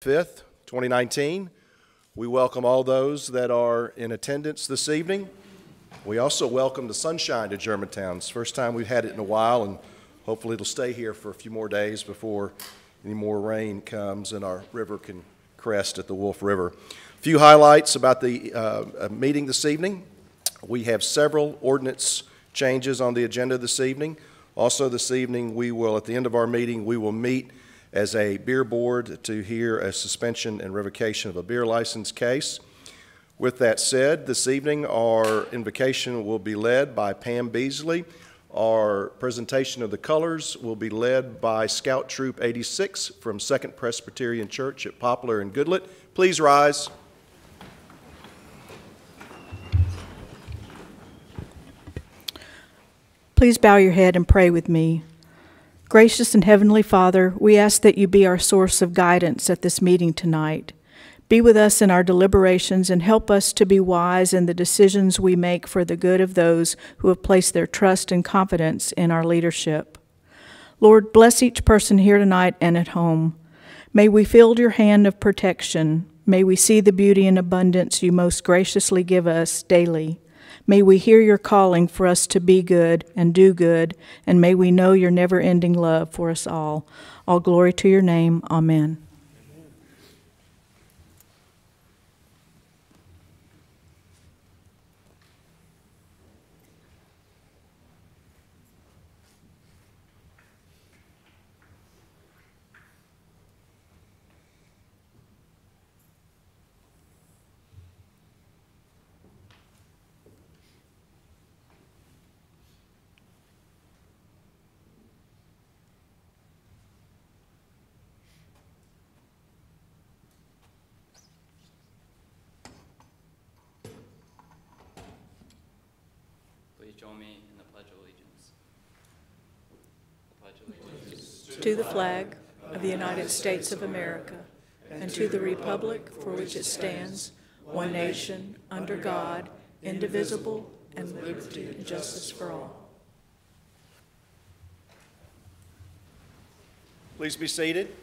5th, 2019. We welcome all those that are in attendance this evening. We also welcome the sunshine to Germantown. It's the first time we've had it in a while, and hopefully it'll stay here for a few more days before any more rain comes and our river can crest at the Wolf River. A few highlights about the meeting this evening. We have several ordinance changes on the agenda this evening. Also this evening, we will, at the end of our meeting, we will meet as a beer board to hear a suspension and revocation of a beer license case. With that said, this evening our invocation will be led by Pam Beasley. Our presentation of the colors will be led by Scout Troop 86 from 2nd Presbyterian Church at Poplar and Goodlet. Please rise. Please bow your head and pray with me. Gracious and Heavenly Father, we ask that you be our source of guidance at this meeting tonight. Be with us in our deliberations and help us to be wise in the decisions we make for the good of those who have placed their trust and confidence in our leadership. Lord, bless each person here tonight and at home. May we feel your hand of protection. May we see the beauty and abundance you most graciously give us daily. May we hear your calling for us to be good and do good, and may we know your never-ending love for us all. All glory to your name. Amen. Join me in the Pledge of Allegiance. The Pledge of Allegiance to the flag of the United States of America, and to the republic for which it stands, one nation, under God, indivisible, and liberty and justice for all. Please be seated.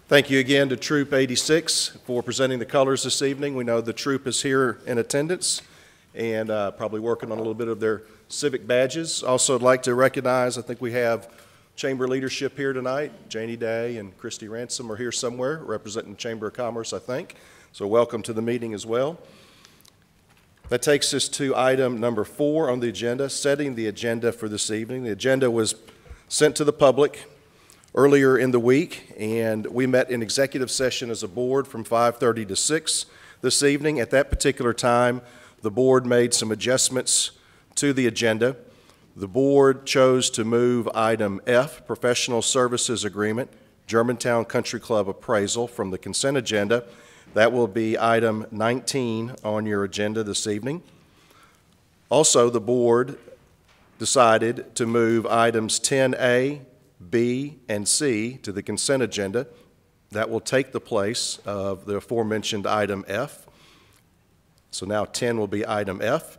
Thank you again to Troop 86 for presenting the colors this evening. We know the troop is here in attendance and probably working on a little bit of their civic badges. Also, I'd like to recognize, I think we have Chamber leadership here tonight. Janie Day and Christy Ransom are here somewhere representing Chamber of Commerce, I think. So welcome to the meeting as well. That takes us to item number 4 on the agenda, setting the agenda for this evening. The agenda was sent to the public earlier in the week, and we met in executive session as a board from 5:30 to 6 this evening. At that particular time, the board made some adjustments to the agenda. The board chose to move item F, Professional Services Agreement, Germantown Country Club Appraisal, from the consent agenda. That will be item 19 on your agenda this evening. Also, the board decided to move items 10A, B, and C to the consent agenda. That will take the place of the aforementioned item F. So now 10 will be item F.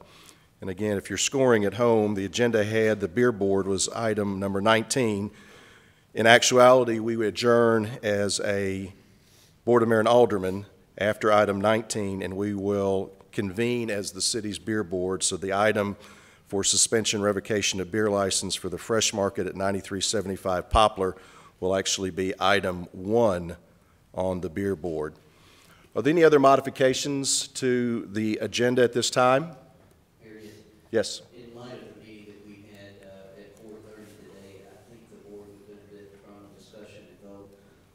And again, if you're scoring at home, the agenda had the beer board was item number 19. In actuality, we would adjourn as a Board of Mayor and Aldermen after item 19, and we will convene as the city's beer board. So the item for suspension revocation of beer license for the Fresh Market at 9375 Poplar will actually be item 1 on the beer board. Are there any other modifications to the agenda at this time? Yes. In light of the meeting that we had at 4:30 today, I think the board would benefit from discussion and vote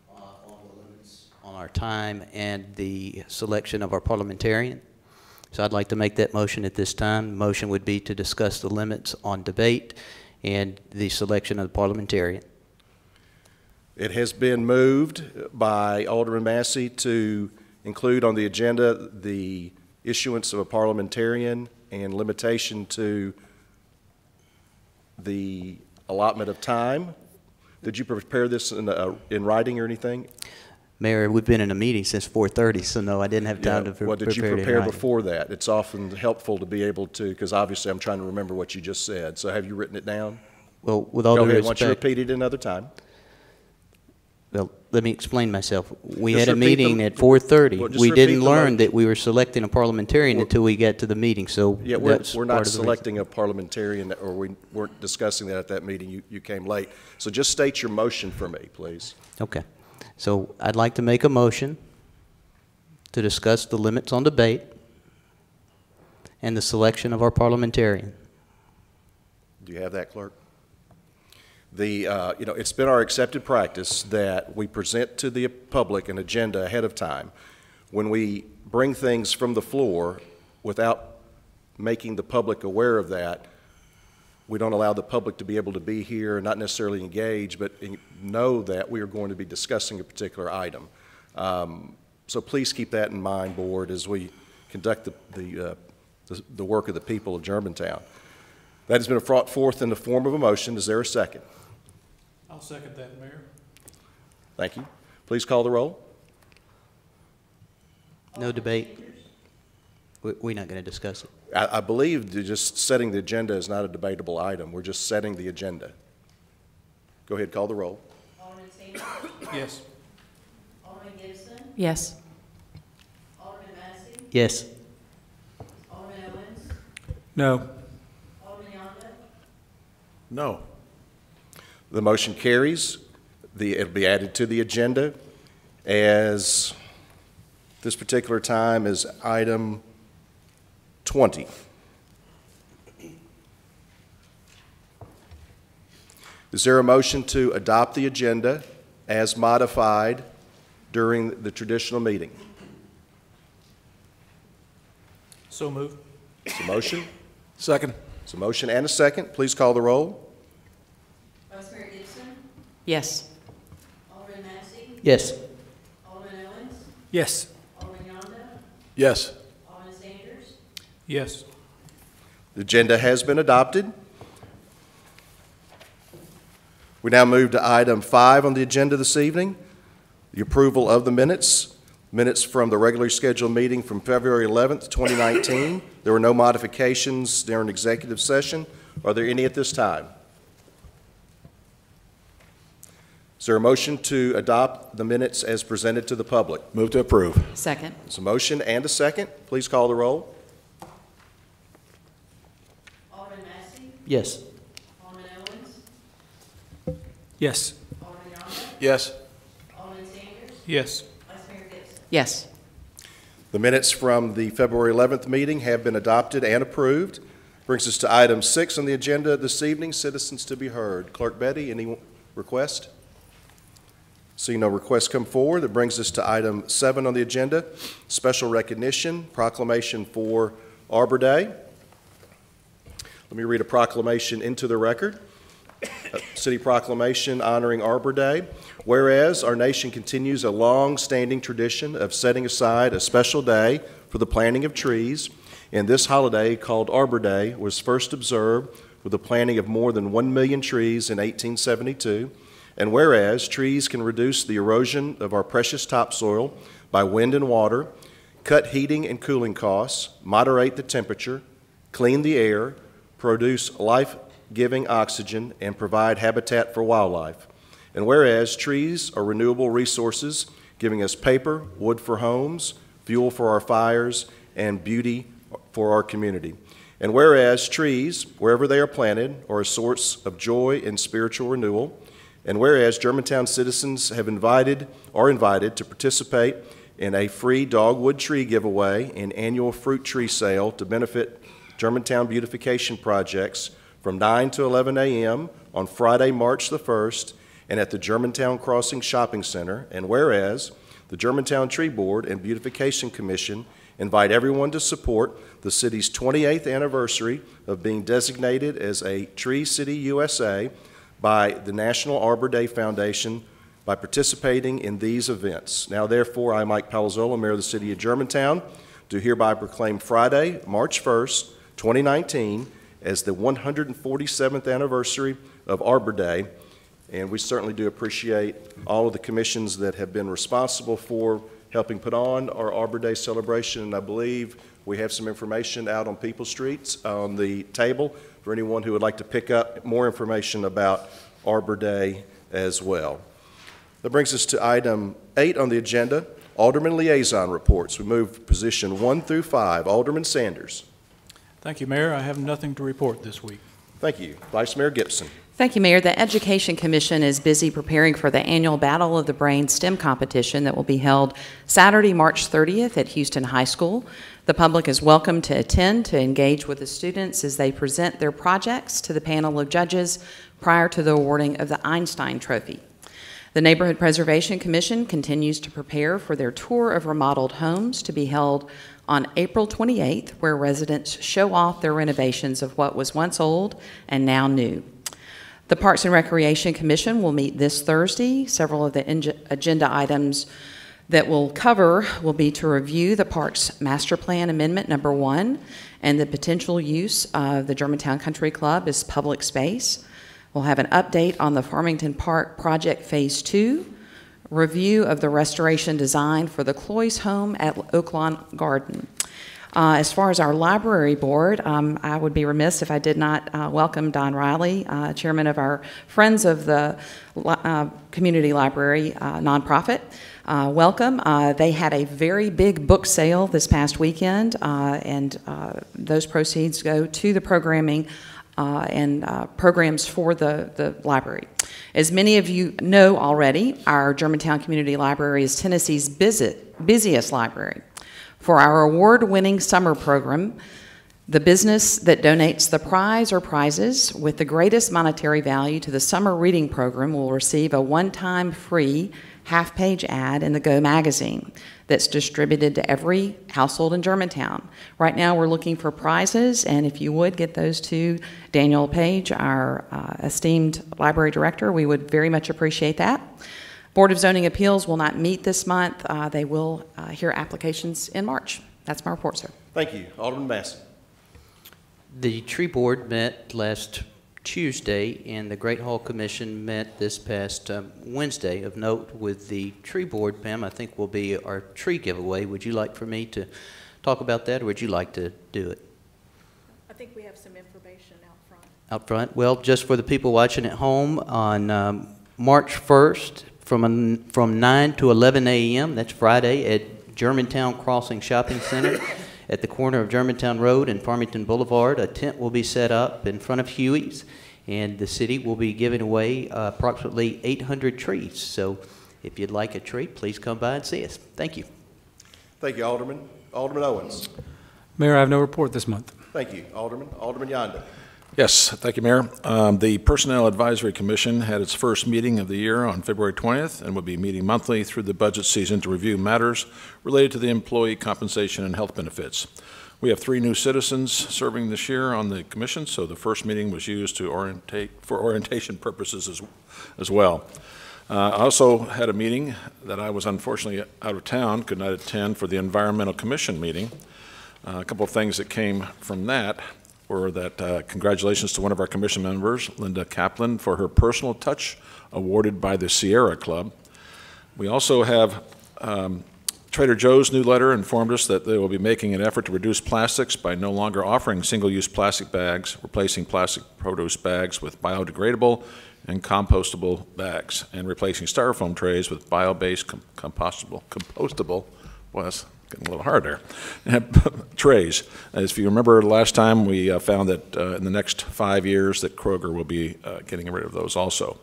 on the limits on our time and the selection of our parliamentarian. So I'd like to make that motion at this time. The motion would be to discuss the limits on debate and the selection of the parliamentarian. It has been moved by Alderman Massey to include on the agenda the issuance of a parliamentarian and limitation to the allotment of time. Did you prepare this in writing or anything? Mayor, we've been in a meeting since 4:30, so no, I didn't have time to prepare. What did you prepare before that? It's often helpful to be able to, because obviously I'm trying to remember what you just said. So have you written it down? Well, with all Go due ahead, why don't you respect, repeat it another time? well, let me explain myself. We Just had a repeat meeting the- at 4:30. Well, just We repeat didn't the learn mo- that we were selecting a parliamentarian until we got to the meeting, so Yeah, we're that's not part of the reason. selecting a parliamentarian, or we weren't discussing that at that meeting. You came late. So just state your motion for me, please. Okay. So I'd like to make a motion to discuss the limits on debate and the selection of our parliamentarian. Do you have that, clerk? It's been our accepted practice that we present to the public an agenda ahead of time. When we bring things from the floor without making the public aware of that, we don't allow the public to be able to be here, not necessarily engage, but know that we are going to be discussing a particular item. So please keep that in mind, Board, as we conduct the work of the people of Germantown. That has been brought forth in the form of a motion. Is there a second? I'll second that, Mayor. Thank you. Please call the roll. No debate. We're not going to discuss it. I believe that just setting the agenda is not a debatable item. We're just setting the agenda. Go ahead, call the roll. Alderman Sanders. Yes. Alderman Gibson. Yes. Alderman Massey. Yes. Alderman Owens. No. Alderman Yonda. No. The motion carries. It'll be added to the agenda as this particular time is item 20. Is there a motion to adopt the agenda as modified during the traditional meeting? So moved. It's a motion. Second. It's a motion and a second. Please call the roll. Vice Mayor Gibson. Yes. Alderman Massey. Yes. Alderman Owens. Yes. Alderman Yonda. Yes. Alderman Sanders. Yes. The agenda has been adopted. We now move to item 5 on the agenda this evening, the approval of the minutes. Minutes from the regularly scheduled meeting from February 11th, 2019. There were no modifications during executive session. Are there any at this time? Is there a motion to adopt the minutes as presented to the public? Move to approve. Second. There's a motion and a second. Please call the roll. Alderman Massey. Yes. Alderman Owens. Yes. Alderman Yonda. Yes. Alderman Sanders. Yes. Vice Mayor Gibson. Yes. The minutes from the February 11th meeting have been adopted and approved. Brings us to item 6 on the agenda this evening, citizens to be heard. Clerk Betty, any request? Seeing no requests come forward, that brings us to item 7 on the agenda, special recognition, proclamation for Arbor Day. Let me read a proclamation into the record. A city proclamation honoring Arbor Day. Whereas our nation continues a long-standing tradition of setting aside a special day for the planting of trees, and this holiday, called Arbor Day, was first observed with the planting of more than 1 million trees in 1872. And whereas trees can reduce the erosion of our precious topsoil by wind and water, cut heating and cooling costs, moderate the temperature, clean the air, produce life-giving oxygen, and provide habitat for wildlife. And whereas trees are renewable resources, giving us paper, wood for homes, fuel for our fires, and beauty for our community. And whereas trees, wherever they are planted, are a source of joy and spiritual renewal. And whereas Germantown citizens are invited to participate in a free dogwood tree giveaway and annual fruit tree sale to benefit Germantown beautification projects from 9 to 11 a.m. on Friday, March the 1st, and at the Germantown Crossing Shopping Center. And whereas the Germantown Tree Board and Beautification Commission invite everyone to support the city's 28th anniversary of being designated as a Tree City USA by the National Arbor Day Foundation by participating in these events. Now, therefore, I, Mike Palazzolo, Mayor of the City of Germantown, do hereby proclaim Friday, March 1st, 2019, as the 147th anniversary of Arbor Day. And we certainly do appreciate all of the commissions that have been responsible for helping put on our Arbor Day celebration, and I believe we have some information out on People Streets on the table for anyone who would like to pick up more information about Arbor Day as well. That brings us to item 8 on the agenda, Alderman Liaison Reports. We move position 1 through 5. Alderman Sanders. Thank you, Mayor. I have nothing to report this week. Thank you. Vice Mayor Gibson. Thank you, Mayor. The Education Commission is busy preparing for the annual Battle of the Brain STEM competition that will be held Saturday, March 30th at Houston High School. The public is welcome to attend to engage with the students as they present their projects to the panel of judges prior to the awarding of the Einstein Trophy. The Neighborhood Preservation Commission continues to prepare for their tour of remodeled homes to be held on April 28th, where residents show off their renovations of what was once old and now new. The Parks and Recreation Commission will meet this Thursday. Several of the agenda items that we'll cover will be to review the Parks Master Plan Amendment Number 1 and the potential use of the Germantown Country Club as public space. We'll have an update on the Farmington Park Project Phase 2, review of the restoration design for the Cloyce home at Oaklawn Garden. As far as our library board, I would be remiss if I did not welcome Don Riley, chairman of our Friends of the Community Library nonprofit. Welcome. They had a very big book sale this past weekend, and those proceeds go to the programming and programs for the library. As many of you know already, our Germantown Community Library is Tennessee's busiest library. For our award-winning summer program, the business that donates the prize or prizes with the greatest monetary value to the summer reading program will receive a one-time free half-page ad in the Go magazine that's distributed to every household in Germantown. Right now we're looking for prizes, and if you would get those to Daniel Page, our esteemed library director, we would very much appreciate that. Board of Zoning Appeals will not meet this month. They will hear applications in March. That's my report, sir. Thank you. Alderman Massey. The tree board met last Tuesday, and the Great Hall Commission met this past Wednesday. Of note with the tree board, Pam, I think will be our tree giveaway. Would you like for me to talk about that, or would you like to do it? I think we have some information out front. Out front? Well, just for the people watching at home, on March 1st, from 9 to 11 a.m., that's Friday, at Germantown Crossing Shopping Center at the corner of Germantown Road and Farmington Boulevard. A tent will be set up in front of Huey's, and the city will be giving away approximately 800 trees. So if you'd like a tree, please come by and see us. Thank you. Thank you, Alderman. Alderman Owens. Mayor, I have no report this month. Thank you, Alderman. Alderman Yonda. Yes, thank you, Mayor. The Personnel Advisory Commission had its first meeting of the year on February 20th and will be meeting monthly through the budget season to review matters related to the employee compensation and health benefits. We have 3 new citizens serving this year on the commission, so the first meeting was used to for orientation purposes as well. I also had a meeting that I was unfortunately out of town, could not attend, for the Environmental Commission meeting. A couple of things that came from that were that congratulations to one of our commission members, Linda Kaplan, for her personal touch awarded by the Sierra Club. We also have Trader Joe's new letter informed us that they will be making an effort to reduce plastics by no longer offering single-use plastic bags, replacing plastic produce bags with biodegradable and compostable bags, and replacing styrofoam trays with bio-based compostable, well, that's getting a little hard there, trays. As if you remember last time, we found that in the next 5 years that Kroger will be getting rid of those also.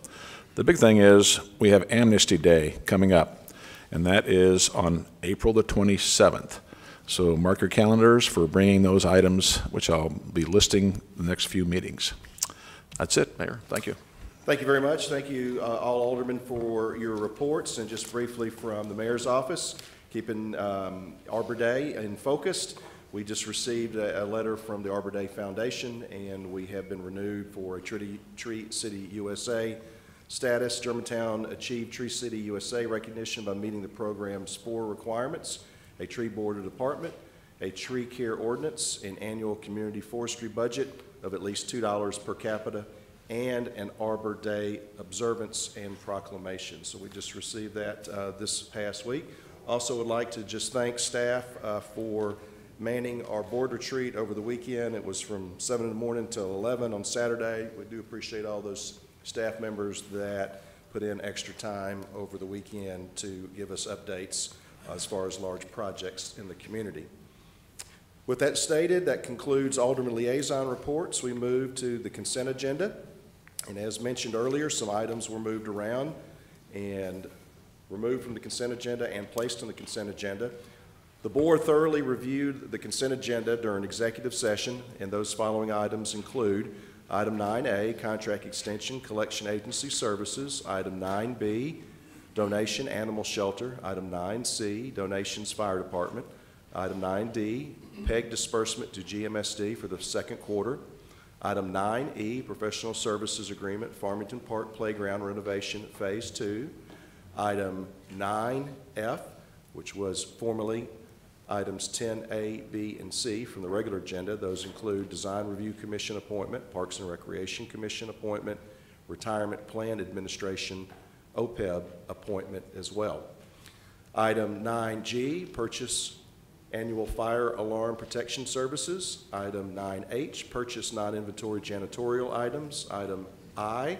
The big thing is we have Amnesty Day coming up, and that is on April the 27th. So mark your calendars for bringing those items, which I'll be listing the next few meetings. That's it, Mayor. Thank you. Thank you very much. Thank you, all aldermen, for your reports. And just briefly from the mayor's office, keeping Arbor Day in focus, we just received a letter from the Arbor Day Foundation, and we have been renewed for a Tree City USA status. Germantown achieved Tree City USA recognition by meeting the program's 4 requirements: a tree border department, a tree care ordinance, an annual community forestry budget of at least $2 per capita, and an Arbor Day observance and proclamation. So we just received that this past week. Also would like to just thank staff for manning our board retreat over the weekend. It was from 7 in the morning till 11 on Saturday. We do appreciate all those staff members that put in extra time over the weekend to give us updates as far as large projects in the community. With that stated, that concludes Alderman liaison reports. We move to the consent agenda. And as mentioned earlier, some items were moved around and removed from the consent agenda and placed on the consent agenda. The board thoroughly reviewed the consent agenda during executive session, and those following items include Item 9A, Contract Extension Collection Agency Services. Item 9B, Donation Animal Shelter. Item 9C, Donations Fire Department. Item 9D, PEG Disbursement to GMSD for the second quarter. Item 9E, Professional Services Agreement, Farmington Park Playground Renovation Phase 2. Item 9F, which was formerly items 10A, B, and C from the regular agenda. Those include Design Review Commission appointment, Parks and Recreation Commission appointment, Retirement Plan Administration, OPEB appointment as well. Item 9G, Purchase Annual Fire Alarm Protection Services. Item 9H, Purchase Non-Inventory Janitorial Items. Item I,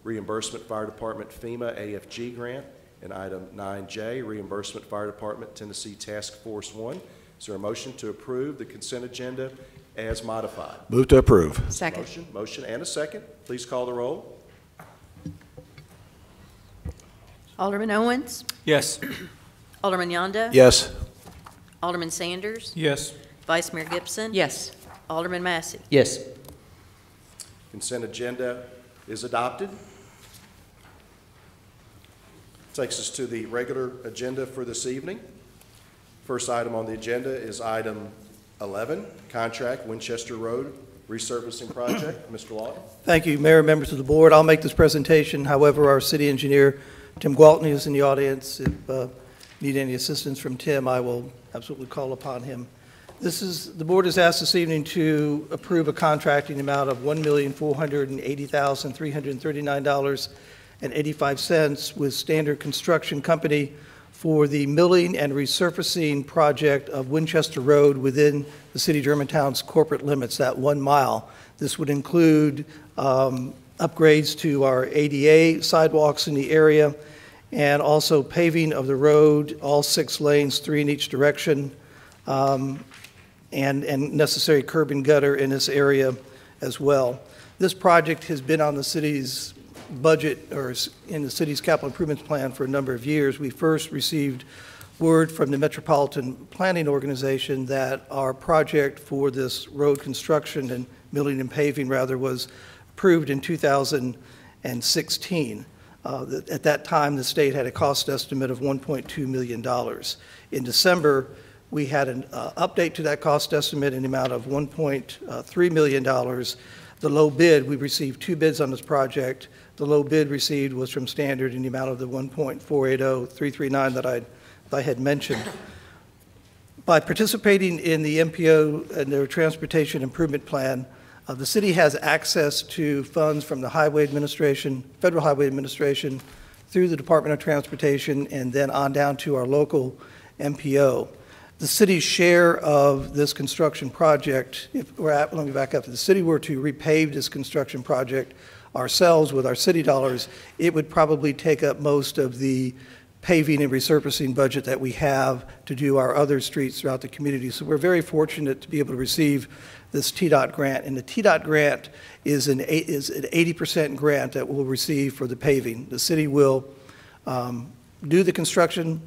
Reimbursement Fire Department FEMA AFG Grant. And item 9J, Reimbursement Fire Department Tennessee Task Force 1. Is there a motion to approve the consent agenda as modified? Move to approve. Second. Motion and a second. Please call the roll. Alderman Owens, Yes. Alderman Yonda. Yes. Alderman Sanders, Yes. Vice Mayor Gibson. Yes. Alderman Massey. Yes. Consent agenda is adopted. Takes us to the regular agenda for this evening. First item on the agenda is item 11, Contract Winchester Road Resurfacing Project. Mr. Lawton. Thank you, Mayor, members of the board. I'll make this presentation. However, our city engineer, Tim Gwaltney, is in the audience. If need any assistance from Tim, I will absolutely call upon him. The board is asked this evening to approve a contract in the amount of $1,480,339.85 with Standard Construction Company for the milling and resurfacing project of Winchester Road within the city of Germantown's corporate limits, that 1 mile. This would include upgrades to our ADA sidewalks in the area and also paving of the road, all 6 lanes, 3 in each direction, and necessary curb and gutter in this area as well. This project has been on the city's budget or in the city's capital improvements plan for a number of years. We first received word from the Metropolitan Planning Organization that our project for this road construction and milling and paving rather was approved in 2016. At that time, the state had a cost estimate of $1.2 million. In December, we had an update to that cost estimate in the amount of $1.3 million. The low bid, we received 2 bids on this project. The low bid received was from Standard in the amount of the $1.480339 that I had mentioned. By participating in the MPO and their Transportation Improvement Plan, the city has access to funds from the Highway Administration, Federal Highway Administration, through the Department of Transportation, and then on down to our local MPO. The city's share of this construction project, let me back up. If the city were to repave this construction project ourselves with our city dollars, it would probably take up most of the paving and resurfacing budget that we have to do our other streets throughout the community. So we're very fortunate to be able to receive this TDOT grant. And the TDOT grant is an 80% grant that we'll receive for the paving. The city will do the construction,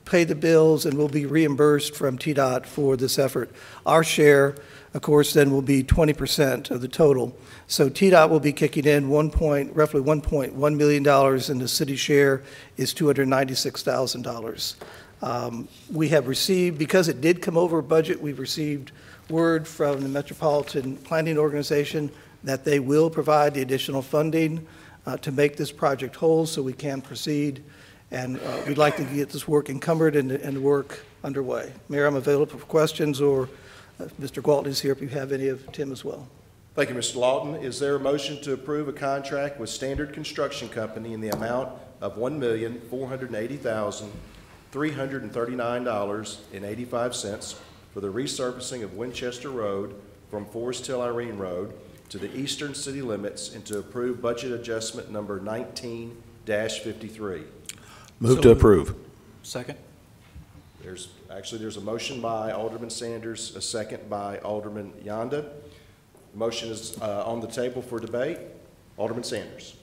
pay the bills, and we'll be reimbursed from TDOT for this effort. Our share, of course, then will be 20% of the total. So TDOT will be kicking in roughly $1.1 million, and the city share is $296,000. We have received, because it did come over budget, we've received word from the Metropolitan Planning Organization that they will provide the additional funding to make this project whole so we can proceed. And we'd like to get this work encumbered and the work underway. Mayor, I'm available for questions, or Mr. Gwaltney is here if you have any of Tim as well. Thank you, Mr. Lawton. Is there a motion to approve a contract with Standard Construction Company in the amount of $1,480,339 $339.85 for the resurfacing of Winchester Road from Forest Hill Irene Road to the eastern city limits and to approve budget adjustment number 19-53. Move to approve. Second? There's a motion by Alderman Sanders, a second by Alderman Yonda. The motion is on the table for debate. Alderman Sanders.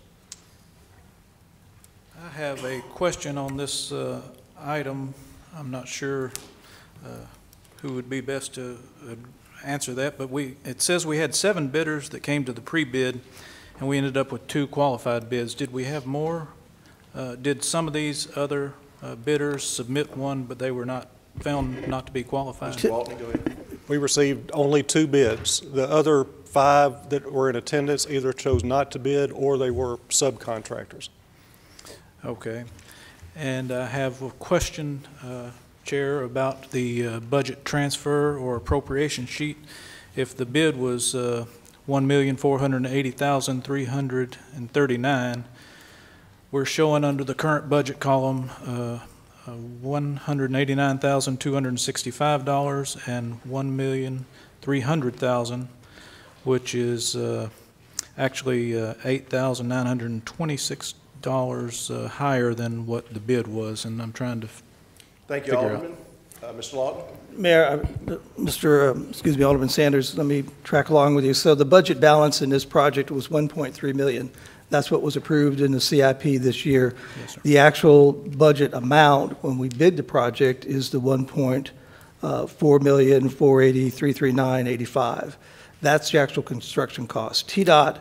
I have a question on this item. I'm not sure who would be best to answer that, but it says we had 7 bidders that came to the pre-bid, and we ended up with 2 qualified bids. Did we have more? Did some of these other bidders submit one, but they were found not to be qualified? Mr. Walton, go ahead. We received only 2 bids. The other 5 that were in attendance either chose not to bid or they were subcontractors. Okay. And I have a question, Chair, about the budget transfer or appropriation sheet. If the bid was $1,480,339, we're showing under the current budget column $189,265 and $1,300,000, which is actually $8,926 higher than what the bid was, and I'm trying to Thank you, figure out. Alderman. Mr. Lawton? Mayor, Alderman Sanders, let me track along with you. So the budget balance in this project was $1.3 million. That's what was approved in the CIP this year. Yes, sir. The actual budget amount when we bid the project is the $1,480,339.85. That's the actual construction cost. TDOT,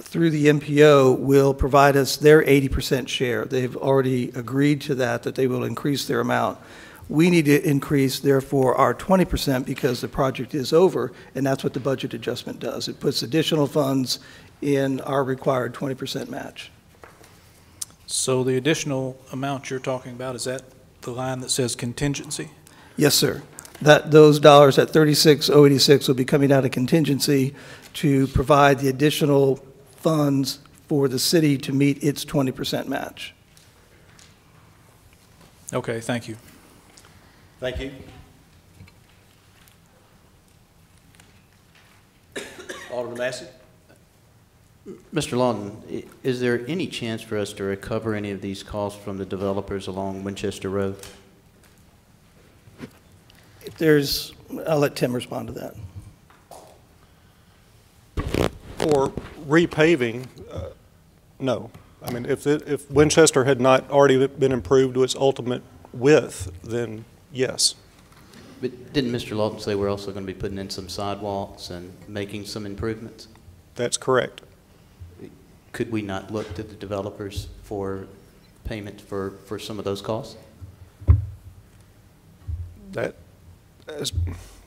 through the MPO, will provide us their 80% share. They've already agreed to that they will increase their amount. We need to increase, therefore, our 20% because the project is over, and that's what the budget adjustment does. It puts additional funds in our required 20% match. So the additional amount you're talking about, is that the line that says contingency? Yes, sir. Those dollars at 36,086 will be coming out of contingency to provide the additional funds for the city to meet its 20% match. Okay, thank you. Thank you. Alderman Massey? Mr. Lawton, is there any chance for us to recover any of these costs from the developers along Winchester Road? If there's, I'll let Tim respond to that. For repaving, no. I mean, if Winchester had not already been improved to its ultimate width, then yes. But didn't Mr. Lawton say we're also going to be putting in some sidewalks and making some improvements? That's correct. Could we not look to the developers for payment for some of those costs?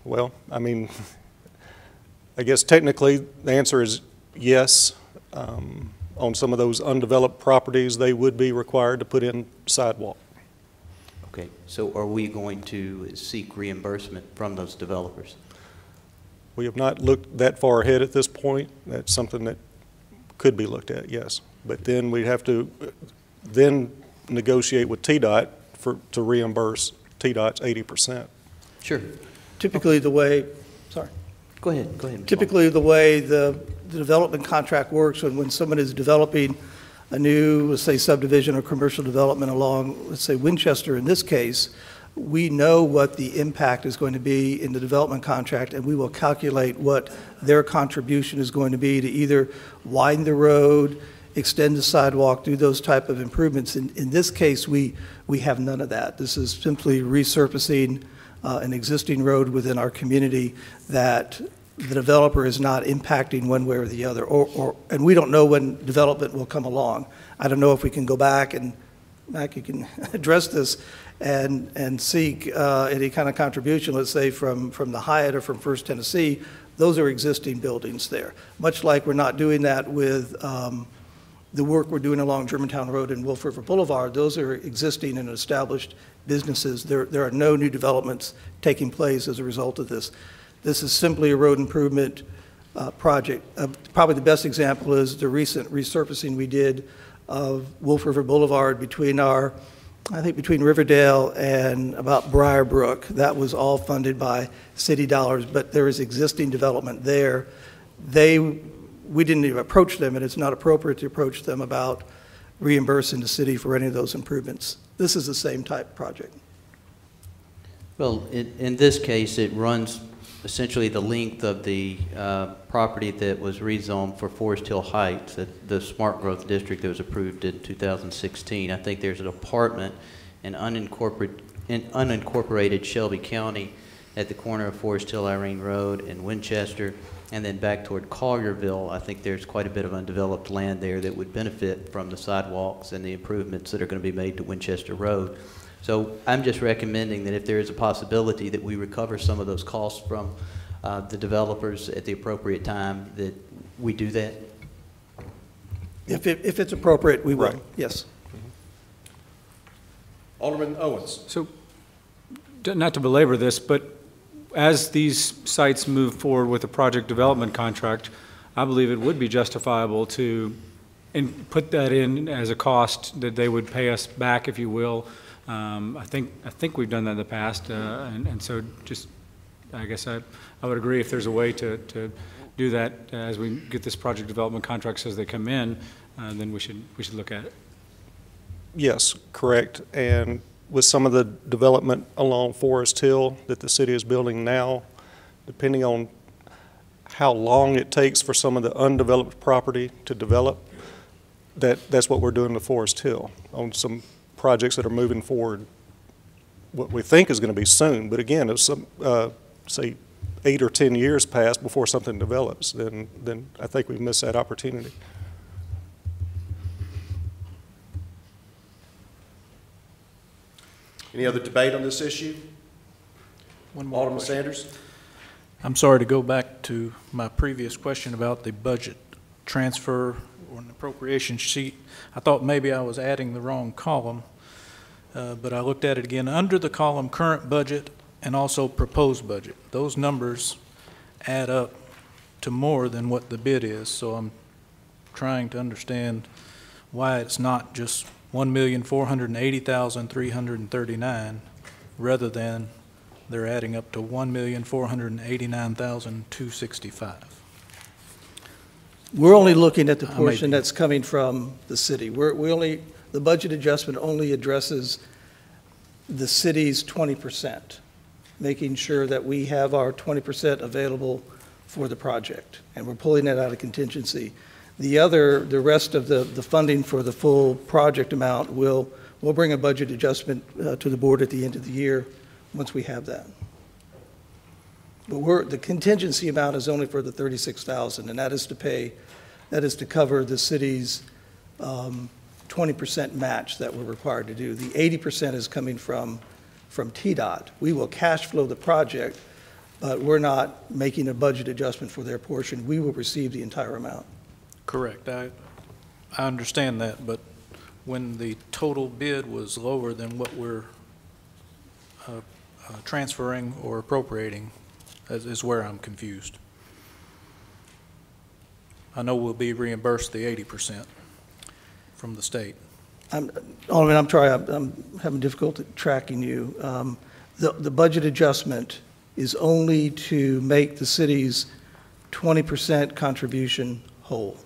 Well, I mean, I guess technically the answer is yes. On some of those undeveloped properties, they would be required to put in sidewalk. Okay, so are we going to seek reimbursement from those developers? We have not looked that far ahead at this point. That's something that could be looked at, yes. But then we'd have to then negotiate with TDOT to reimburse TDOT's 80%. Sure. Typically the way, sorry. Go ahead, Mr. Lawton. Typically the way the development contract works when someone is developing a new, let's say, subdivision or commercial development along, let's say, Winchester in this case, we know what the impact is going to be in the development contract, and we will calculate what their contribution is going to be to either widen the road, extend the sidewalk, do those type of improvements. In this case, we have none of that. This is simply resurfacing an existing road within our community that the developer is not impacting one way or the other, and we don't know when development will come along. I don't know if we can go back, and Mac, you can address this, and seek any kind of contribution, let's say from the Hyatt or from First Tennessee. Those are existing buildings there. Much like we're not doing that with the work we're doing along Germantown Road and Wolf River Boulevard. Those are existing and established businesses. There are no new developments taking place as a result of this. This is simply a road improvement project. Probably the best example is the recent resurfacing we did of Wolf River Boulevard between our I think between Riverdale and about Briarbrook, that was all funded by city dollars, but there is existing development there. We didn't even approach them, and it's not appropriate to approach them about reimbursing the city for any of those improvements. This is the same type project. Well, in this case, it runs essentially the length of the property that was rezoned for Forest Hill Heights, the smart growth district that was approved in 2016. I think there's an apartment in unincorporated Shelby County at the corner of Forest Hill, Irene Road, and Winchester, and then back toward Collierville. I think there's quite a bit of undeveloped land there that would benefit from the sidewalks and the improvements that are going to be made to Winchester Road. So I'm just recommending that if there is a possibility that we recover some of those costs from the developers at the appropriate time, that we do that. If it's appropriate, we will, Right. yes. Alderman Owens. So, not to belabor this, but as these sites move forward with a project development contract, I believe it would be justifiable to put that in as a cost that they would pay us back, if you will. I think we've done that in the past, and so just, I guess I would agree if there's a way to do that as we get this project development contracts as they come in, then we should look at it. Yes, correct. And with some of the development along Forest Hill that the city is building now, depending on how long it takes for some of the undeveloped property to develop, that's what we're doing to Forest Hill on some projects that are moving forward, what we think is going to be soon. But again, if some, say 8 or 10 years pass before something develops, then I think we've missed that opportunity. Any other debate on this issue? One more Alderman question. Sanders? I'm sorry to go back to my previous question about the budget transfer or an appropriation sheet. I thought maybe I was adding the wrong column, but I looked at it again. Under the column current budget and also proposed budget, those numbers add up to more than what the bid is. So I'm trying to understand why it's not just $1,480,339 rather than they're adding up to $1,489,265. We're only looking at the I may portion be- that's coming from the city. The budget adjustment only addresses the city's 20%, making sure that we have our 20% available for the project, and we're pulling that out of contingency. The rest of the funding for the full project amount, we'll bring a budget adjustment to the board at the end of the year once we have that. But the contingency amount is only for the $36,000, and that is to cover the city's 20% match that we're required to do. The 80% is coming from TDOT. We will cash flow the project, but we're not making a budget adjustment for their portion. We will receive the entire amount. Correct. I understand that, but when the total bid was lower than what we're transferring or appropriating is where I'm confused. I know we'll be reimbursed the 80% from the state. Alderman, I'm having difficulty tracking you. The budget adjustment is only to make the city's 20% contribution whole.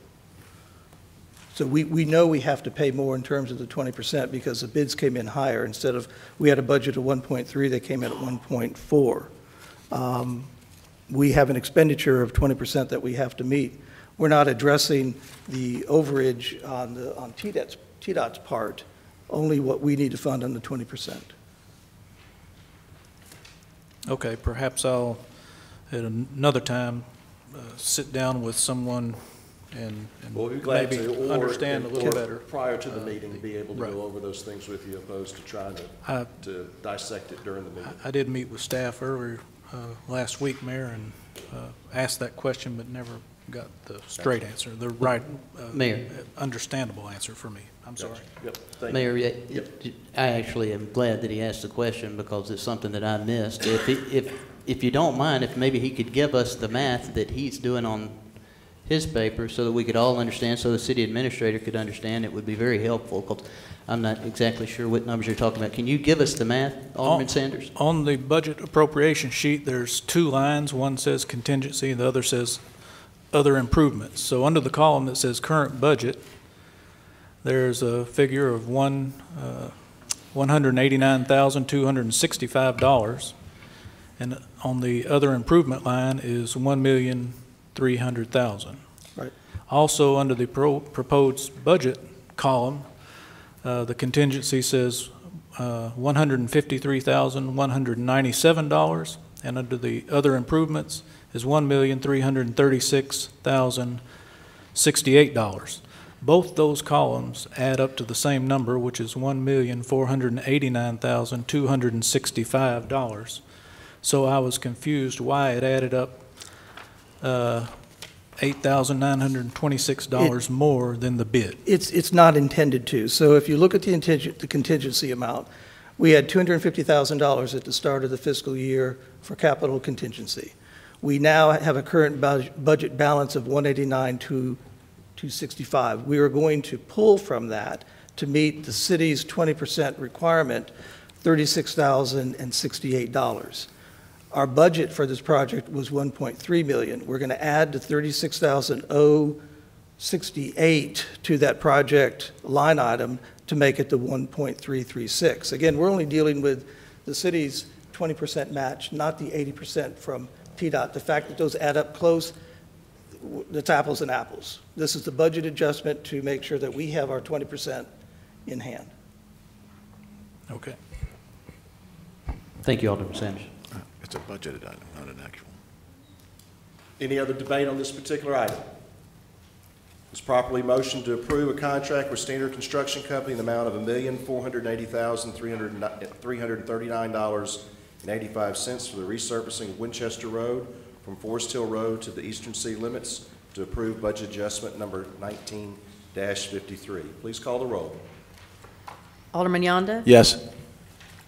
So we know we have to pay more in terms of the 20% because the bids came in higher. Instead of, we had a budget of 1.3, they came in at 1.4. We have an expenditure of 20% that we have to meet. We're not addressing the overage on TDOT's part, only what we need to fund on the 20%. Okay, perhaps I'll, at another time, sit down with someone and We'll be glad maybe to, or understand a little better. prior to the meeting, be able to right. go over those things with you, opposed to trying to dissect it during the meeting. I did meet with staff earlier last week, Mayor, and asked that question, but never got the straight answer, the right, Mayor. understandable answer for me. I'm sorry. Yep. Thank you. Mayor, I actually am glad that he asked the question because it's something that I missed. If you don't mind, if maybe he could give us the math that he's doing on his paper so that we could all understand, so the city administrator could understand. It would be very helpful, 'cause I'm not exactly sure what numbers you're talking about. Can you give us the math, Alderman Sanders? On the budget appropriation sheet, there's two lines. One says contingency, the other says other improvements. So under the column that says current budget, there's a figure of $189,265, and on the other improvement line is $1,300,000. Right. Also, under the proposed budget column, the contingency says $153,197, and under the other improvements is $1,336,068. Both those columns add up to the same number, which is $1,489,265. So I was confused why it added up $8,926 more than the bid. It's not intended to. So if you look at the contingency amount, we had $250,000 at the start of the fiscal year for capital contingency. We now have a current budget balance of $189,265. We are going to pull from that to meet the city's 20% requirement, $36,068. Our budget for this project was $1.3 million. We're going to add the $36,068 to that project line item to make it the $1.336. Again, we're only dealing with the city's 20% match, not the 80% from TDOT. The fact that those add up close, it's apples and apples. This is the budget adjustment to make sure that we have our 20% in hand. Okay. Thank you, Alderman Sanders. It's a budgeted item, not an actual. Any other debate on this particular item? It's properly motioned to approve a contract with Standard Construction Company in the amount of $1,480,339.85 for the resurfacing of Winchester Road from Forest Hill Road to the eastern city limits to approve budget adjustment number 19-53. Please call the roll. Alderman Yonda? Yes.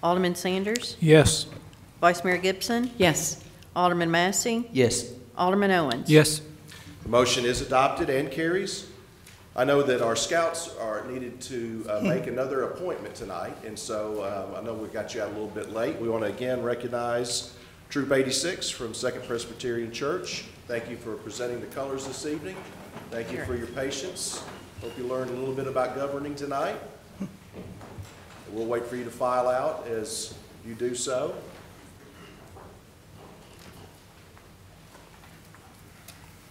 Alderman Sanders? Yes. Vice Mayor Gibson? Yes. Alderman Massey? Yes. Alderman Owens? Yes. The motion is adopted and carries. I know that our scouts are needed to make another appointment tonight, and so I know we got you out a little bit late. We want to again recognize Troop 86 from Second Presbyterian Church. Thank you for presenting the colors this evening. Thank you for your patience. Hope you learned a little bit about governing tonight. We'll wait for you to file out as you do so.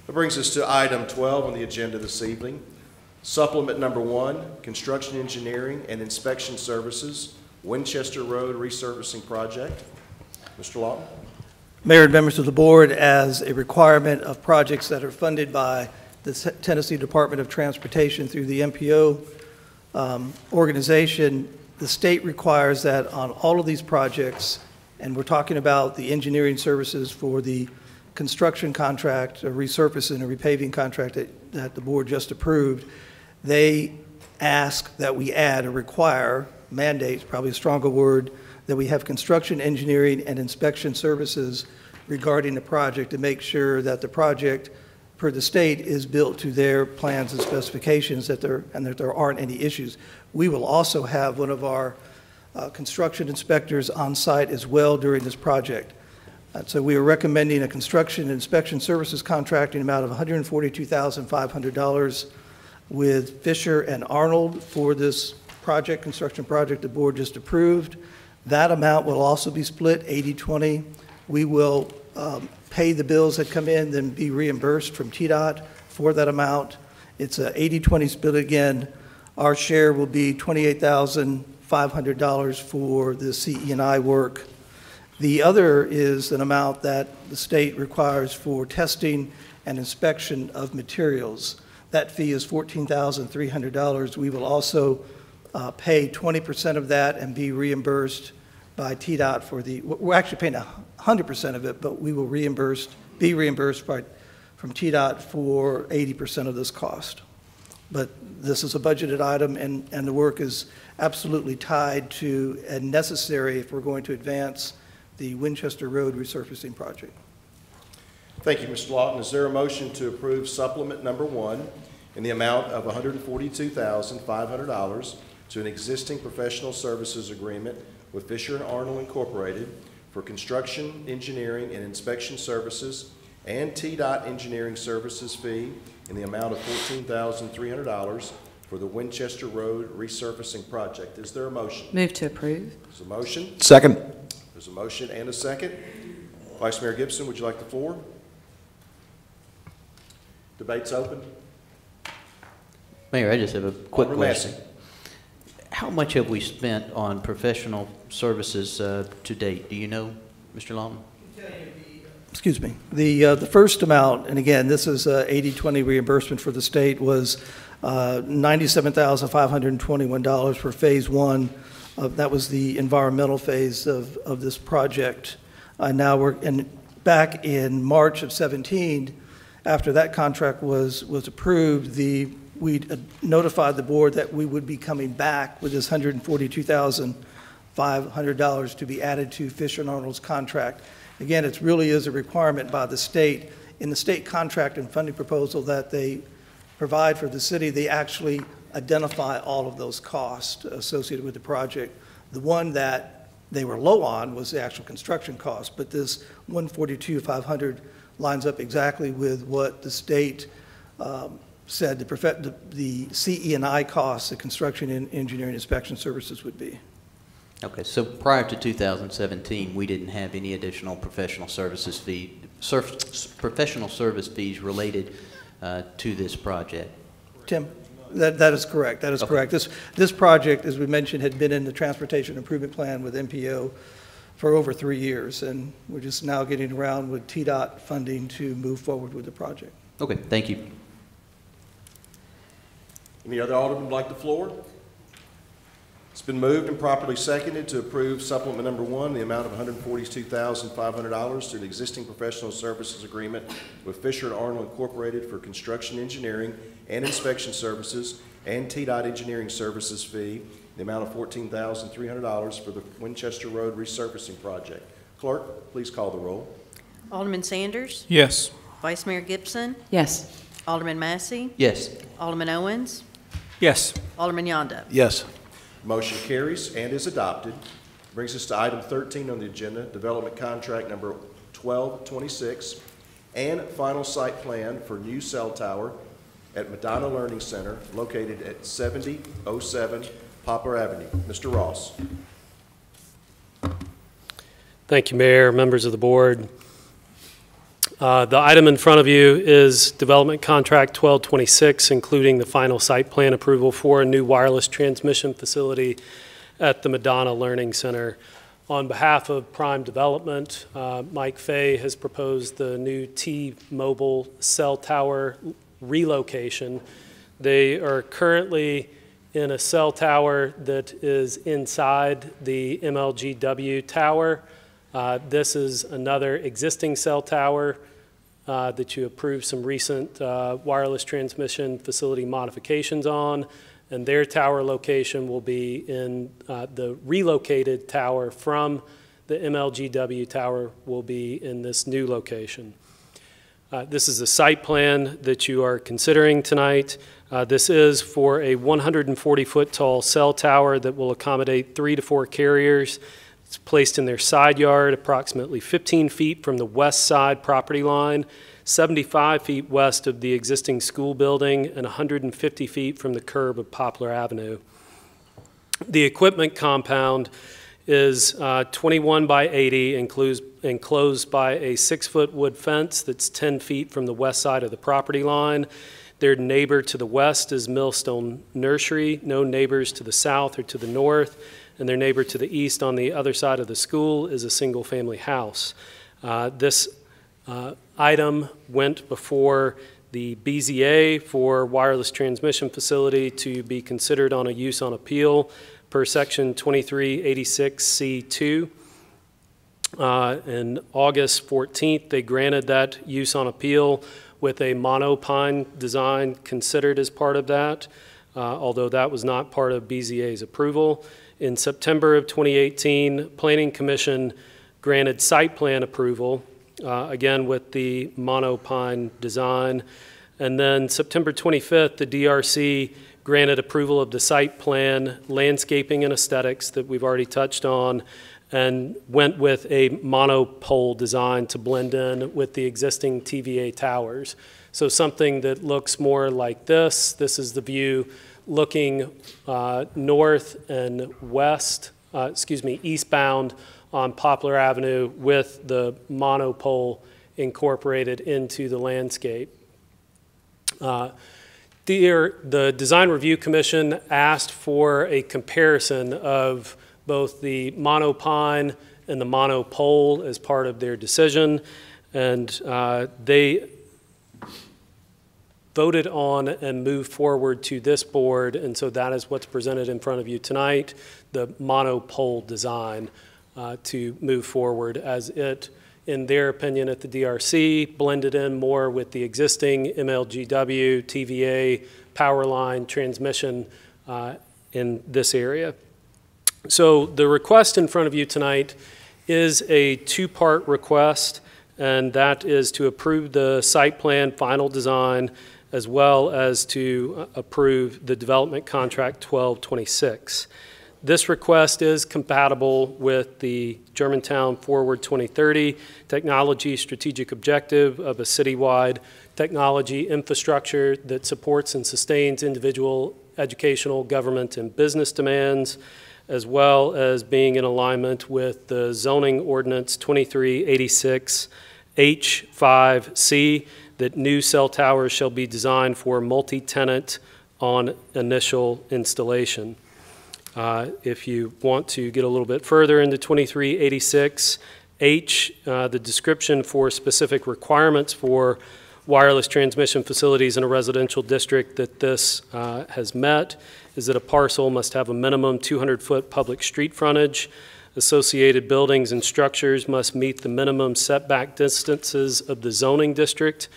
That brings us to item 12 on the agenda this evening. Supplement number 1, construction engineering and inspection services, Winchester Road resurfacing project. Mr. Lawton. Mayor and members of the board, as a requirement of projects that are funded by the Tennessee Department of Transportation through the MPO organization, the state requires that on all of these projects, and we're talking about the engineering services for the construction contract, a resurfacing, a repaving contract that the board just approved, they ask that we add or require, mandate, probably a stronger word, that we have construction, engineering, and inspection services regarding the project to make sure that the project, per the state, is built to their plans and specifications, that there aren't any issues. We will also have one of our construction inspectors on site as well during this project. So we are recommending a construction inspection services contract in the amount of $142,500 with Fisher and Arnold for this project, construction project the board just approved. That amount will also be split 80-20. We will pay the bills that come in, then be reimbursed from TDOT for that amount. It's a 80-20 split again. Our share will be $28,500 for the CE&I work. The other is an amount that the state requires for testing and inspection of materials. That fee is $14,300. We will also pay 20% of that and be reimbursed by TDOT for we're actually paying 100% of it, but we will be reimbursed from TDOT for 80% of this cost. But this is a budgeted item, and the work is absolutely tied to and necessary if we're going to advance the Winchester Road resurfacing project. Thank you, Mr. Lawton. Is there a motion to approve supplement number 1 in the amount of $142,500 to an existing professional services agreement with Fisher & Arnold Incorporated for construction, engineering, and inspection services and TDOT engineering services fee in the amount of $14,300 for the Winchester Road resurfacing project? Is there a motion? Move to approve. There's a motion. Second. There's a motion and a second. Vice Mayor Gibson, would you like the floor? Debate's open. Mayor, I just have a quick Alderman question. Massey. How much have we spent on professional services to date? Do you know, Mr. Lawton? Excuse me. The first amount, and again, this is 80/20 reimbursement for the state, was $97,521 for Phase 1. That was the environmental phase of this project. Back in March of 17, after that contract was approved, we notified the board that we would be coming back with this $142,500 to be added to Fisher & Arnold's contract. Again, it really is a requirement by the state. In the state contract and funding proposal that they provide for the city, they actually identify all of those costs associated with the project. The one that they were low on was the actual construction cost, but this $142,500 lines up exactly with what the state said the CE&I costs, the construction and engineering inspection services would be. Okay, so prior to 2017, we didn't have any additional professional service fees related to this project. Tim, that is correct. That is correct. This project, as we mentioned, had been in the Transportation Improvement Plan with MPO for over 3 years, and we're just now getting around with TDOT funding to move forward with the project. Okay, thank you. Any other alderman would like the floor? It's been moved and properly seconded to approve supplement number 1, the amount of $142,500 to the existing professional services agreement with Fisher & Arnold Incorporated for construction engineering and inspection services and TDOT engineering services fee, the amount of $14,300 for the Winchester Road resurfacing project. Clerk, please call the roll. Alderman Sanders. Yes. Vice Mayor Gibson. Yes. Alderman Massey. Yes. Alderman Owens. Yes. Alderman Yonda. Yes. Motion carries and is adopted. Brings us to item 13 on the agenda, development contract number 1226 and final site plan for new cell tower at Madonna Learning Center located at 7007 Poplar Avenue. Mr. Ross. Thank you, Mayor, members of the board. The item in front of you is development contract 1226, including the final site plan approval for a new wireless transmission facility at the Madonna Learning Center. On behalf of Prime Development, Mike Fay has proposed the new T-Mobile cell tower relocation. They are currently in a cell tower that is inside the MLGW tower. This is another existing cell tower that you approved some recent wireless transmission facility modifications on, and their tower location will be in the relocated tower from the MLGW tower will be in this new location. This is a site plan that you are considering tonight. This is for a 140-foot tall cell tower that will accommodate 3 to 4 carriers. It's placed in their side yard, approximately 15 feet from the west side property line, 75 feet west of the existing school building, and 150 feet from the curb of Poplar Avenue. The equipment compound is 21 by 80, enclosed by a 6-foot wood fence that's 10 feet from the west side of the property line. Their neighbor to the west is Millstone Nursery, no neighbors to the south or to the north, and their neighbor to the east on the other side of the school is a single-family house. This item went before the BZA for wireless transmission facility to be considered on a use on appeal per section 2386C2. In August 14th, they granted that use on appeal with a monopine design considered as part of that, although that was not part of BZA's approval. In September of 2018, Planning Commission granted site plan approval again with the monopine design. And then September 25th, the DRC granted approval of the site plan, landscaping and aesthetics that we've already touched on, and went with a monopole design to blend in with the existing TVA towers. So something that looks more like this. This is the view looking north and west, eastbound on Poplar Avenue with the monopole incorporated into the landscape. The Design Review Commission asked for a comparison of both the monopine and the monopole as part of their decision, and they voted on and moved forward to this board, and so that is what's presented in front of you tonight, the monopole design to move forward as it, in their opinion at the DRC, blended in more with the existing MLGW, TVA, power line transmission in this area. So the request in front of you tonight is a two-part request, and that is to approve the site plan final design as well as to approve the development contract 1226. This request is compatible with the Germantown Forward 2030 technology strategic objective of a citywide technology infrastructure that supports and sustains individual educational, government, and business demands, as well as being in alignment with the zoning ordinance 2386 H5C, that new cell towers shall be designed for multi-tenant on initial installation. If you want to get a little bit further into 2386H, the description for specific requirements for wireless transmission facilities in a residential district that this has met is that a parcel must have a minimum 200-foot public street frontage. Associated buildings and structures must meet the minimum setback distances of the zoning district.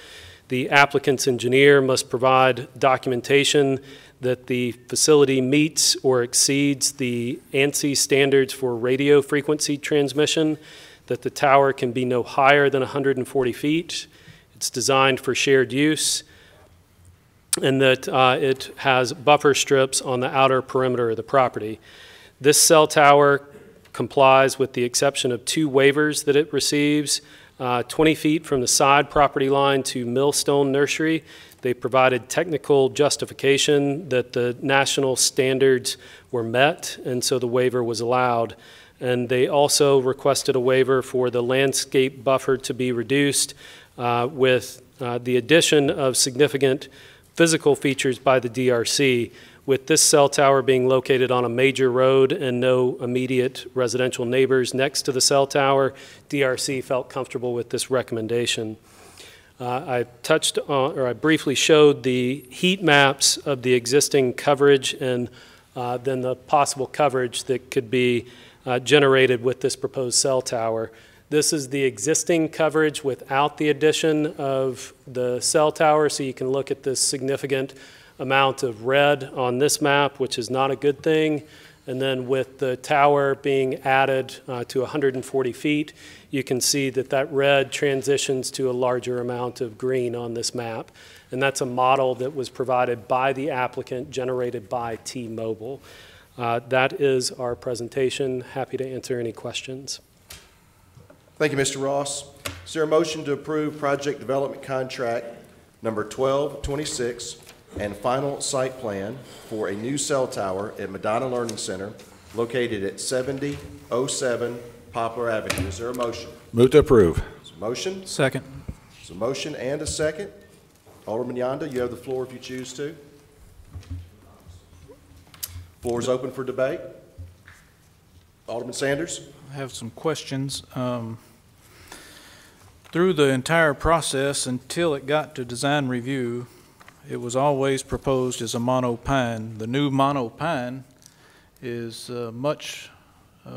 The applicant's engineer must provide documentation that the facility meets or exceeds the ANSI standards for radio frequency transmission, that the tower can be no higher than 140 feet, it's designed for shared use, and that it has buffer strips on the outer perimeter of the property. This cell tower complies with the exception of two waivers that it receives, 20 feet from the side property line to Millstone Nursery. They provided technical justification that the national standards were met, and so the waiver was allowed. And they also requested a waiver for the landscape buffer to be reduced with the addition of significant physical features by the DRC. With this cell tower being located on a major road and no immediate residential neighbors next to the cell tower, DRC felt comfortable with this recommendation. I touched on, or I briefly showed the heat maps of the existing coverage and then the possible coverage that could be generated with this proposed cell tower. This is the existing coverage without the addition of the cell tower, so you can look at this significant amount of red on this map, which is not a good thing. And then with the tower being added to 140 feet, you can see that that red transitions to a larger amount of green on this map. And that's a model that was provided by the applicant, generated by T-Mobile. That is our presentation. Happy to answer any questions. Thank you, Mr. Ross. Is there a motion to approve project development contract number 1226 and final site plan for a new cell tower at Madonna Learning Center located at 7007 Poplar Avenue? Is there a motion? Move to approve. Is there a motion? Second. There's a motion and a second. Alderman Yonda, you have the floor if you choose to. Floor is open for debate. Alderman Sanders. I have some questions. Through the entire process until it got to design review, it was always proposed as a monopine. The new monopine is much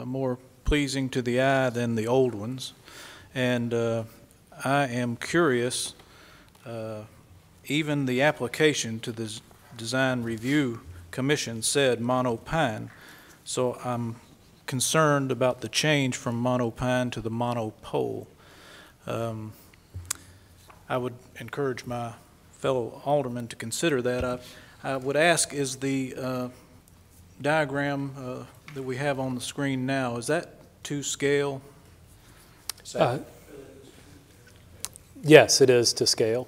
more pleasing to the eye than the old ones. And I am curious, even the application to the Design Review Commission said monopine. So I'm concerned about the change from monopine to the monopole. I would encourage my fellow aldermen to consider that. I would ask, is the diagram that we have on the screen now, is that to scale? Yes, it is to scale.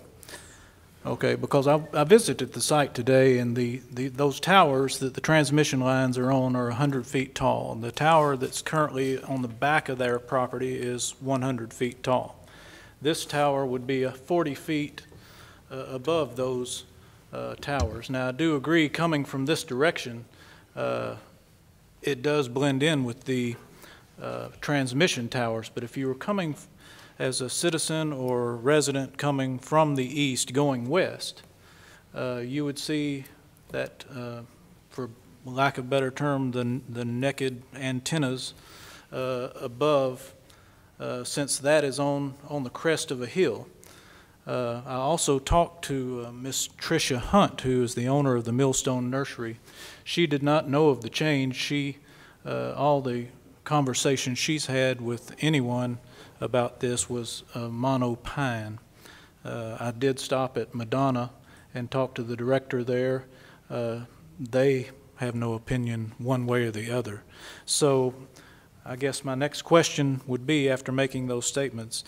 Okay, because I visited the site today, and those towers that the transmission lines are on are 100 feet tall. And the tower that's currently on the back of their property is 100 feet tall. This tower would be 40 feet above those towers. Now, I do agree, coming from this direction, it does blend in with the transmission towers, but if you were coming as a citizen or resident coming from the east going west, you would see that, for lack of a better term, the naked antennas above, since that is on the crest of a hill. I also talked to Miss Tricia Hunt, who is the owner of the Millstone Nursery. She did not know of the change. All the conversation she's had with anyone about this was mono pine. I did stop at Madonna and talk to the director there. They have no opinion one way or the other. So I guess my next question would be, after making those statements,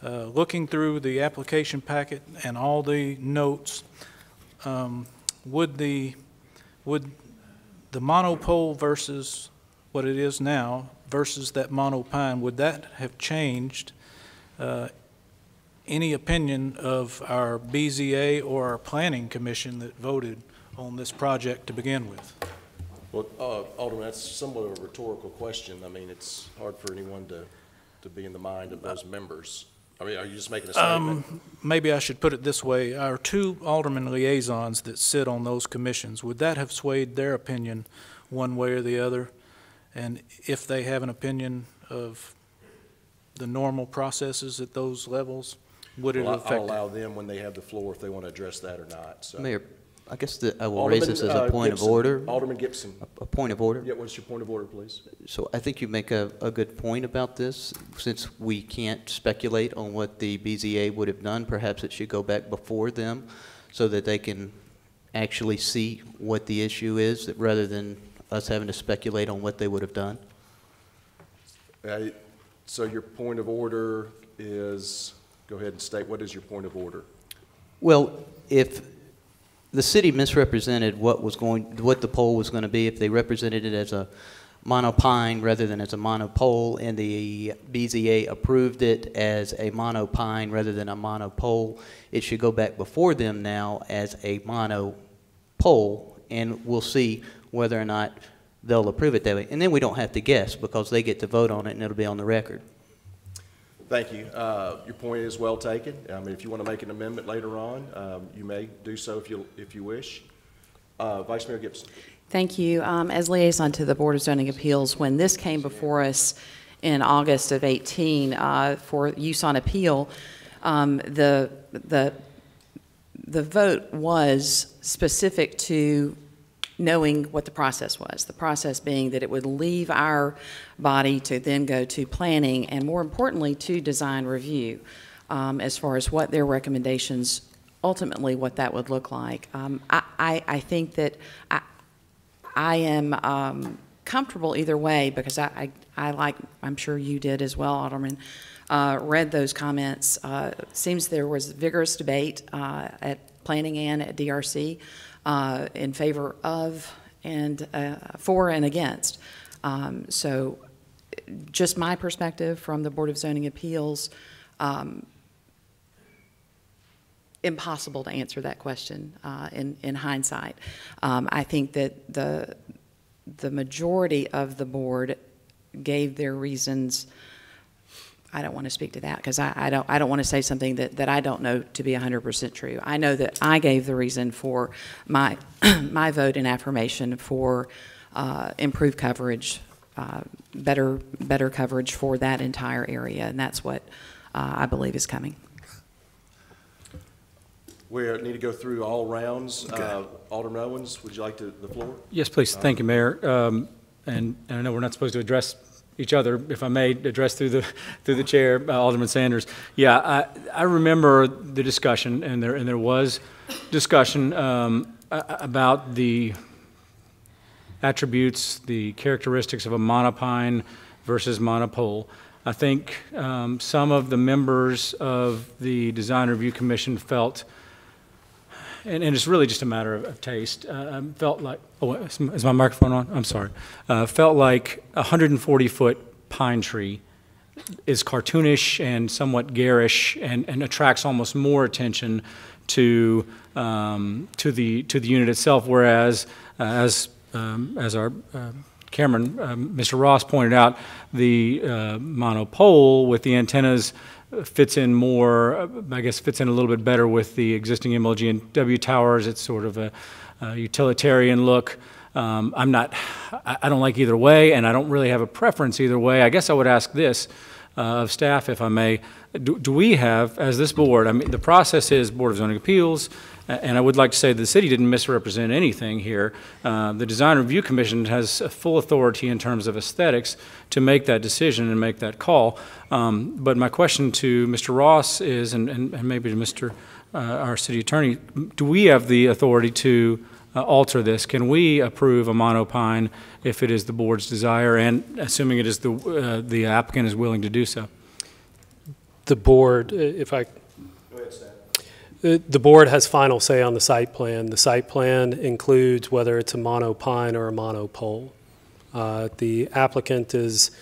looking through the application packet and all the notes, would the monopole versus what it is now versus that monopine, would that have changed any opinion of our BZA or our Planning Commission that voted on this project to begin with? Well, Alderman, that's somewhat of a rhetorical question. I mean, it's hard for anyone to be in the mind of those members. I mean, are you just making a statement? Maybe I should put it this way. Our two alderman liaisons that sit on those commissions, would that have swayed their opinion one way or the other? And if they have an opinion of the normal processes at those levels, would it affect it? I'll allow them, when they have the floor, if they want to address that or not. So. Mayor, I guess I will raise this as a point of order. Alderman Gibson. A point of order? Yeah, what's your point of order, please? So I think you make a good point about this. Since we can't speculate on what the BZA would have done, perhaps it should go back before them so that they can actually see what the issue is, rather than us having to speculate on what they would have done. So your point of order is, go ahead and state, what is your point of order? Well, if the city misrepresented what the pole was going to be, if they represented it as a monopine rather than as a monopole, and the BZA approved it as a monopine rather than a monopole, it should go back before them now as a monopole, and we'll see whether or not they'll approve it that way. And then we don't have to guess, because they get to vote on it and it'll be on the record. Thank you. Your point is well taken. I mean, if you want to make an amendment later on, you may do so if you wish. Vice Mayor Gibson. Thank you. As liaison to the Board of Zoning Appeals, when this came before us in August of 18 for use on appeal, the vote was specific to knowing what the process was. The process being that it would leave our body to then go to planning, and more importantly to design review, as far as what their recommendations, ultimately what that would look like. I think that I am comfortable either way, because I like, I'm sure you did as well, Alderman, read those comments. Seems there was vigorous debate at planning and at DRC in favor of and for and against. So just my perspective from the Board of Zoning Appeals, impossible to answer that question in hindsight. I think that the majority of the board gave their reasons. I don't want to speak to that, because I don't want to say something that I don't know to be 100% true. I know that I gave the reason for my my vote in affirmation for improved coverage, better coverage for that entire area, and that's what I believe is coming. We need to go through all rounds. Okay. Alderman Owens, would you like the floor? Yes, please. Thank you, Mayor. And I know we're not supposed to address each other, if I may address through the chair, Alderman Sanders. Yeah, I remember the discussion, and there was discussion about the attributes, the characteristics of a monopine versus monopole. I think some of the members of the Design Review Commission felt, and it's really just a matter of taste, felt like, oh, is my microphone on? I'm sorry. Felt like a 140-foot pine tree is cartoonish and somewhat garish and attracts almost more attention to the unit itself, whereas as our Cameron, Mr. Ross pointed out, the monopole with the antennas fits in more, I guess fits in a little bit better with the existing MLG and W towers. It's sort of a utilitarian look. I don't like either way, and I don't really have a preference either way. I guess I would ask this of staff, if I may. Do we have, as this board, I mean, the process is Board of Zoning Appeals, and I would like to say the city didn't misrepresent anything here. The Design Review Commission has full authority in terms of aesthetics to make that decision and make that call. But my question to Mr. Ross is, and maybe to Mr. Our city attorney, do we have the authority to alter this? Can we approve a monopine if it is the board's desire, and assuming it is the applicant is willing to do so? The board, if I... Go ahead, Stan. The board has final say on the site plan. The site plan includes whether it's a monopine or a monopole. The applicant is,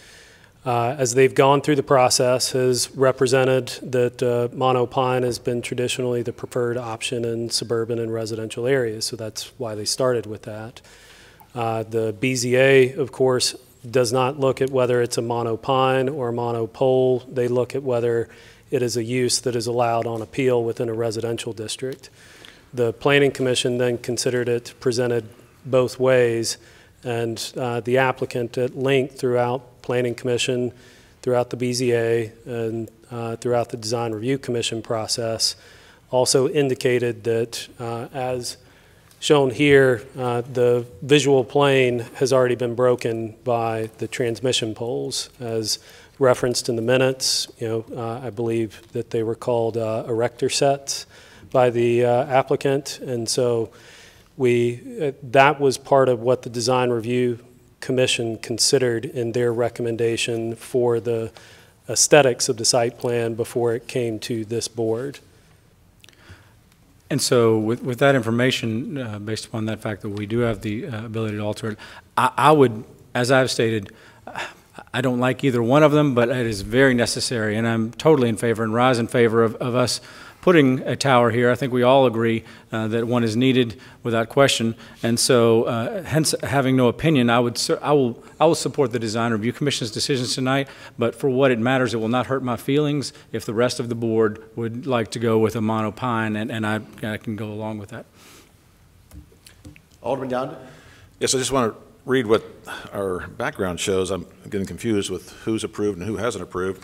as they've gone through the process, has represented that monopine has been traditionally the preferred option in suburban and residential areas, so that's why they started with that. The BZA, of course, does not look at whether it's a monopine or a monopole. They look at whether it is a use that is allowed on appeal within a residential district. The Planning Commission then considered it presented both ways, and the applicant at length throughout Planning Commission, throughout the BZA, and throughout the Design Review Commission process also indicated that as shown here, the visual plane has already been broken by the transmission poles. As referenced in the minutes, I believe that they were called erector sets by the applicant, and so that was part of what the Design Review Commission considered in their recommendation for the aesthetics of the site plan before it came to this board. And so with that information, based upon that fact that we do have the ability to alter it, I would, as I've stated, I don't like either one of them, but it is very necessary, and I'm totally in favor and rise in favor of us putting a tower here. I think we all agree that one is needed without question, and so hence having no opinion, I will support the Design Review Commission's decisions tonight, but for what it matters, it will not hurt my feelings if the rest of the board would like to go with a monopine, and I can go along with that. Alderman Yonda? Yes, I just want to read what our background shows. I'm getting confused with who's approved and who hasn't approved.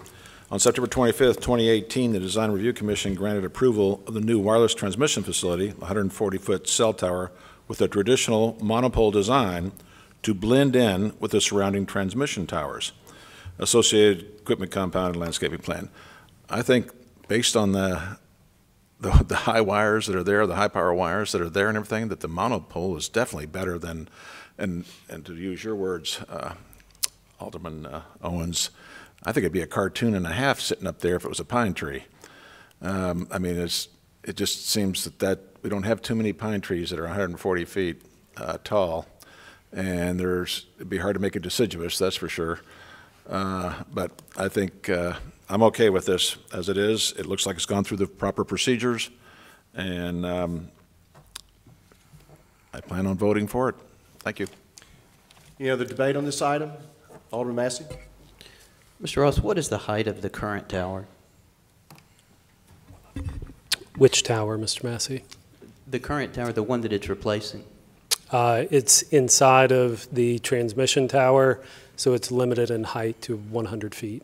On September 25th, 2018, the Design Review Commission granted approval of the new wireless transmission facility, 140-foot cell tower with a traditional monopole design to blend in with the surrounding transmission towers, associated equipment compound and landscaping plan. I think based on the high wires that are there, the high power wires that are there and everything, that the monopole is definitely better than, and to use your words, Alderman Owens, I think it'd be a cartoon and a half sitting up there if it was a pine tree. I mean, it just seems that we don't have too many pine trees that are 140 feet tall, and it'd be hard to make it deciduous, that's for sure. But I think I'm okay with this as it is. It looks like it's gone through the proper procedures, and I plan on voting for it. Thank you. Any other debate on this item? Alderman Massey? Mr. Ross, what is the height of the current tower? Which tower, Mr. Massey? The current tower, the one that it's replacing? It's inside of the transmission tower, so it's limited in height to 100 feet.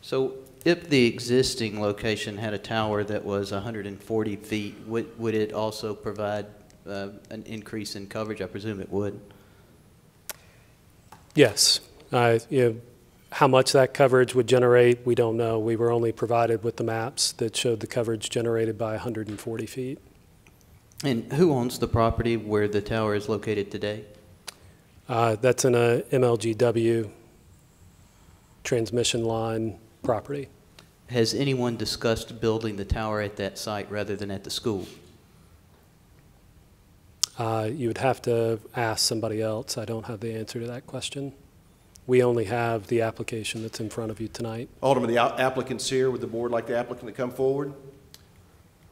So if the existing location had a tower that was 140 feet, would it also provide an increase in coverage? I presume it would. Yes. How much that coverage would generate, we don't know. We were only provided with the maps that showed the coverage generated by 140 feet. And who owns the property where the tower is located today? That's in a MLGW transmission line property. Has anyone discussed building the tower at that site rather than at the school? You would have to ask somebody else. I don't have the answer to that question. We only have the application that's in front of you tonight. Alderman, the applicant's here. Would the board like the applicant to come forward?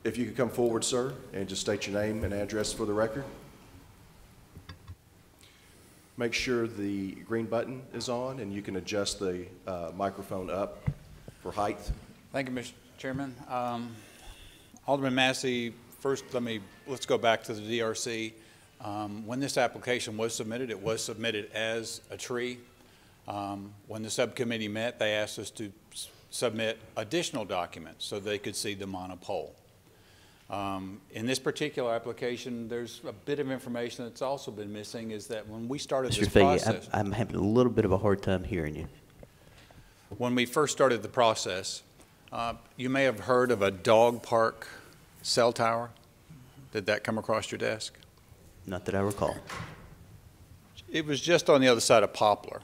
If you could come forward, sir, and just state your name and address for the record. Make sure the green button is on and you can adjust the microphone up for height. Thank you, Mr. Chairman. Alderman Massey, first let's go back to the DRC. When this application was submitted, it was submitted as a tree. When the subcommittee met, they asked us to submit additional documents so they could see the monopole. In this particular application, there's a bit of information that's also been missing, is that when we started this process... I'm having a little bit of a hard time hearing you. When we first started the process, you may have heard of a dog park cell tower. Did that come across your desk? Not that I recall. It was just on the other side of Poplar.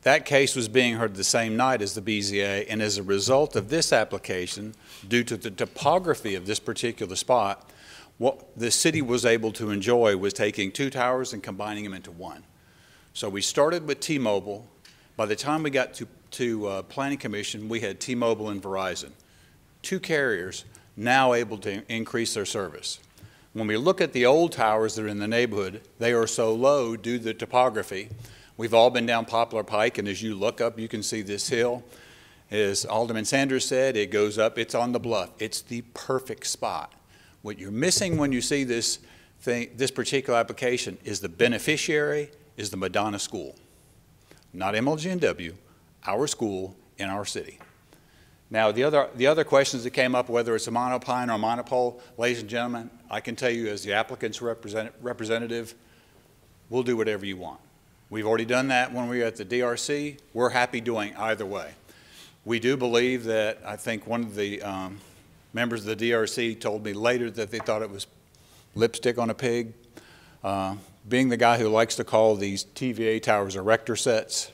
That case was being heard the same night as the BZA, and as a result of this application, due to the topography of this particular spot, what the city was able to enjoy was taking two towers and combining them into one. So we started with T-Mobile. By the time we got to Planning Commission, we had T-Mobile and Verizon. Two carriers now able to increase their service. When we look at the old towers that are in the neighborhood, they are so low due to the topography. We've all been down Poplar Pike, and as you look up, you can see this hill. As Alderman Sanders said, it goes up, it's on the bluff. It's the perfect spot. What you're missing when you see this particular application is the beneficiary is the Madonna School. Not MLG&W, our school in our city. Now, the other questions that came up, whether it's a monopine or a monopole, ladies and gentlemen, I can tell you as the applicant's representative, we'll do whatever you want. We've already done that when we were at the DRC. We're happy doing either way. We do believe that, I think one of the members of the DRC told me later that they thought it was lipstick on a pig. Being the guy who likes to call these TVA towers erector sets,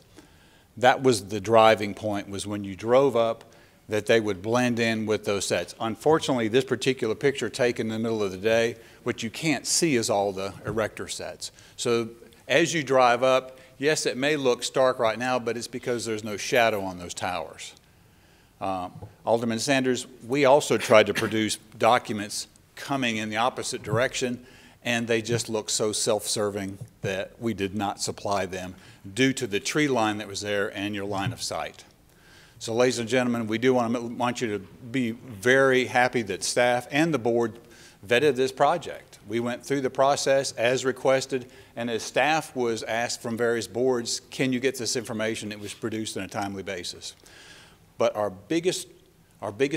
that was the driving point, was when you drove up that they would blend in with those sets. Unfortunately, this particular picture taken in the middle of the day, what you can't see is all the erector sets. So as you drive up, yes, it may look stark right now, but it's because there's no shadow on those towers. Alderman Sanders, we also tried to produce documents coming in the opposite direction, and they just look so self-serving that we did not supply them due to the tree line that was there and your line of sight. So, ladies and gentlemen, we do want you to be very happy that staff and the board vetted this project. We went through the process as requested, and as staff was asked from various boards, can you get this information? It was produced on a timely basis. But our biggest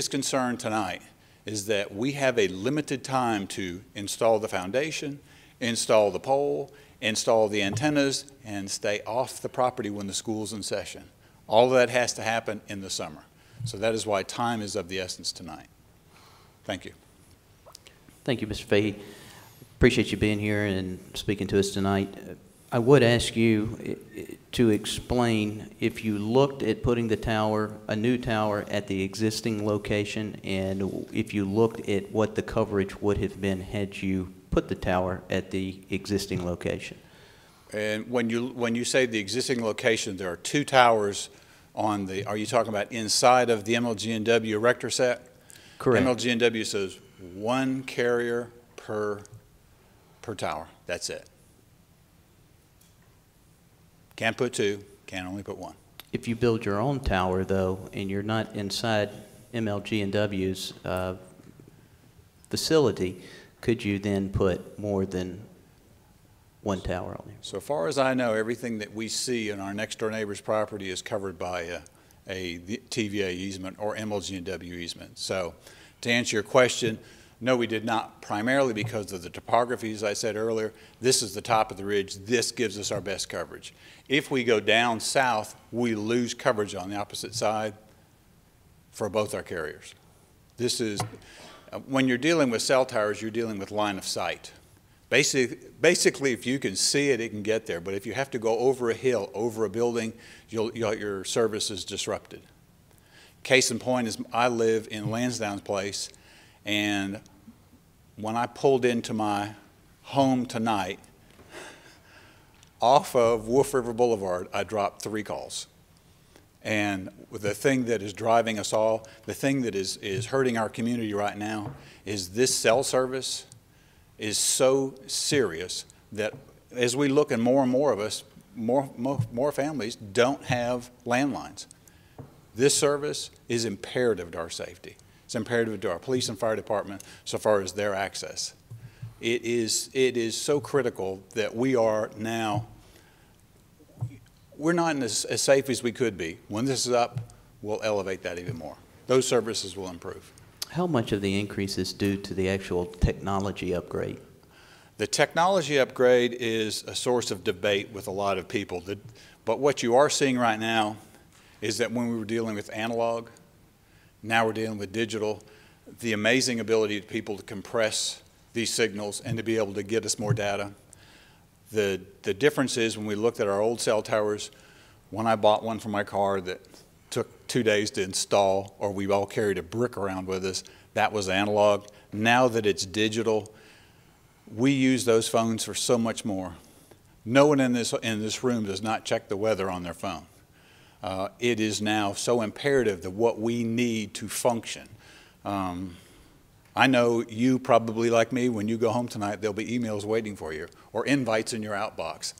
concern tonight is that we have a limited time to install the foundation, install the pole, install the antennas, and stay off the property when the school's in session. All of that has to happen in the summer. So that is why time is of the essence tonight. Thank you. Thank you, Mr. Fahey. Appreciate you being here and speaking to us tonight. I would ask you to explain if you looked at putting the tower, a new tower, at the existing location, and if you looked at what the coverage would have been had you put the tower at the existing location. And when you say the existing location, there are two towers on the, are you talking about inside of the MLG&W erector set? Correct. MLG&W says one carrier per tower. That's it. Can't put two, can only put one. If you build your own tower, though, and you're not inside MLG&W's facility, could you then put more than one tower on there? So far as I know, everything that we see in our next door neighbor's property is covered by a TVA easement or MLG&W easement. So to answer your question, No, we did not, primarily because of the topography, as I said earlier. This is the top of the ridge. This gives us our best coverage. If we go down south, we lose coverage on the opposite side for both our carriers. This is, when you're dealing with cell towers, you're dealing with line of sight. Basically, if you can see it, it can get there. But if you have to go over a hill, over a building, your service is disrupted. Case in point is I live in Lansdowne Place, and when I pulled into my home tonight, off of Wolf River Boulevard, I dropped 3 calls. And the thing that is driving us all, the thing that is hurting our community right now, is this cell service is so serious that as we look, and more of us, more families don't have landlines. This service is imperative to our safety. It's imperative to our police and fire department so far as their access. It is so critical that we are now, we're not as safe as we could be. When this is up, we'll elevate that even more. Those services will improve. How much of the increase is due to the actual technology upgrade? The technology upgrade is a source of debate with a lot of people. But what you are seeing right now is that when we were dealing with analog, now we're dealing with digital, the amazing ability of people to compress these signals and to be able to get us more data. The difference is when we looked at our old cell towers, when I bought one for my car that took 2 days to install, or we all carried a brick around with us, that was analog. Now that it's digital, we use those phones for so much more. No one in this room does not check the weather on their phone. It is now so imperative that what we need to function. I know you probably, like me, when you go home tonight, there'll be emails waiting for you or invites in your outbox.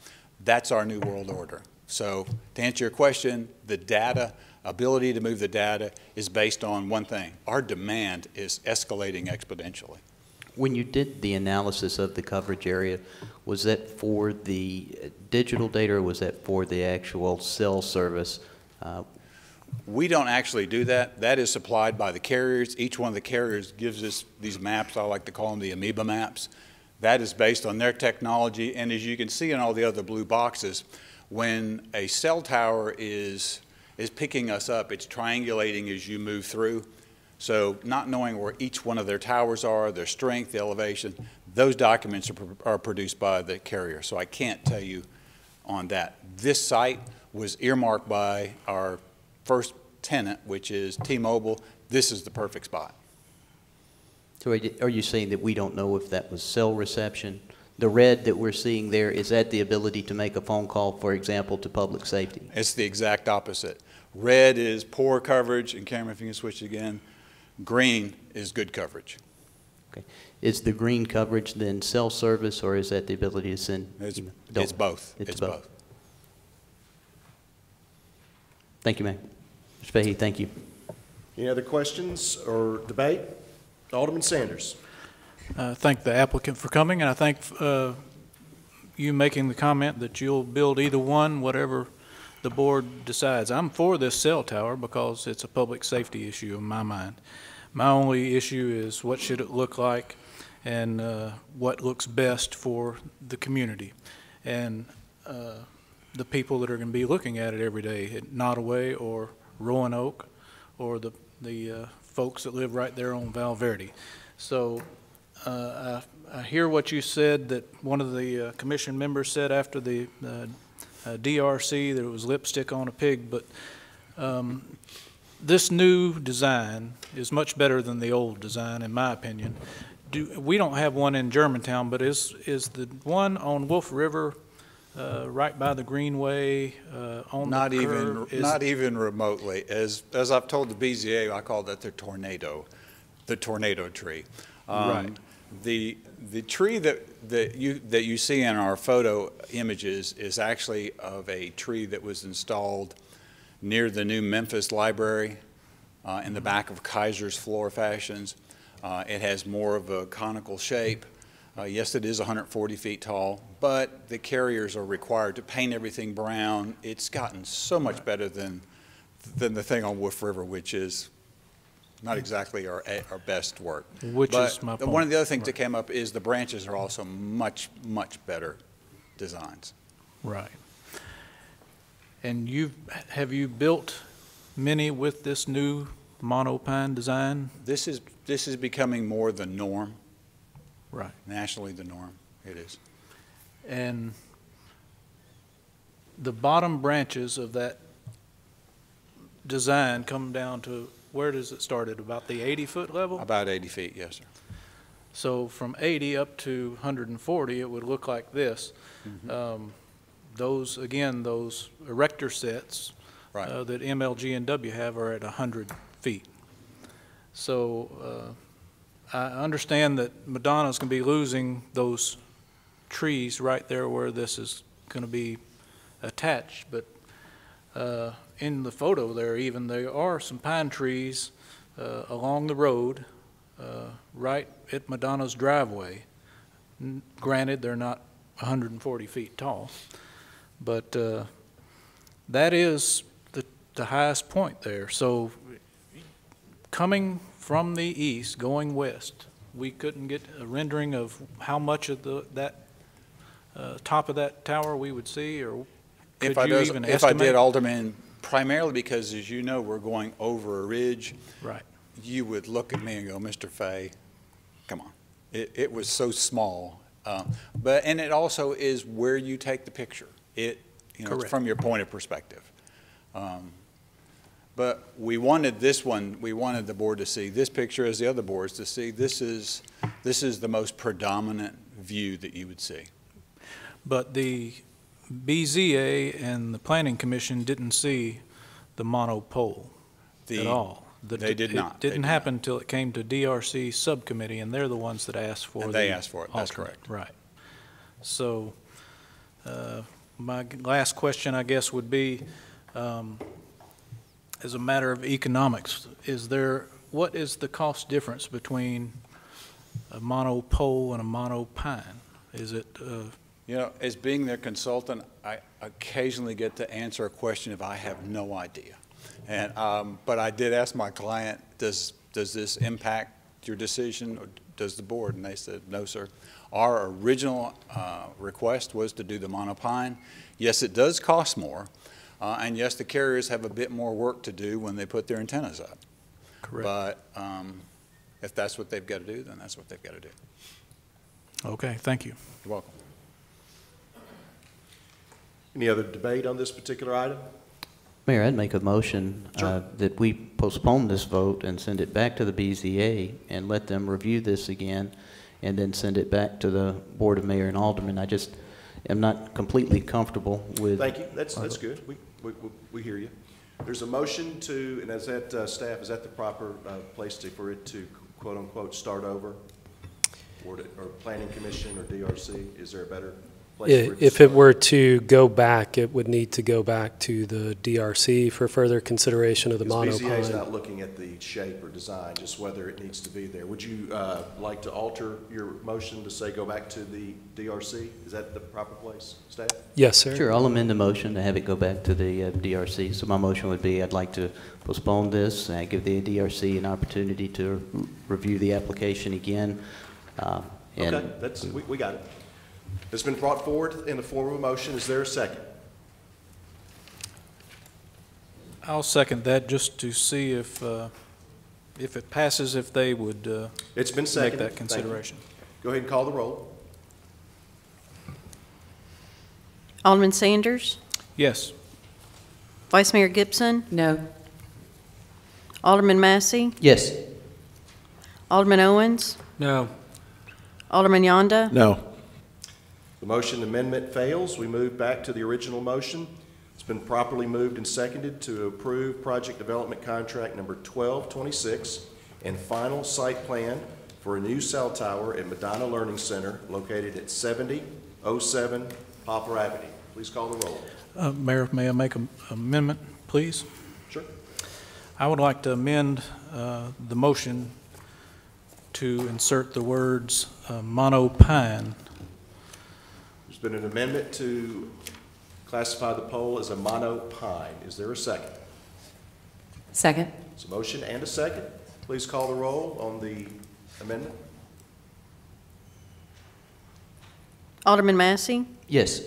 That's our new world order. So to answer your question, the data, ability to move the data is based on one thing. Our demand is escalating exponentially. When you did the analysis of the coverage area, was that for the digital data or was that for the actual cell service? We don't actually do that. That is supplied by the carriers. Each one of the carriers gives us these maps. I like to call them the amoeba maps. That is based on their technology. And as you can see in all the other blue boxes, when a cell tower is picking us up, it's triangulating as you move through. So not knowing where each one of their towers are, their strength, the elevation, those documents are produced by the carrier. So I can't tell you on that. This site was earmarked by our first tenant, which is T-Mobile. This is the perfect spot. So are you saying that we don't know if that was cell reception? The red that we're seeing there, is that the ability to make a phone call, for example, to public safety? It's the exact opposite. Red is poor coverage, and Cameron, if you can switch again, green is good coverage. Okay. Is the green coverage then cell service, or is that the ability to send? It's both. It's both. Thank you, Mayor. Mr. Fahey, thank you. Any other questions or debate? Alderman Sanders. Thank the applicant for coming, and I thank you making the comment that you'll build either one, whatever the board decides. I'm for this cell tower because it's a public safety issue in my mind. My only issue is what should it look like and what looks best for the community and the people that are going to be looking at it every day at Nottaway or Roanoke or the folks that live right there on Val Verde. So I hear what you said, that one of the commission members said after the DRC that it was lipstick on a pig, but this new design is much better than the old design, in my opinion. We don't have one in Germantown, but is the one on Wolf River right by the Greenway on the curve? Not even remotely. As I've told the BZA, I call that the tornado tree. Right. The tree that you see in our photo images is actually of a tree that was installed near the new Memphis Library in the back of Kaiser's Floor Fashions. It has more of a conical shape. Yes, it is 140 feet tall, but the carriers are required to paint everything brown. It's gotten so much better than the thing on Wolf River, which is not exactly our best work. Which is my point. One of the other things that came up is the branches are also much, much better designs. Right. And have you built many with this new monopine design? This is becoming more the norm. Right. Nationally the norm, it is. And the bottom branches of that design come down to, where does it start at, about the 80-foot level? About 80 feet, yes, sir. So from 80 up to 140, it would look like this. Mm-hmm. Those erector sets Right. that MLG and W have are at 100 feet. So I understand that Madonna's going to be losing those trees right there where this is going to be attached, but in the photo there are some pine trees along the road right at Madonna's driveway. Granted, they're not 140 feet tall, but that is the highest point there. So coming from the east, going west, we couldn't get a rendering of how much of that top of that tower we would see, or could you even estimate? If I did, Alderman, primarily because, as you know, we're going over a ridge. Right. You would look at me and go, Mr. Fay, come on. It was so small. And it also is where you take the picture. It's from your point of perspective. But we wanted the board to see this picture as the other boards to see. This is the most predominant view that you would see. But the BZA and the Planning Commission didn't see the monopole at all. They did not. It didn't happen until it came to DRC subcommittee, and they're the ones that asked for it. And they asked for it, that's correct. Right. So my last question, I guess, would be, as a matter of economics, what is the cost difference between a monopole and a monopine? Is it as being their consultant, I occasionally get to answer a question if I have no idea. And but I did ask my client, does this impact your decision, or does the board? And they said, no, sir. Our original request was to do the monopine. Yes, it does cost more, and yes, the carriers have a bit more work to do when they put their antennas up. correct? But if that's what they've got to do, then that's what they've got to do. Okay, thank you. You're welcome. Any other debate on this particular item? Mayor, I'd make a motion Sure. that we postpone this vote and send it back to the BZA and let them review this again, and then send it back to the Board of Mayor and Aldermen. I just am not completely comfortable with. Thank you. That's good. We hear you. There's a motion to, and is that staff, is that the proper place for it to quote unquote start over? Or Planning Commission or DRC? Is there a better place for it to If start? it were to go back, it would need to go back to the DRC for further consideration of the Because BZA is monopine. not looking at the shape or design, just whether it needs to be there. Would you like to alter your motion to say go back to the DRC? Is that the proper place, staff? Yes, sir. Sure, I'll amend the motion to have it go back to the DRC. So my motion would be, I'd like to postpone this, give the DRC an opportunity to review the application again. Okay, we got it. It's been brought forward in the form of a motion. Is there a second? I'll second that just to see if it passes, if they would It's been make seconded. that Thank you. consideration. Go ahead and call the roll. Alderman Sanders, Yes. Vice Mayor Gibson, No. Alderman Massey, Yes. Alderman Owens, No. Alderman Yonda, No. The motion amendment fails. We move back to the original motion. It's been properly moved and seconded to approve project development contract number 1226 and final site plan for a new cell tower at Madonna Learning Center located at 7007 Poplar Avenue. Please call the roll. Mayor, may I make an amendment, please? Sure. I would like to amend the motion to insert the words monopine. There's been an amendment to classify the pole as a monopine. Is there a second? Second. It's a motion and a second. Please call the roll on the amendment. Alderman Massey? Yes.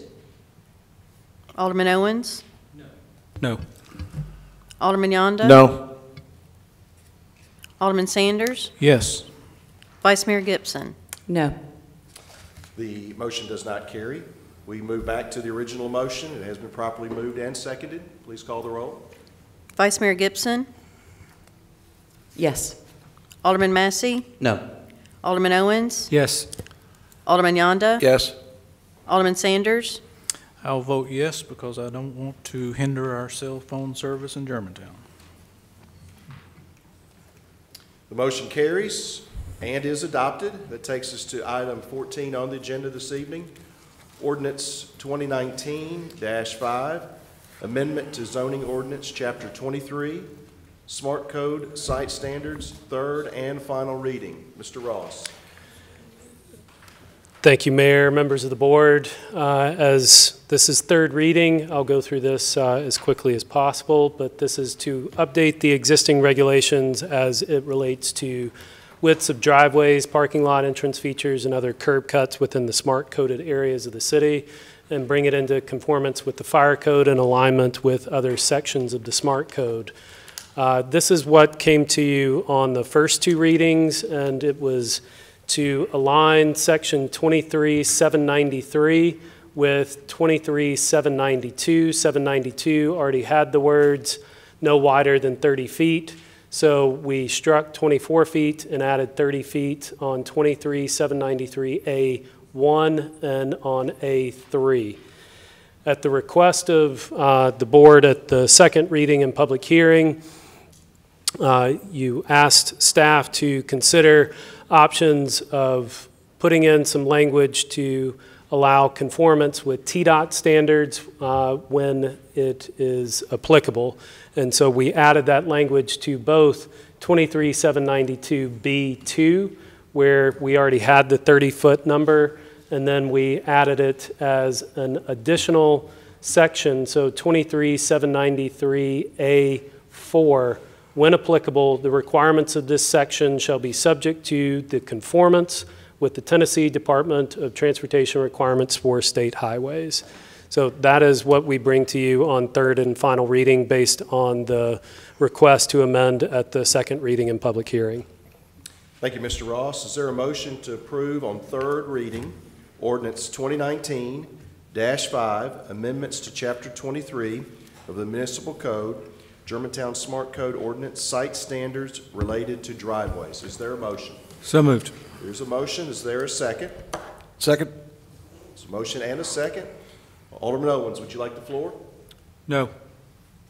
Alderman Owens? No. Alderman Yonda? No. Alderman Sanders? Yes. Vice Mayor Gibson? No. The motion does not carry. We move back to the original motion. It has been properly moved and seconded. Please call the roll. Vice Mayor Gibson? Yes. Alderman Massey? No. Alderman Owens? Yes. Alderman Yonda? Yes. Alderman Sanders? I'll vote yes because I don't want to hinder our cell phone service in Germantown. The motion carries and is adopted. That takes us to item 14 on the agenda this evening. Ordinance 2019-5, Amendment to Zoning Ordinance, Chapter 23, Smart Code Site Standards, third and final reading. Mr. Ross. Thank you, Mayor, members of the board. As this is third reading, I'll go through this as quickly as possible, but this is to update the existing regulations as it relates to widths of driveways, parking lot entrance features, and other curb cuts within the smart coded areas of the city, and bring it into conformance with the fire code and alignment with other sections of the smart code. This is what came to you on the first two readings, and it was to align section 23-793 with 23-792. 792 already had the words no wider than 30 feet. So we struck 24 feet and added 30 feet on 23-793A1 and on A3. At the request of the board at the second reading and public hearing, you asked staff to consider options of putting in some language to allow conformance with TDOT standards when it is applicable. And so we added that language to both 23-792B2, where we already had the 30-foot number, and then we added it as an additional section, so 23-793A4. When applicable, the requirements of this section shall be subject to the conformance with the Tennessee Department of Transportation requirements for state highways. So that is what we bring to you on third and final reading based on the request to amend at the second reading and public hearing. Thank you, Mr. Ross. Is there a motion to approve on third reading Ordinance 2019-5, amendments to Chapter 23 of the Municipal Code, Germantown Smart Code Ordinance, site standards related to driveways? Is there a motion? So moved. There's a motion. Is there a second? Second. There's a motion and a second. Alderman Owens, would you like the floor? No.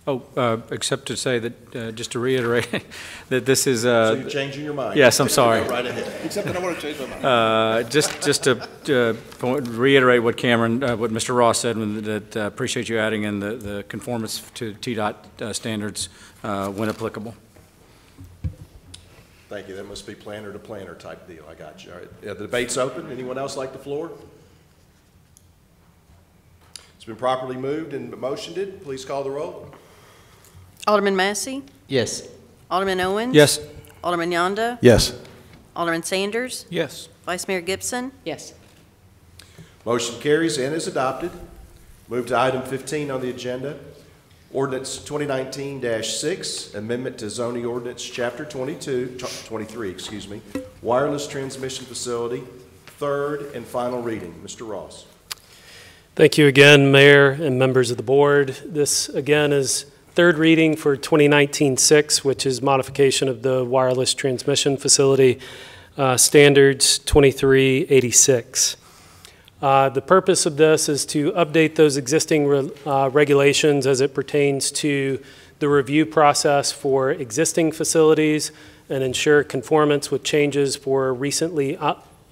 Oh, except to say that, just to reiterate, that this is... So you're changing your mind? Yes, I'm sorry. Go right ahead. Except that I want to change my mind. Just to reiterate what Cameron, what Mr. Ross said, that appreciate you adding in the conformance to TDOT standards when applicable. Thank you. That must be planner to planner type deal. I got you. All right. The debate's open. Anyone else like the floor? It's been properly moved and motioned. Please call the roll. Alderman Massey? Yes. Alderman Owens? Yes. Alderman Yonda? Yes. Alderman Sanders? Yes. Vice Mayor Gibson? Yes. Motion carries and is adopted. Move to item 15 on the agenda. Ordinance 2019-6, Amendment to Zoning Ordinance, Chapter 23, Wireless Transmission Facility, third and final reading. Mr. Ross. Thank you again, Mayor and members of the board. This, again, is third reading for 2019-6, which is modification of the Wireless Transmission Facility Standards 2386. The purpose of this is to update those existing regulations as it pertains to the review process for existing facilities and ensure conformance with changes for recently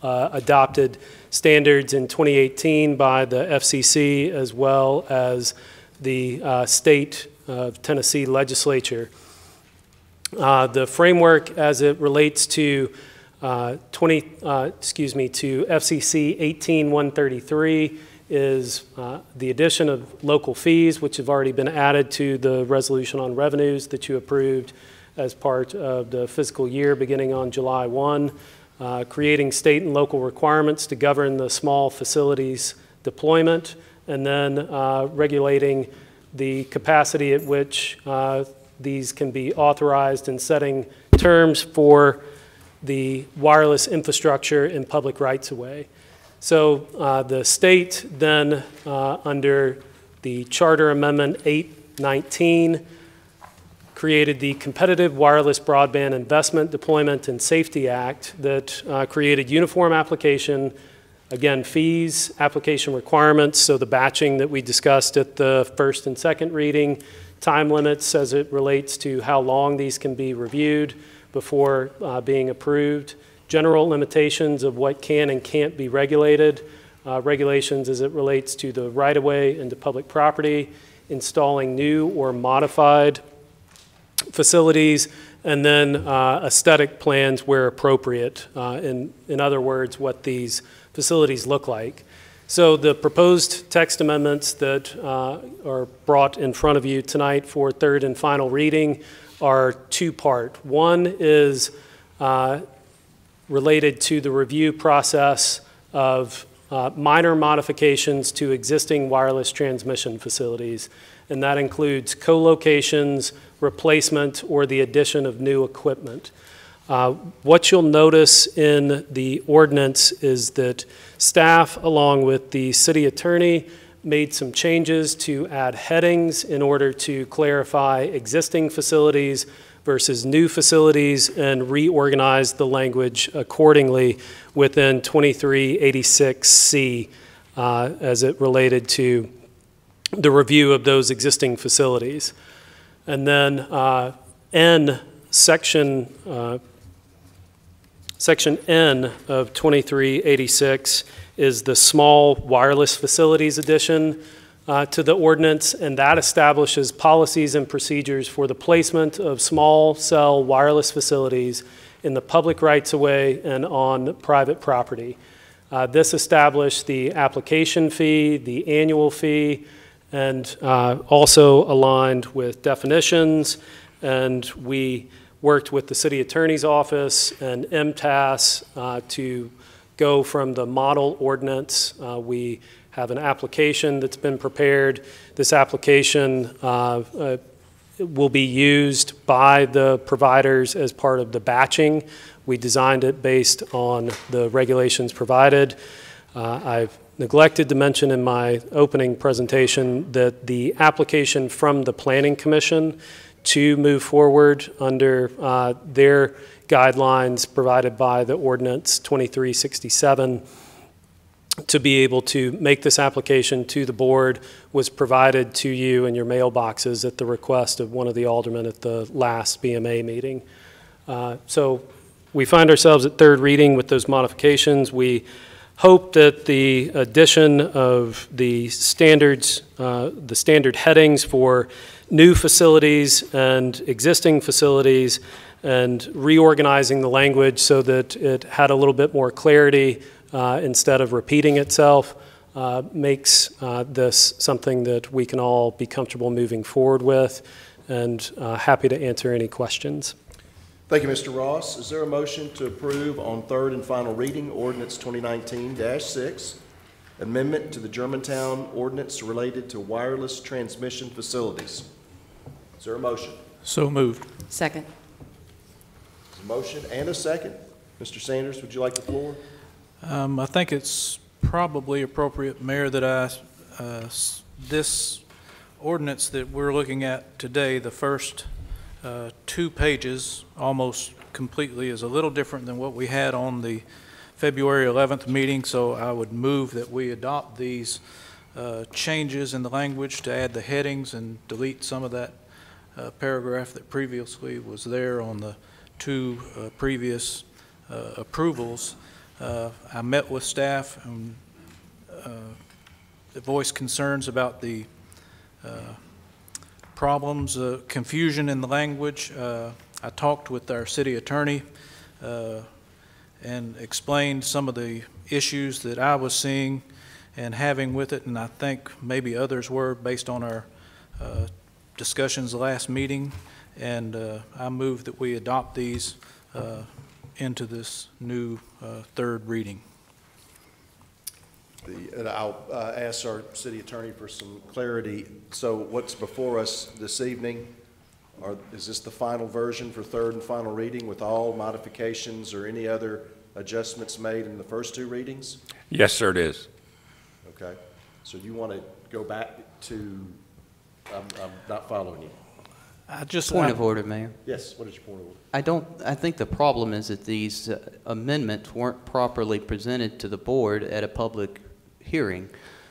adopted standards in 2018 by the FCC as well as the state of Tennessee legislature. The framework as it relates to to FCC 18133 is the addition of local fees, which have already been added to the resolution on revenues that you approved, as part of the fiscal year beginning on July 1, creating state and local requirements to govern the small facilities deployment, and then regulating the capacity at which these can be authorized and setting terms for the wireless infrastructure in public rights-of-way. So the state then, under the Charter Amendment 819, created the Competitive Wireless Broadband Investment, Deployment, and Safety Act that created uniform application, again, fees, application requirements, so the batching that we discussed at the first and second reading, time limits as it relates to how long these can be reviewed before being approved, general limitations of what can and can't be regulated, regulations as it relates to the right-of-way and to public property, installing new or modified facilities, and then aesthetic plans where appropriate. In other words, what these facilities look like. So the proposed text amendments that are brought in front of you tonight for third and final reading are two-part. One is related to the review process of minor modifications to existing wireless transmission facilities, and that includes co-locations, replacement, or the addition of new equipment. What you'll notice in the ordinance is that staff, along with the city attorney, made some changes to add headings in order to clarify existing facilities versus new facilities and reorganize the language accordingly within 2386C as it related to the review of those existing facilities. And then Section N of 2386 is the small wireless facilities addition to the ordinance, and that establishes policies and procedures for the placement of small cell wireless facilities in the public rights-of-way and on private property. This established the application fee, the annual fee, and also aligned with definitions, and we worked with the city attorney's office and MTAS to go from the model ordinance. We have an application that's been prepared. This application will be used by the providers as part of the batching. We designed it based on the regulations provided. I've neglected to mention in my opening presentation that the application from the Planning Commission to move forward under their guidelines provided by the ordinance 2367 to be able to make this application to the board was provided to you in your mailboxes at the request of one of the aldermen at the last BMA meeting. So we find ourselves at third reading with those modifications. We hope that the addition of the standards, the standard headings for new facilities and existing facilities and reorganizing the language so that it had a little bit more clarity instead of repeating itself makes this something that we can all be comfortable moving forward with, and happy to answer any questions. Thank you, Mr. Ross. Is there a motion to approve on third and final reading Ordinance 2019-6, amendment to the Germantown ordinance related to wireless transmission facilities? Is there a motion? So moved. Second. There's a motion and a second. Mr. Sanders, would you like the floor? I think it's probably appropriate, Mayor, that this ordinance that we're looking at today, the first 2 pages almost completely is a little different than what we had on the February 11th meeting, so I would move that we adopt these changes in the language to add the headings and delete some of that paragraph that previously was there on the 2 previous approvals. I met with staff and voiced concerns about the problems, confusion in the language. I talked with our city attorney and explained some of the issues that I was seeing and having with it, and I think maybe others were based on our discussions last meeting. and I move that we adopt these into this new third reading. And I'll ask our city attorney for some clarity. So what's before us this evening, is this the final version for third and final reading with all modifications or any other adjustments made in the first two readings? Yes, sir, it is. Okay. So you want to go back to, I'm not following you. Point of order, Mayor. Yes, what is your point of order? I think the problem is that these amendments weren't properly presented to the board at a public hearing.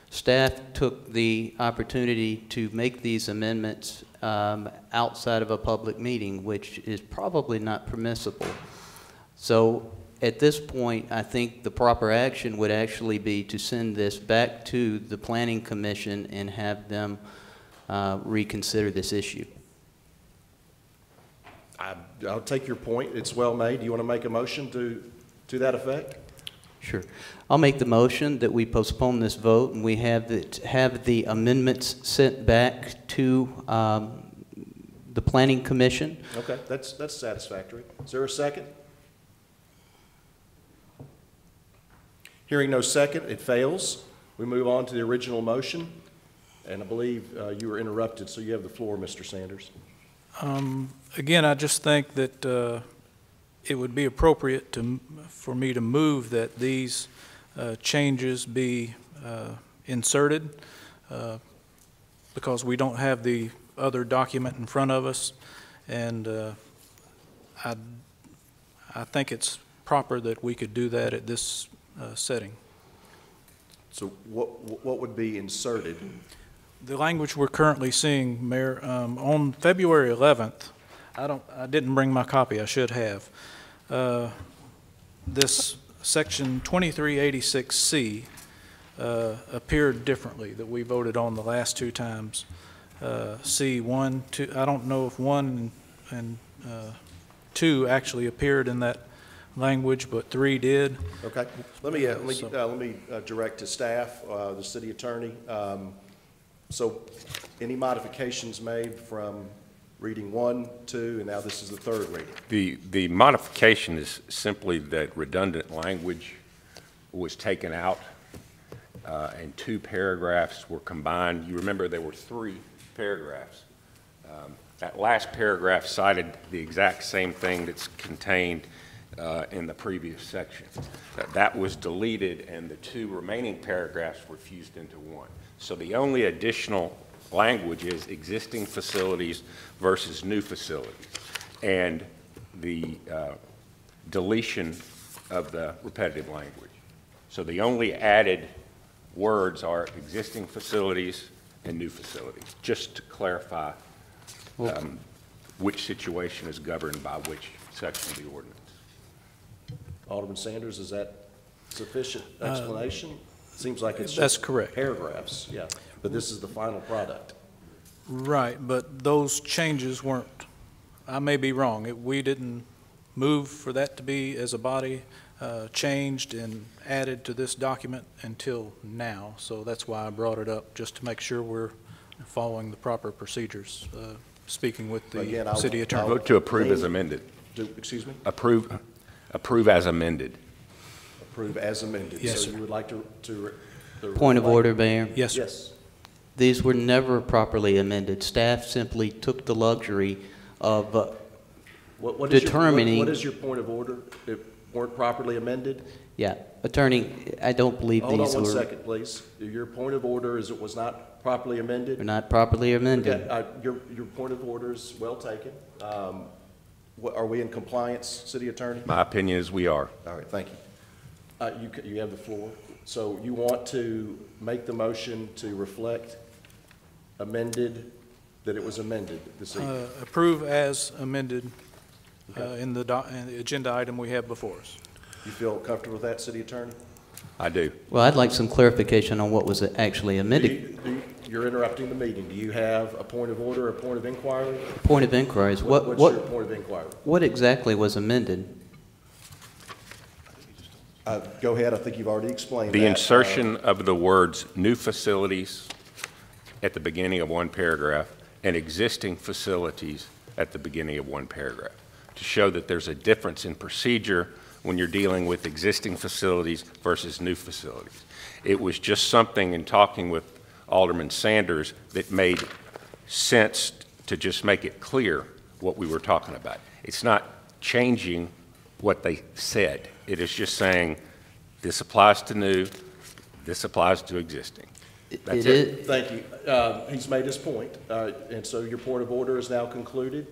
Staff took the opportunity to make these amendments outside of a public meeting, which is probably not permissible. So at this point, I think the proper action would actually be to send this back to the Planning Commission and have them reconsider this issue. I'll take your point. It's well made. Do you want to make a motion to that effect? Sure. I'll make the motion that we postpone this vote and we have the amendments sent back to the Planning Commission. Okay, that's satisfactory. Is there a second? Hearing no second, it fails. We move on to the original motion, and I believe you were interrupted, so you have the floor, Mr. Sanders. Again, I just think that it would be appropriate for me to move that these changes be inserted because we don't have the other document in front of us, and I think it's proper that we could do that at this setting. So what would be inserted? The language we're currently seeing, Mayor, on February 11th, I didn't bring my copy, I should have. This section 2386C appeared differently that we voted on the last two times. C1, 2, I don't know if 1 and 2 actually appeared in that language, but 3 did. Okay. Let me direct to staff, the city attorney. So any modifications made from reading 1, 2, and now this is the third reading? The modification is simply that redundant language was taken out and 2 paragraphs were combined. You remember there were 3 paragraphs. That last paragraph cited the exact same thing that's contained in the previous section. That was deleted and the 2 remaining paragraphs were fused into 1. So the only additional language is existing facilities versus new facilities, and the deletion of the repetitive language. So the only added words are existing facilities and new facilities, just to clarify which situation is governed by which section of the ordinance. Alderman Sanders, is that sufficient explanation? Seems like it's That's just correct. paragraphs, yeah, but this is the final product. Right, but those changes weren't, I may be wrong, we didn't move for that to be, as a body, changed and added to this document until now, so that's why I brought it up, just to make sure we're following the proper procedures, speaking with the Again, city attorney. Vote to approve as amended. Excuse me? Approve as amended. Approve as amended. Yes, so sir. you would like to Point of order, Mayor. Yes, sir. Yes. These were never properly amended. Staff simply took the luxury of What determining. What is your point of order? It weren't properly amended? Yeah, Attorney, I don't believe Hold these on one were second, please. Your point of order is it was not properly amended? not properly amended. Okay, your point of order is well taken. Are we in compliance, City Attorney? My opinion is we are. All right, thank you. You have the floor. So you want to make the motion to reflect amended, that it was amended this evening? Approve as amended in the agenda item we have before us. You feel comfortable with that, City Attorney? I do. Well, I'd like some clarification on what was actually amended. You're interrupting the meeting. Do you have a point of order or a point of inquiry? Point of inquiry is What's your point of inquiry? What exactly was amended? Go ahead. I think you've already explained The that. insertion of the words new facilities at the beginning of one paragraph and existing facilities at the beginning of one paragraph, to show that there's a difference in procedure when you're dealing with existing facilities versus new facilities. It was just something in talking with Alderman Sanders that made sense to just make it clear what we were talking about. It's not changing what they said. It is just saying this applies to new, this applies to existing. That's it. Thank you. He's made his point, and so your point of order is now concluded.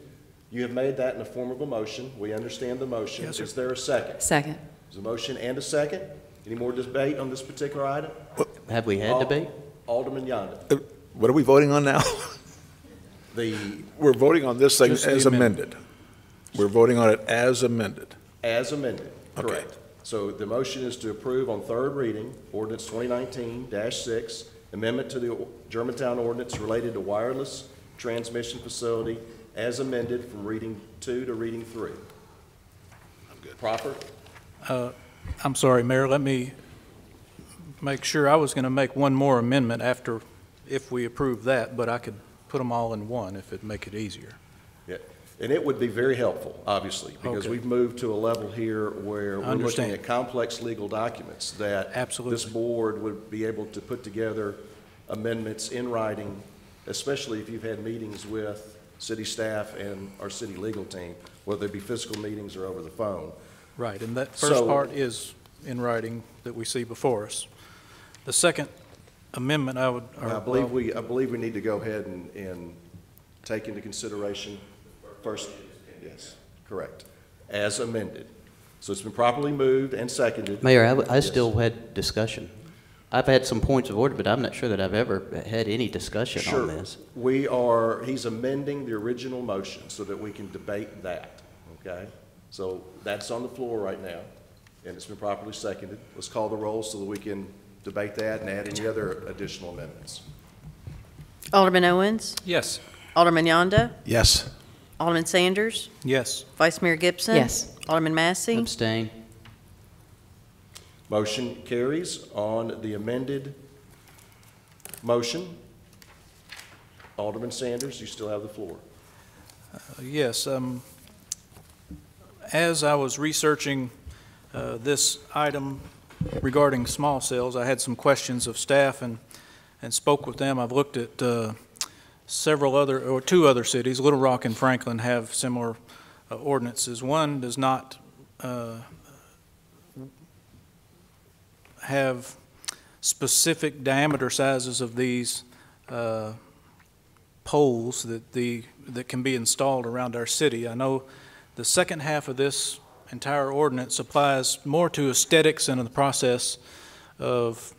You have made that in the form of a motion. We understand the motion. Yes, sir. Is there a second? Second. There's a motion and a second. Any more debate on this particular item? Have we had debate? Alderman Yonda. What are we voting on now? We're voting on this thing Just the as amended. We're voting on it as amended. As amended, Okay. correct. So the motion is to approve on third reading, ordinance 2019-6, amendment to the Germantown ordinance related to wireless transmission facility as amended from reading 2 to reading 3. I'm good. Proper? I'm sorry, Mayor, let me make sure. I was going to make one more amendment after, if we approve that, but I could put them all in one if it'd make it easier. Yeah, and it would be very helpful, obviously, because Okay. we've moved to a level here where we're looking Understand. at complex legal documents that Absolutely. this board would be able to put together amendments in writing, especially if you've had meetings with city staff and our city legal team, whether it be physical meetings or over the phone. Right, and that first So- part is in writing that we see before us. The second amendment I would, or, I believe we need to go ahead and take into consideration first, yes, correct, as amended. So it's been properly moved and seconded. Mayor, I Yes. still had discussion. I've had some points of order, but I'm not sure that I've ever had any discussion on this. Sure. He's amending the original motion so that we can debate that, okay? So that's on the floor right now, and it's been properly seconded. Let's call the roll so that we can debate that and add any other additional amendments. Alderman Owens, yes. Alderman Yonda, Yes. Alderman Sanders, Yes. Vice Mayor Gibson. Yes. Alderman Massey. Abstain. Motion carries on the amended motion. Alderman Sanders, you still have the floor. Yes, as I was researching this item regarding small cells, I had some questions of staff and spoke with them. I've looked at two other cities, Little Rock and Franklin, have similar ordinances. One does not have specific diameter sizes of these poles that can be installed around our city. I know the second half of this entire ordinance applies more to aesthetics and in the process of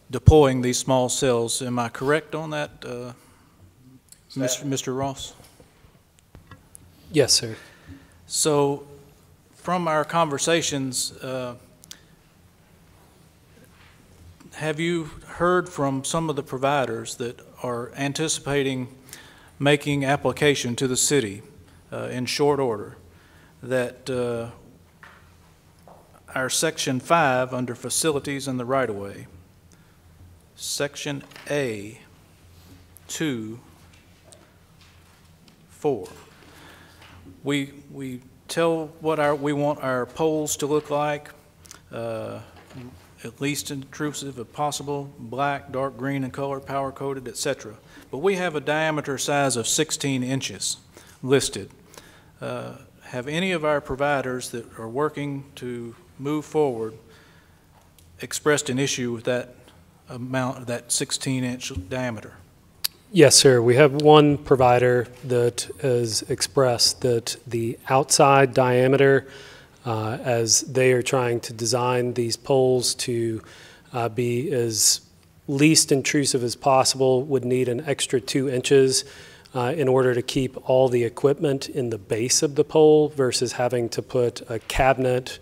deploying these small cells. Am I correct on that, Mr. Ross? Yes, sir. So from our conversations, have you heard from some of the providers that are anticipating making application to the city in short order that our Section 5 under facilities and the right-of-way, Section A, 2, 4, we tell what we want our poles to look like, at least intrusive if possible, black, dark green in color, power coated, etc. But we have a diameter size of 16 inches listed. Have any of our providers that are working to move forward expressed an issue with that amount, that 16-inch diameter? Yes, sir. We have one provider that has expressed that the outside diameter, as they are trying to design these poles to be as least intrusive as possible, would need an extra 2 inches in order to keep all the equipment in the base of the pole versus having to put a cabinet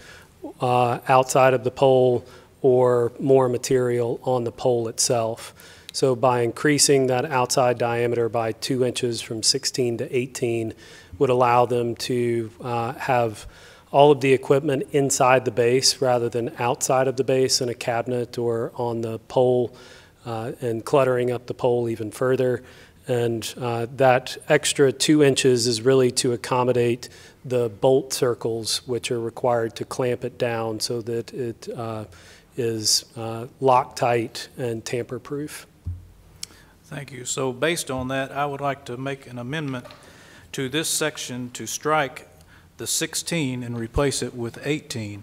outside of the pole or more material on the pole itself. So by increasing that outside diameter by 2 inches from 16 to 18 would allow them to have all of the equipment inside the base rather than outside of the base in a cabinet or on the pole and cluttering up the pole even further. And that extra 2 inches is really to accommodate the bolt circles, which are required to clamp it down so that it is Loctite and tamper-proof. Thank you. So based on that, I would like to make an amendment to this section to strike the 16 and replace it with 18.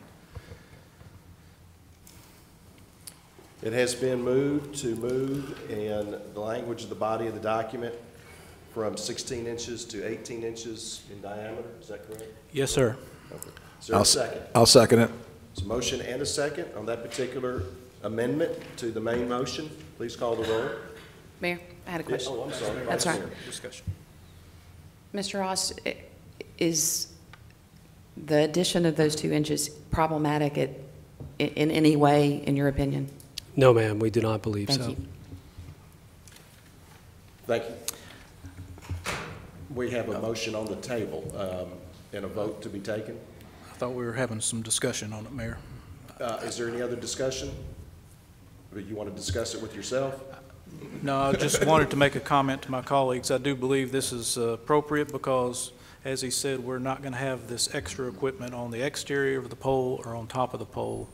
It has been moved to move in the language of the body of the document from 16 inches to 18 inches in diameter. Is that correct? Yes, sir. Okay. Is there a second? I'll second it. There's a motion and a second on that particular amendment to the main motion. Please call the roll. Mayor, I had a question. Oh, I'm sorry. That's Vice right. Mayor. Discussion. Mr. Ross, is the addition of those 2 inches problematic in any way, in your opinion? No, ma'am, we do not believe so. Thank you. Thank you. We have a motion on the table and a vote to be taken. I thought we were having some discussion on it, Mayor. Is there any other discussion? Or you want to discuss it with yourself? No, I just wanted to make a comment to my colleagues. I do believe this is appropriate because, as he said, we're not going to have this extra equipment on the exterior of the pole or on top of the pole.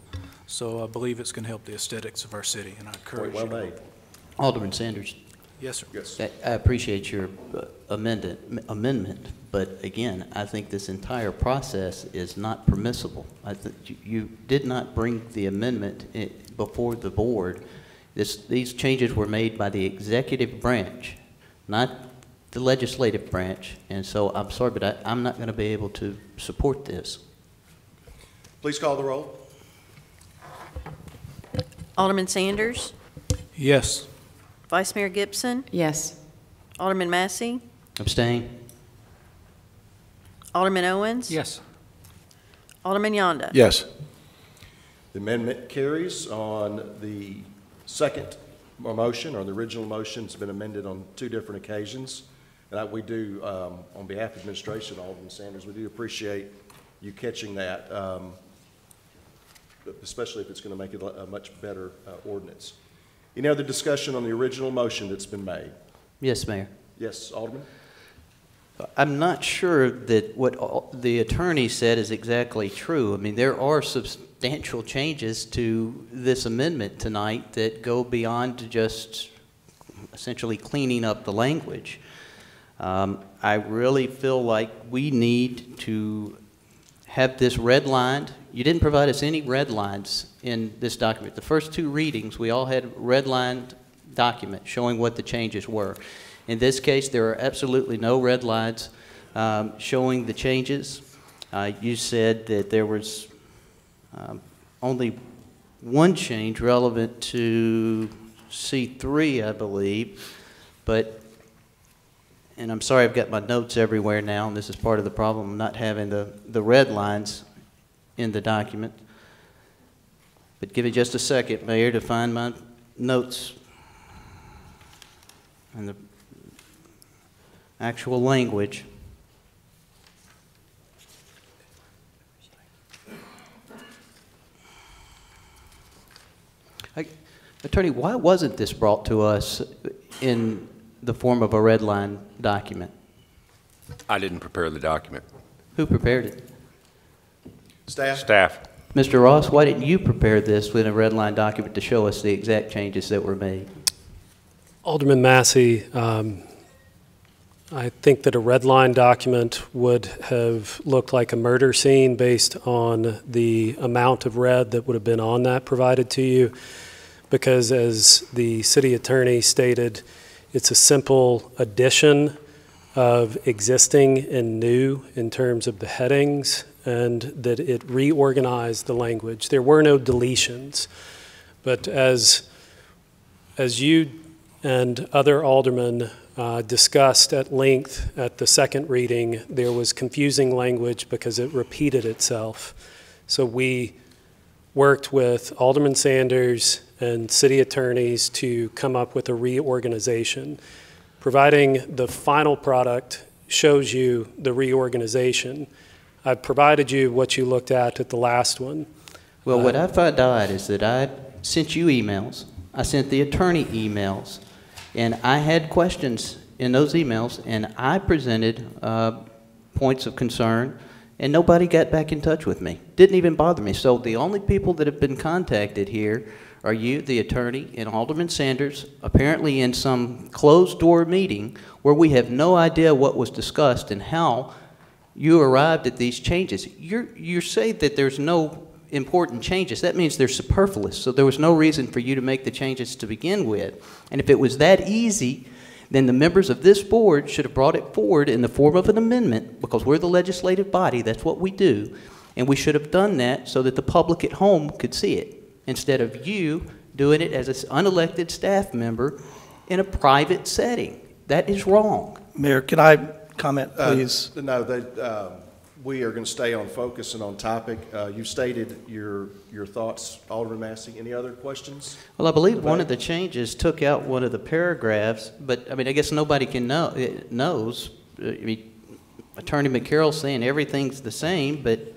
So I believe it's going to help the aesthetics of our city, and I encourage Well you. made. Alderman Sanders, Yes, sir. Yes. I appreciate your amendment, but again, I think this entire process is not permissible. I think you did not bring the amendment before the board. These changes were made by the executive branch, not the legislative branch, and so I'm sorry, but I'm not going to be able to support this. Please call the roll. Alderman Sanders, Yes. Vice Mayor Gibson, Yes. Alderman Massey, Abstain? Alderman Owens. Yes. Alderman Yonda. Yes. The amendment carries on the second motion, or the original motion has been amended on 2 different occasions. And we do, on behalf of administration, Alderman Sanders, we do appreciate you catching that, especially if it's going to make it a much better ordinance. Any other discussion on the original motion that's been made? Yes, Mayor. Yes, Alderman? I'm not sure that what the attorney said is exactly true. I mean, there are substantial changes to this amendment tonight that go beyond just essentially cleaning up the language. I really feel like we need to have this redlined. You didn't provide us any red lines in this document. The first 2 readings, we all had redlined document showing what the changes were. In this case, there are absolutely no red lines showing the changes. You said that there was only one change relevant to C3, I believe, but, and I'm sorry I've got my notes everywhere now, and this is part of the problem, not having the red lines in the document. But give me just a second, Mayor, to find my notes and the actual language. Attorney, why wasn't this brought to us in the form of a red line document? I didn't prepare the document. Who prepared it? Staff? Staff. Mr. Ross, why didn't you prepare this with a red line document to show us the exact changes that were made? Alderman Massey, I think that a red line document would have looked like a murder scene based on the amount of red that would have been on that provided to you, because as the city attorney stated, it's a simple addition of existing and new in terms of the headings, and that it reorganized the language. There were no deletions, but as you and other aldermen discussed at length at the second reading, there was confusing language because it repeated itself. So we worked with Alderman Sanders and city attorneys to come up with a reorganization. Providing the final product shows you the reorganization. I've provided you what you looked at the last one. Well, what I found out is that I sent you emails, I sent the attorney emails, and I had questions emails, and I presented points of concern, and nobody got back in touch with me. Didn't even bother me. So the only people that have been contacted here are you, the attorney, and Alderman Sanders, apparently in some closed-door meeting where we have no idea what was discussed and how you arrived at these changes. You say that there's no important changes. That means they're superfluous, so there was no reason for you to make the changes to begin with. And if it was that easy, then the members of this board should have brought it forward in the form of an amendment, because we're the legislative body, that's what we do, and we should have done that so that the public at home could see it, instead of you doing it as an unelected staff member in a private setting. That is wrong. Mayor, can I comment, please? No, we are going to stay on focus and on topic. You stated your thoughts, Alderman Massey. Any other questions? Well, I believe one of the changes took out one of the paragraphs, but I mean, I guess nobody knows. I mean, Attorney McCarroll's saying everything's the same, but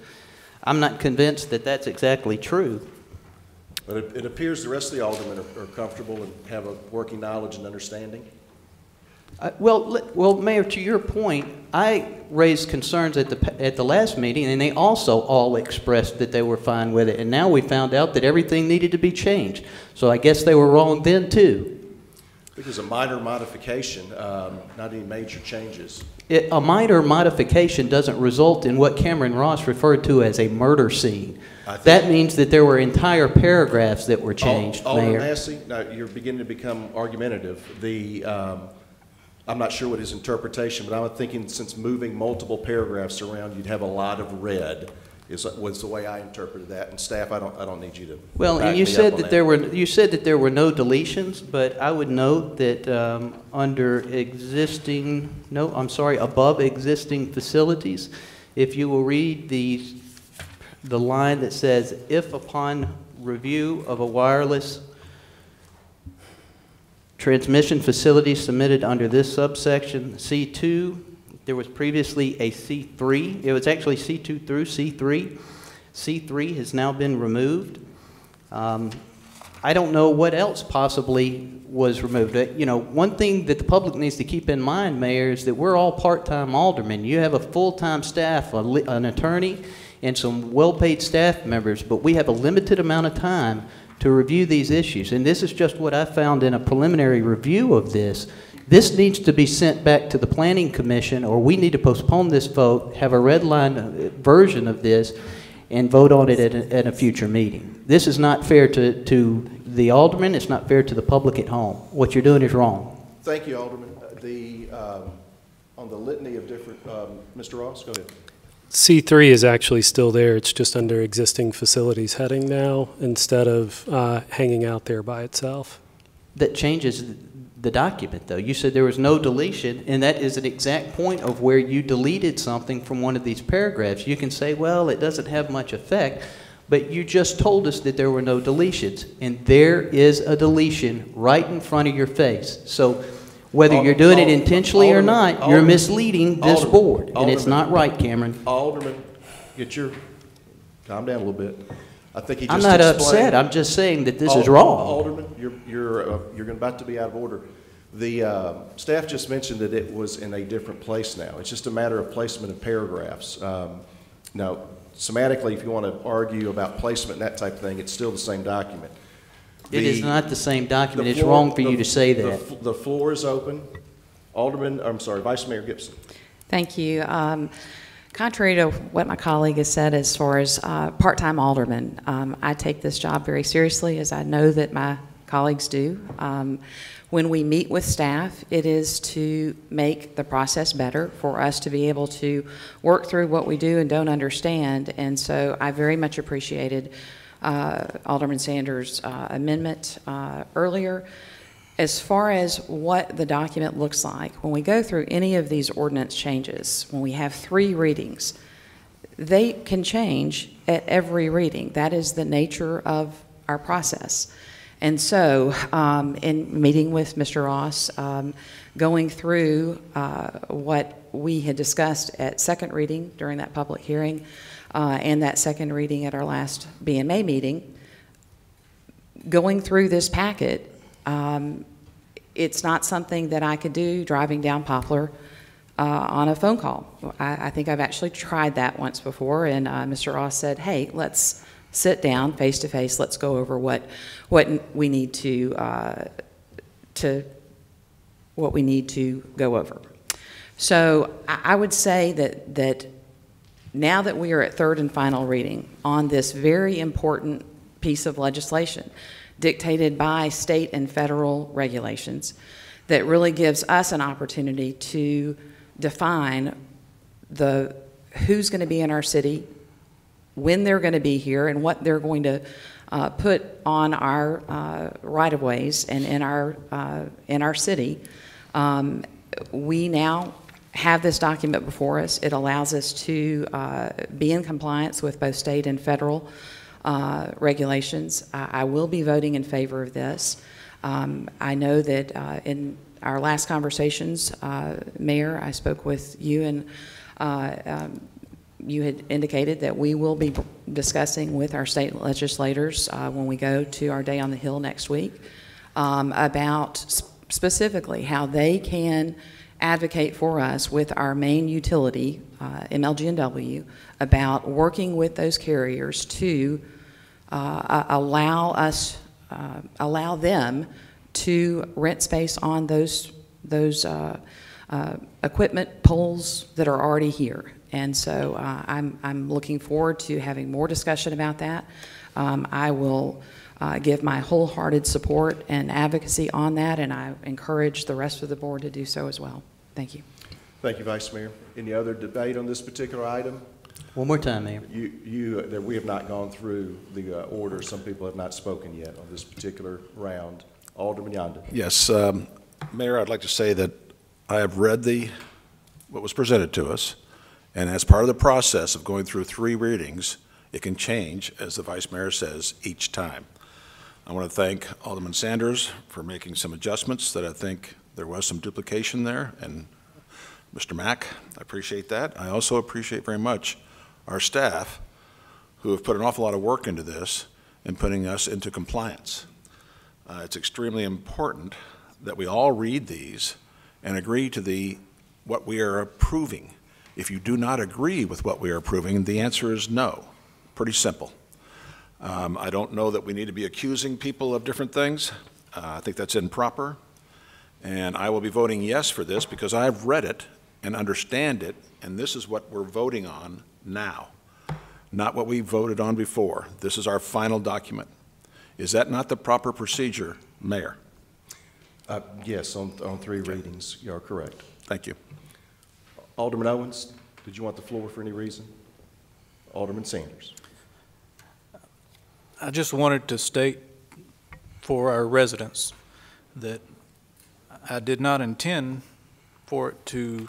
I'm not convinced that that's exactly true. But it appears the rest of the aldermen are comfortable and have a working knowledge and understanding. Well, Mayor, to your point, I raised concerns at the last meeting, and they also all expressed that they were fine with it. And now we found out that everything needed to be changed. So I guess they were wrong then too. I think it was a minor modification, not any major changes. A minor modification doesn't result in what Cameron Ross referred to as a murder scene. That means that there were entire paragraphs that were changed, Mayor. Alderman Massey, now you're beginning to become argumentative. I'm not sure what his interpretation, but I'm thinking since moving multiple paragraphs around, you'd have a lot of red. Was the way I interpreted that. And staff, I don't need you to. Well, and you said that there were no deletions, but I would note that above existing facilities, if you will read the line that says, if upon review of a wireless transmission facility submitted under this subsection C2, there was previously a C3. It was actually C2 through C3. C3 has now been removed. I don't know what else possibly was removed. You know, one thing that the public needs to keep in mind, Mayor, is that we're all part-time aldermen. You have a full-time staff, an attorney, and some well-paid staff members, but we have a limited amount of time to review these issues. And this is just what I found in a preliminary review of this. This needs to be sent back to the Planning Commission, or we need to postpone this vote, have a red line version of this, and vote on it at a future meeting. This is not fair to the aldermen. It's not fair to the public at home. What you're doing is wrong. Thank you, Alderman. On the litany of different, Mr. Ross, go ahead. C3 is actually still there. It's just under existing facilities heading now instead of hanging out there by itself. That changes the document, though. You said there was no deletion, and that is an exact point of where you deleted something from one of these paragraphs. You can say, well, it doesn't have much effect, but you just told us that there were no deletions, and there is a deletion right in front of your face. So whether you're doing it intentionally or not, you're misleading this board, and it's not right, Cameron. Alderman, calm down a little bit. I think he just I'm not upset. I'm just saying that this is wrong. Alderman, you're about to be out of order. The staff just mentioned that it was in a different place now. It's just a matter of placement of paragraphs. Now, semantically, if you want to argue about placement and that type of thing, it's still the same document. It is not the same document. It's wrong for you to say that. The floor is open. Vice Mayor Gibson. Thank you. Contrary to what my colleague has said as far as part-time aldermen, I take this job very seriously, as I know that my colleagues do. When we meet with staff, it is to make the process better for us to be able to work through what we do and don't understand. And so I very much appreciated Alderman Sanders' amendment earlier. As far as what the document looks like, when we go through any of these ordinance changes, when we have 3 readings, they can change at every reading. That is the nature of our process. And so in meeting with Mr. Ross, going through what we had discussed at second reading during that public hearing and that second reading at our last BMA meeting, going through this packet, it's not something that I could do driving down Poplar on a phone call. I think I've actually tried that once before, and Mr. Ross said, hey, let's sit down face to face, let's go over what we need to what we need to go over. So I would say that now that we are at third and final reading on this very important piece of legislation dictated by state and federal regulations that really gives us an opportunity to define who's going to be in our city, when they're going to be here, and what they're going to put on our right-of-ways and in our city. We now have this document before us. It allows us to be in compliance with both state and federal regulations. I will be voting in favor of this. I know that in our last conversations, Mayor, I spoke with you, and you had indicated that we will be discussing with our state legislators when we go to our Day on the Hill next week about specifically how they can advocate for us with our main utility, MLG&W, about working with those carriers to allow them to rent space on those equipment poles that are already here. And so I'm looking forward to having more discussion about that. I will give my wholehearted support and advocacy on that, and I encourage the rest of the board to do so as well. Thank you. Thank you, Vice Mayor. Any other debate on this particular item? One more time, Mayor. We have not gone through the order. Some people have not spoken yet on this particular round. Alderman Yonda. Yes, Mayor, I'd like to say that I have read what was presented to us, and as part of the process of going through 3 readings, it can change, as the Vice Mayor says, each time. I want to thank Alderman Sanders for making some adjustments that I think there was some duplication there, and Mr. Mack, I appreciate that. I also appreciate very much our staff who have put an awful lot of work into this and putting us into compliance. It's extremely important that we all read these and agree to what we are approving. If you do not agree with what we are approving, the answer is no. Pretty simple. I don't know that we need to be accusing people of different things. I think that's improper. And I will be voting yes for this because I've read it and understand it, and this is what we're voting on now, not what we voted on before. This is our final document. Is that not the proper procedure, Mayor? Yes, on 3 readings, you are correct. Thank you. Alderman Owens, did you want the floor for any reason? Alderman Sanders. I just wanted to state for our residents that I did not intend for it to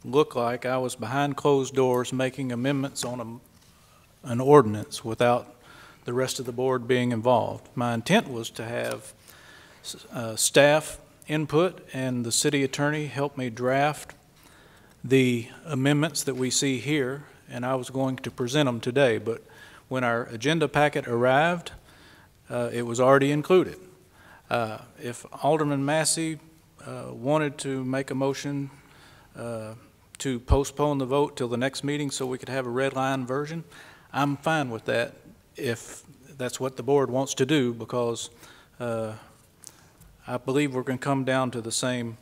look like I was behind closed doors making amendments on an ordinance without the rest of the board being involved. My intent was to have staff input and the city attorney help me draft the amendments that we see here, and I was going to present them today, but when our agenda packet arrived, it was already included. If Alderman Massey wanted to make a motion to postpone the vote till the next meeting so we could have a red line version, I'm fine with that if that's what the board wants to do, because I believe we're going to come down to the same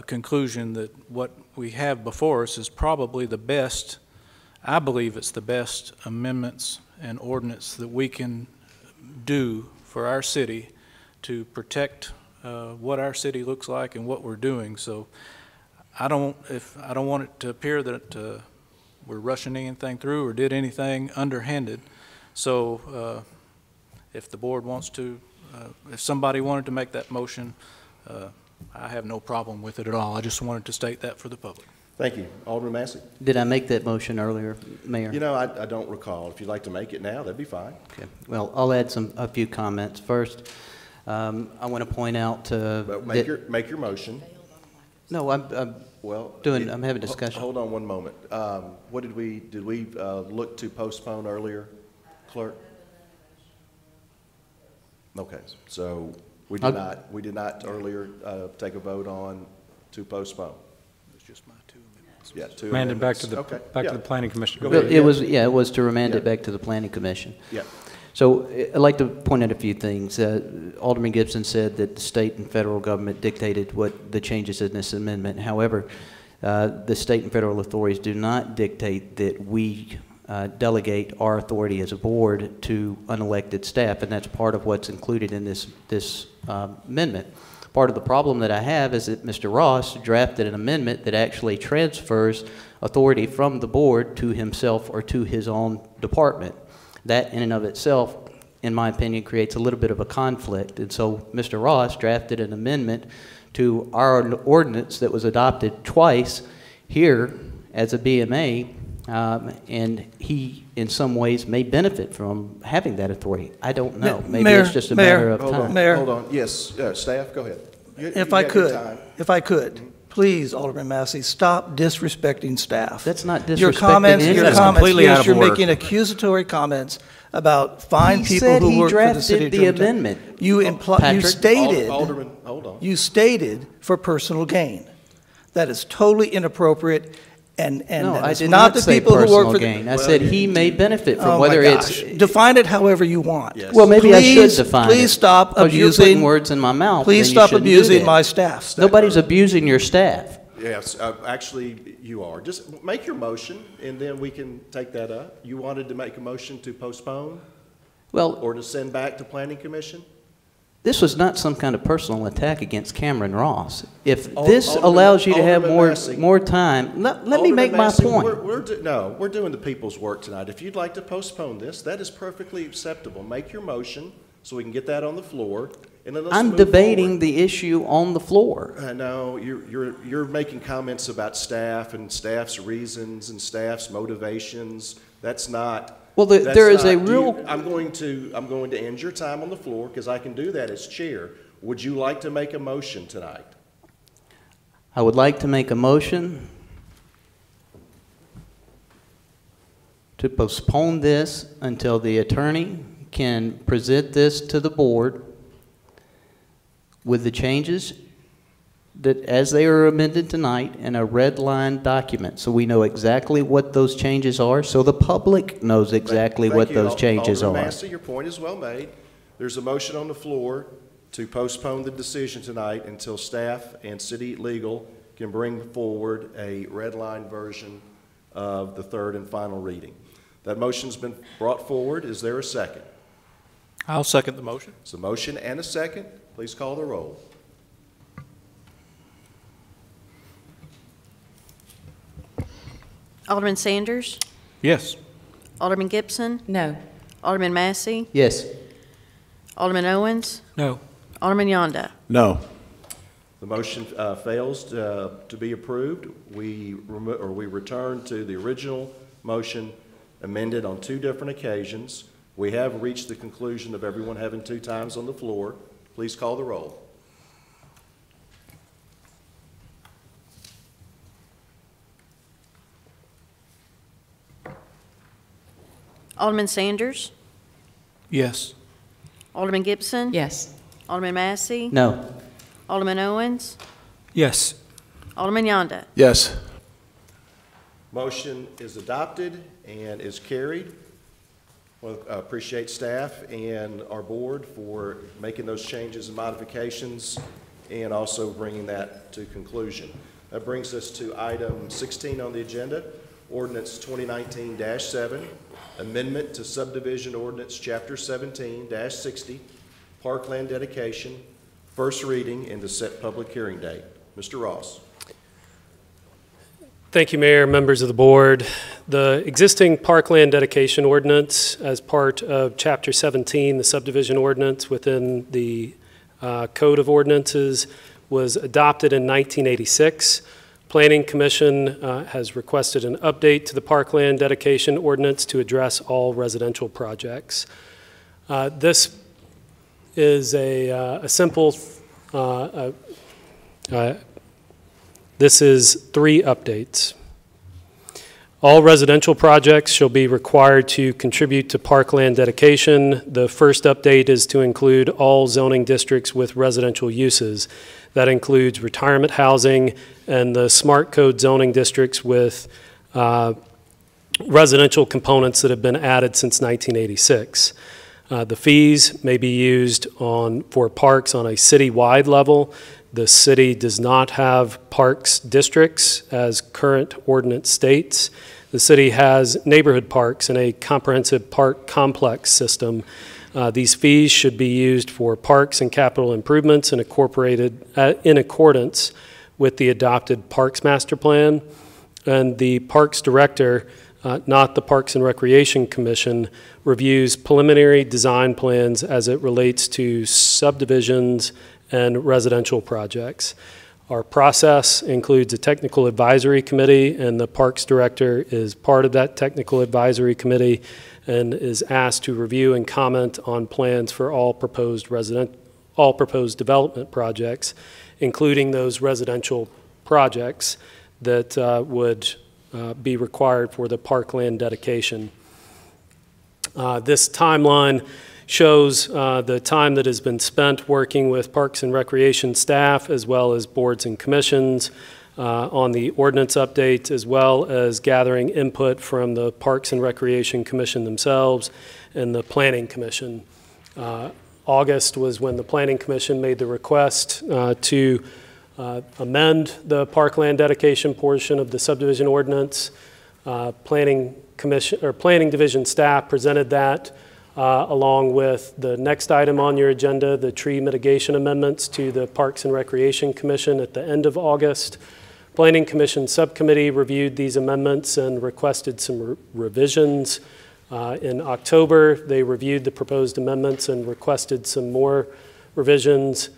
conclusion that what we have before us is probably the best, I believe it's the best amendments and ordinance that we can do for our city to protect what our city looks like and what we're doing. So I don't want it to appear that we're rushing anything through or did anything underhanded. So if the board wants to, if somebody wanted to make that motion, I have no problem with it at all. I just wanted to state that for the public. Thank you. Alderman Massey. Did I make that motion earlier, Mayor? You know, I don't recall. If you'd like to make it now, that'd be fine. Okay. Well, I'll add a few comments. First, I want to point out make your motion. No, I'm having a discussion. Hold on one moment. What did we look to postpone earlier, clerk? Okay, so We did not earlier take a vote on to postpone. It's just my two amendments. Yeah, two Remanded back amendments. to the, Okay, back yeah. to the planning commission. Go Well, ahead. it was to remand Yeah. it back to the planning commission. Yeah. So I'd like to point out a few things. Alderman Gibson said that the state and federal government dictated what the changes in this amendment. However, the state and federal authorities do not dictate that we delegate our authority as a board to unelected staff, and that's part of what's included in this amendment. Part of the problem that I have is that Mr. Ross drafted an amendment that actually transfers authority from the board to himself or to his own department. That in and of itself, in my opinion, creates a little bit of a conflict. And so Mr. Ross drafted an amendment to our ordinance that was adopted twice here as a BMA, and he, in some ways, may benefit from having that authority. I don't know. Maybe Mayor, it's just a matter of Hold time. on, Mayor. hold on. Yes, staff, go ahead. If I could, please, Alderman Massey, stop disrespecting staff. That's not Your disrespecting comments, anyone. your That's comments, completely out yes, of you're order. making accusatory comments about fine He people said who he work for the city of drafted the Germantown. amendment. You Patrick, stated, Alderman, hold on. you stated for personal gain. That is totally inappropriate, and No, that I is did not not the say people who work personal for gain. the... I said he may benefit from Oh, whether my it's... gosh. Define it however you want. Yes. Well, maybe I should Please- define it. Please stop Because you're abusing... putting words in my mouth. Please then you stop shouldn't do abusing that. my staff. Nobody's abusing your staff. Yes, actually, you are. Just make your motion, and then we can take that up. You wanted to make a motion to postpone Well, or to send back to Planning Commission? this was not some kind of personal attack against Cameron Ross. If Al- this Alderman- allows you to have Alderman Massey. more time, let me Alderman make my Massey, point. we're doing the people's work tonight. If you'd like to postpone this, that is perfectly acceptable. Make your motion so we can get that on the floor, and then let's I'm move debating forward. the issue on the floor. No, you're making comments about staff and staff's reasons and staff's motivations. That's not. Well, that's there is a not- real... I'm going to end your time on the floor because I can do that as chair. Would you like to make a motion tonight? I would like to make a motion to postpone this until the attorney can present this to the board with the changes that, as they are amended tonight, in a red line document, so we know exactly what those changes are, so the public knows exactly Thank what you, those changes Alderman are. Massey, your point is well made. There's a motion on the floor to postpone the decision tonight until staff and city legal can bring forward a red line version of the third and final reading. That motion's been brought forward. Is there a second? I'll second the motion. It's a motion and a second. Please call the roll. Alderman Sanders? Yes. Alderman Gibson? No. Alderman Massey? Yes. Alderman Owens? No. Alderman Yonda? No. The motion fails to be approved. We return to the original motion amended on two different occasions. We have reached the conclusion of everyone having two times on the floor. Please call the roll. Alderman Sanders? Yes. Alderman Gibson? Yes. Alderman Massey? No. Alderman Owens? Yes. Alderman Yonda? Yes. Motion is adopted and is carried. Well, I appreciate staff and our board for making those changes and modifications and also bringing that to conclusion. That brings us to item 16 on the agenda, Ordinance 2019-7, Amendment to Subdivision Ordinance Chapter 17-60, Parkland Dedication, first reading and to set public hearing date. Mr. Ross. Thank you, Mayor, members of the board. The existing parkland dedication ordinance as part of Chapter 17, the subdivision ordinance within the Code of Ordinances, was adopted in 1986. Planning Commission has requested an update to the parkland dedication ordinance to address all residential projects. This is a simple, this is 3 updates. All residential projects shall be required to contribute to parkland dedication. The first update is to include all zoning districts with residential uses. That includes retirement housing and the smart code zoning districts with residential components that have been added since 1986. The fees may be used for parks on a city-wide level. The city does not have parks districts as current ordinance states. The city has neighborhood parks and a comprehensive park complex system. These fees should be used for parks and capital improvements and incorporated in accordance with the adopted Parks Master Plan. And the Parks Director, not the Parks and Recreation Commission, reviews preliminary design plans as it relates to subdivisions and residential projects. Our process includes a technical advisory committee, and the Parks Director is part of that technical advisory committee and is asked to review and comment on plans for all proposed development projects, including those residential projects that would be required for the parkland dedication. This timeline shows the time that has been spent working with Parks and Recreation staff as well as boards and commissions on the ordinance update, as well as gathering input from the Parks and Recreation Commission themselves and the Planning Commission. August was when the Planning Commission made the request to amend the parkland dedication portion of the subdivision ordinance. Planning Division staff presented that along with the next item on your agenda, the tree mitigation amendments to the Parks and Recreation Commission at the end of August. Planning Commission Subcommittee reviewed these amendments and requested some revisions. In October, they reviewed the proposed amendments and requested some more revisions.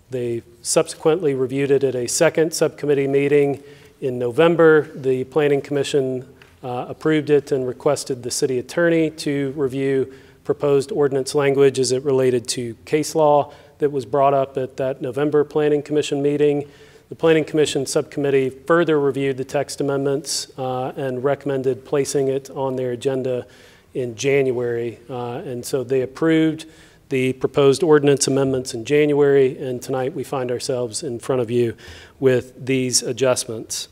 They subsequently reviewed it at a second subcommittee meeting. In November, the Planning Commission approved it and requested the city attorney to review proposed ordinance language as it related to case law that was brought up at that November Planning Commission meeting. The Planning Commission Subcommittee further reviewed the text amendments and recommended placing it on their agenda in January. And so they approved the proposed ordinance amendments in January, and tonight we find ourselves in front of you with these adjustments.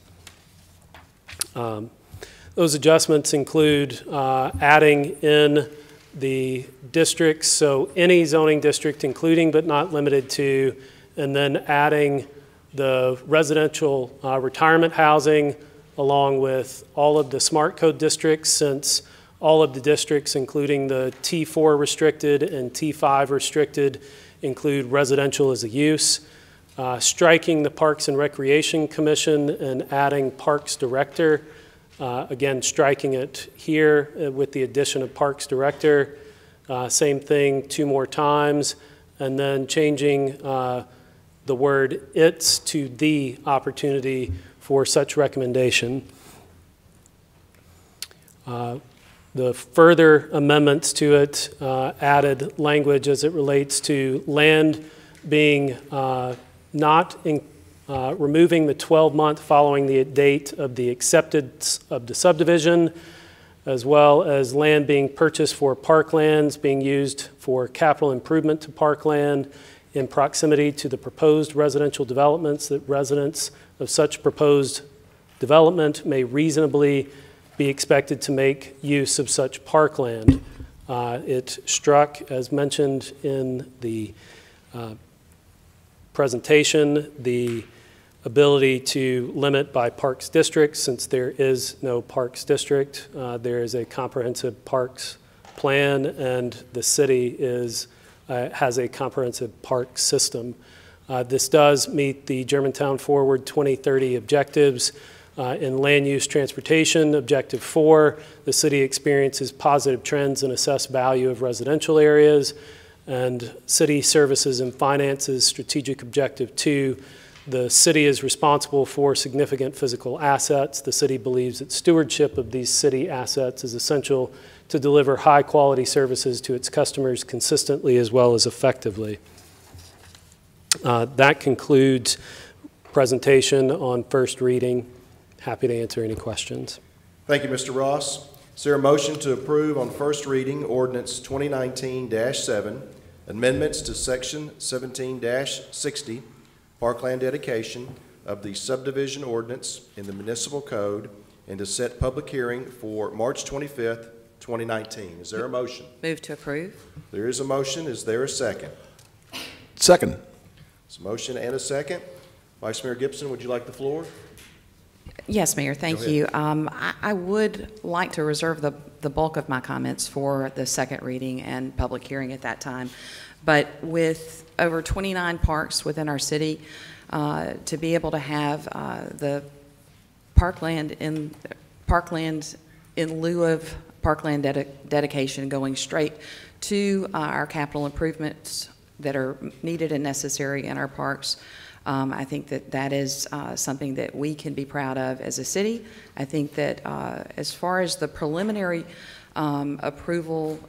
Those adjustments include adding in the districts, so any zoning district, including but not limited to, and then adding the residential retirement housing along with all of the smart code districts, since all of the districts, including the T4 restricted and T5 restricted, include residential as a use. Striking the Parks and Recreation Commission and adding Parks Director. Again, striking it here with the addition of Parks Director. Same thing 2 more times. And then changing the word "its" to "the" opportunity for such recommendation. The further amendments to it added language as it relates to land being removing the 12-month following the date of the acceptance of the subdivision, as well as land being purchased for parklands being used for capital improvement to parkland in proximity to the proposed residential developments, that residents of such proposed development may reasonably be expected to make use of such parkland. It struck, as mentioned in the presentation, the ability to limit by parks district, since there is no parks district. There is a comprehensive parks plan, and the city has a comprehensive park system. This does meet the Germantown Forward 2030 objectives. In land use transportation, Objective 4, the city experiences positive trends and assess value of residential areas. And city services and finances, Strategic Objective 2, the city is responsible for significant physical assets. The city believes that stewardship of these city assets is essential to deliver high-quality services to its customers consistently as well as effectively. That concludes presentation on first reading. Happy to answer any questions. Thank you, Mr. Ross. Is there a motion to approve on first reading ordinance 2019-7, amendments to section 17-60, parkland dedication of the subdivision ordinance in the municipal code, and to set public hearing for March 25th, 2019? Is there a motion? Move to approve. There is a motion. Is there a second? Second. There's a motion and a second. Vice Mayor Gibson, would you like the floor? Yes, Mayor, thank Go ahead. you. I would like to reserve the bulk of my comments for the second reading and public hearing at that time. But with over 29 parks within our city, to be able to have the parkland in lieu of parkland dedication going straight to our capital improvements that are needed and necessary in our parks, I think that is something that we can be proud of as a city. I think that as far as the preliminary approval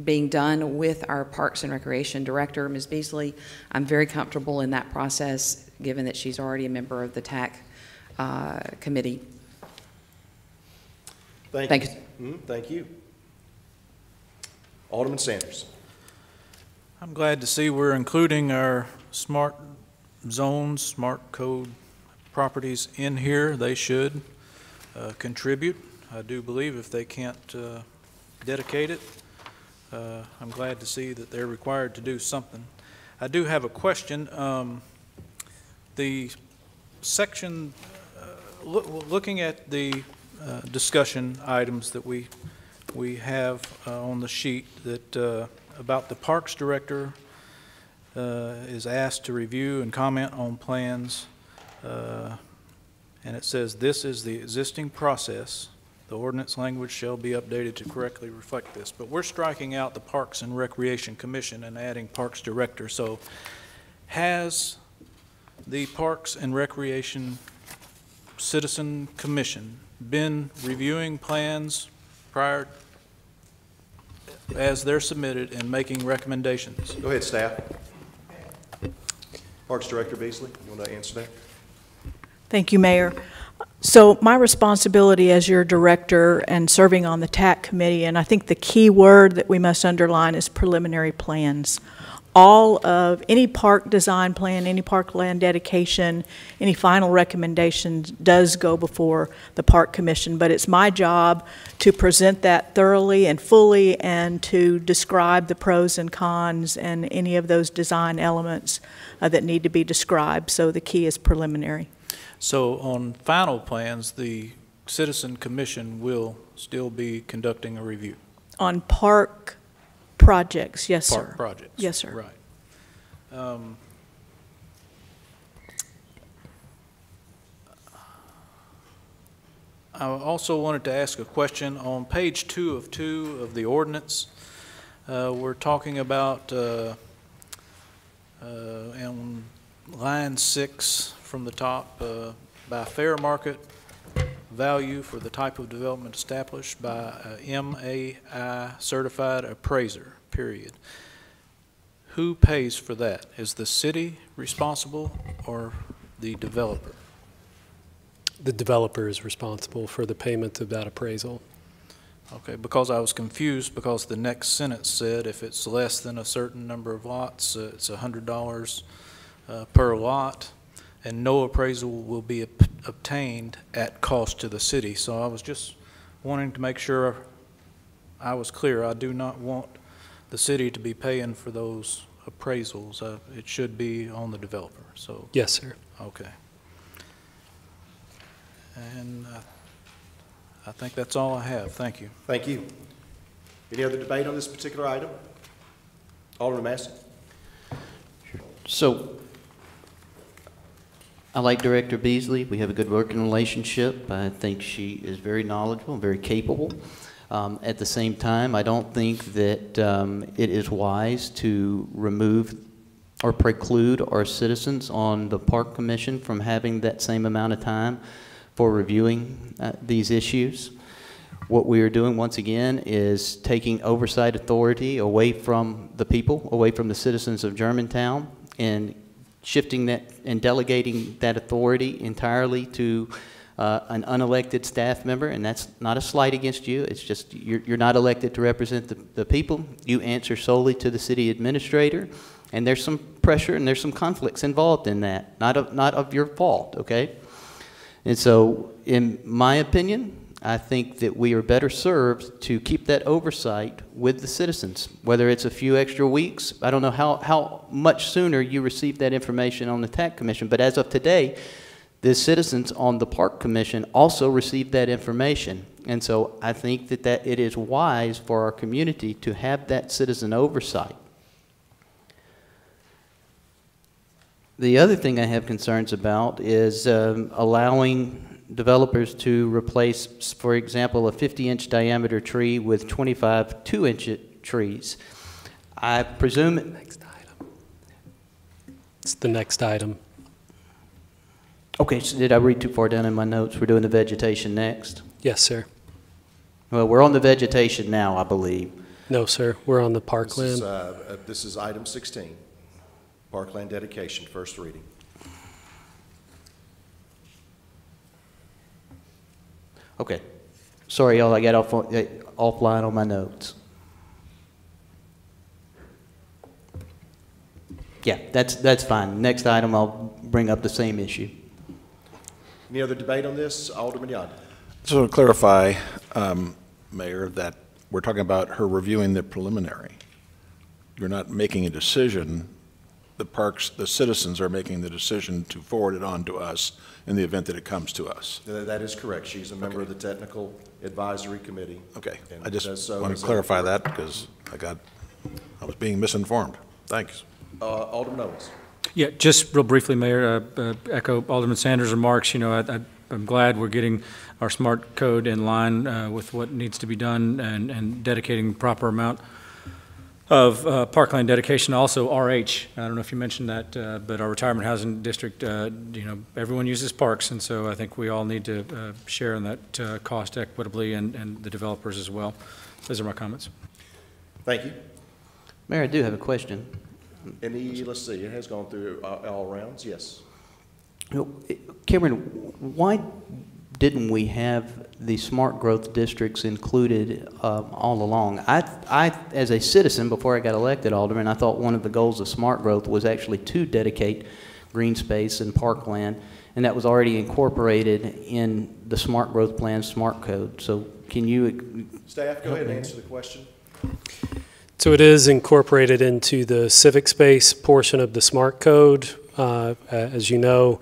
being done with our Parks and Recreation Director, Ms. Beasley, I'm very comfortable in that process, given that she's already a member of the TAC committee. Thank you. Thank you. Alderman Sanders. I'm glad to see we're including our smart zones, smart code properties in here. They should contribute. I do believe if they can't dedicate it, I'm glad to see that they're required to do something. I do have a question. The section, looking at the discussion items that we have on the sheet, that about the Parks Director is asked to review and comment on plans, and it says this is the existing process. The ordinance language shall be updated to correctly reflect this. But we're striking out the Parks and Recreation Commission and adding Parks Director. So has the Parks and Recreation Citizen Commission been reviewing plans prior as they're submitted and making recommendations? Go ahead, staff. Parks Director Beasley, you want to answer that? Thank you, Mayor. So my responsibility as your director and serving on the TAC committee, and I think the key word that we must underline is preliminary plans. All of any park design plan, any parkland dedication, any final recommendations does go before the Park Commission, but it's my job to present that thoroughly and fully and to describe the pros and cons and any of those design elements that need to be described. So the key is preliminary. So on final plans, the Citizen Commission will still be conducting a review? On park projects, yes, sir. Park projects? Yes, sir. Right. I also wanted to ask a question. On page 2 of the ordinance, we're talking about on line 6 from the top, by fair market value for the type of development established by a MAI certified appraiser, period. Who pays for that? Is the city responsible or the developer? The developer is responsible for the payment of that appraisal. Okay, because I was confused because the next sentence said if it's less than a certain number of lots, it's $100 per lot, and no appraisal will be obtained at cost to the city. So I was just wanting to make sure I was clear. I do not want the city to be paying for those appraisals. It should be on the developer. So Yes, sir. okay. And I think that's all I have. Thank you. Thank you. Any other debate on this particular item? Alderman Massey. So, I like Director Beasley. We have a good working relationship. I think she is very knowledgeable and very capable. At the same time, I don't think that it is wise to remove or preclude our citizens on the Park Commission from having that same amount of time for reviewing these issues. What we are doing, once again, is taking oversight authority away from the people, away from the citizens of Germantown, and shifting that and delegating that authority entirely to an unelected staff member, and that's not a slight against you. It's just you're not elected to represent the people. You answer solely to the city administrator, and there's some pressure and there's some conflicts involved in that, not of your fault, okay? And so, in my opinion, I think that we are better served to keep that oversight with the citizens, whether it's a few extra weeks. I don't know how much sooner you received that information on the TAC Commission, but as of today, the citizens on the Park Commission also received that information. And so I think that it is wise for our community to have that citizen oversight. The other thing I have concerns about is allowing developers to replace, for example, a 50-inch diameter tree with 25 2-inch trees. I presume... Next item. It's the next item. Okay, so did I read too far down in my notes? We're doing the vegetation next? Yes, sir. Well, we're on the vegetation now, I believe. No, sir. We're on the parkland. This is item 16, parkland dedication, first reading. Okay. Sorry, y'all, I got offline on my notes. Yeah, that's fine. Next item, I'll bring up the same issue. Any other debate on this? Alderman Yonda. So to clarify, Mayor, that we're talking about her reviewing the preliminary. You're not making a decision. The citizens are making the decision to forward it on to us in the event that it comes to us. That is correct. She's a member of the Technical Advisory Committee. Okay. And I just so want to clarify that because I was being misinformed. Thanks. Alderman Owens. Yeah, just real briefly, Mayor, echo Alderman Sanders' remarks. You know, I'm glad we're getting our smart code in line with what needs to be done and dedicating the proper amount of parkland dedication. Also, RH, I don't know if you mentioned that, but our retirement housing district, you know, everyone uses parks, and so I think we all need to share in that cost equitably, and the developers as well. Those are my comments. Thank you. Mayor, I do have a question. Let's see, it has gone through all rounds, yes. Cameron, why didn't we have the smart growth districts included all along? I, as a citizen, before I got elected alderman, I thought one of the goals of smart growth was actually to dedicate green space and parkland, and that was already incorporated in the smart growth plan, smart code. So can you... Staff, go ahead and answer the question. So it is incorporated into the civic space portion of the SMART code. As you know,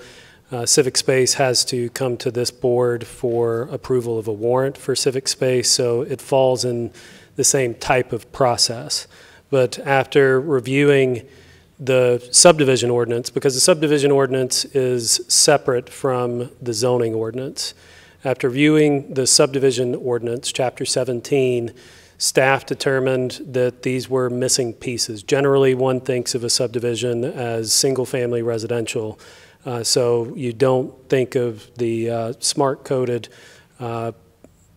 civic space has to come to this board for approval of a warrant for civic space, so it falls in the same type of process. But after reviewing the subdivision ordinance, because the subdivision ordinance is separate from the zoning ordinance, after viewing the subdivision ordinance, Chapter 17, staff determined that these were missing pieces. Generally, one thinks of a subdivision as single-family residential, so you don't think of the smart-coded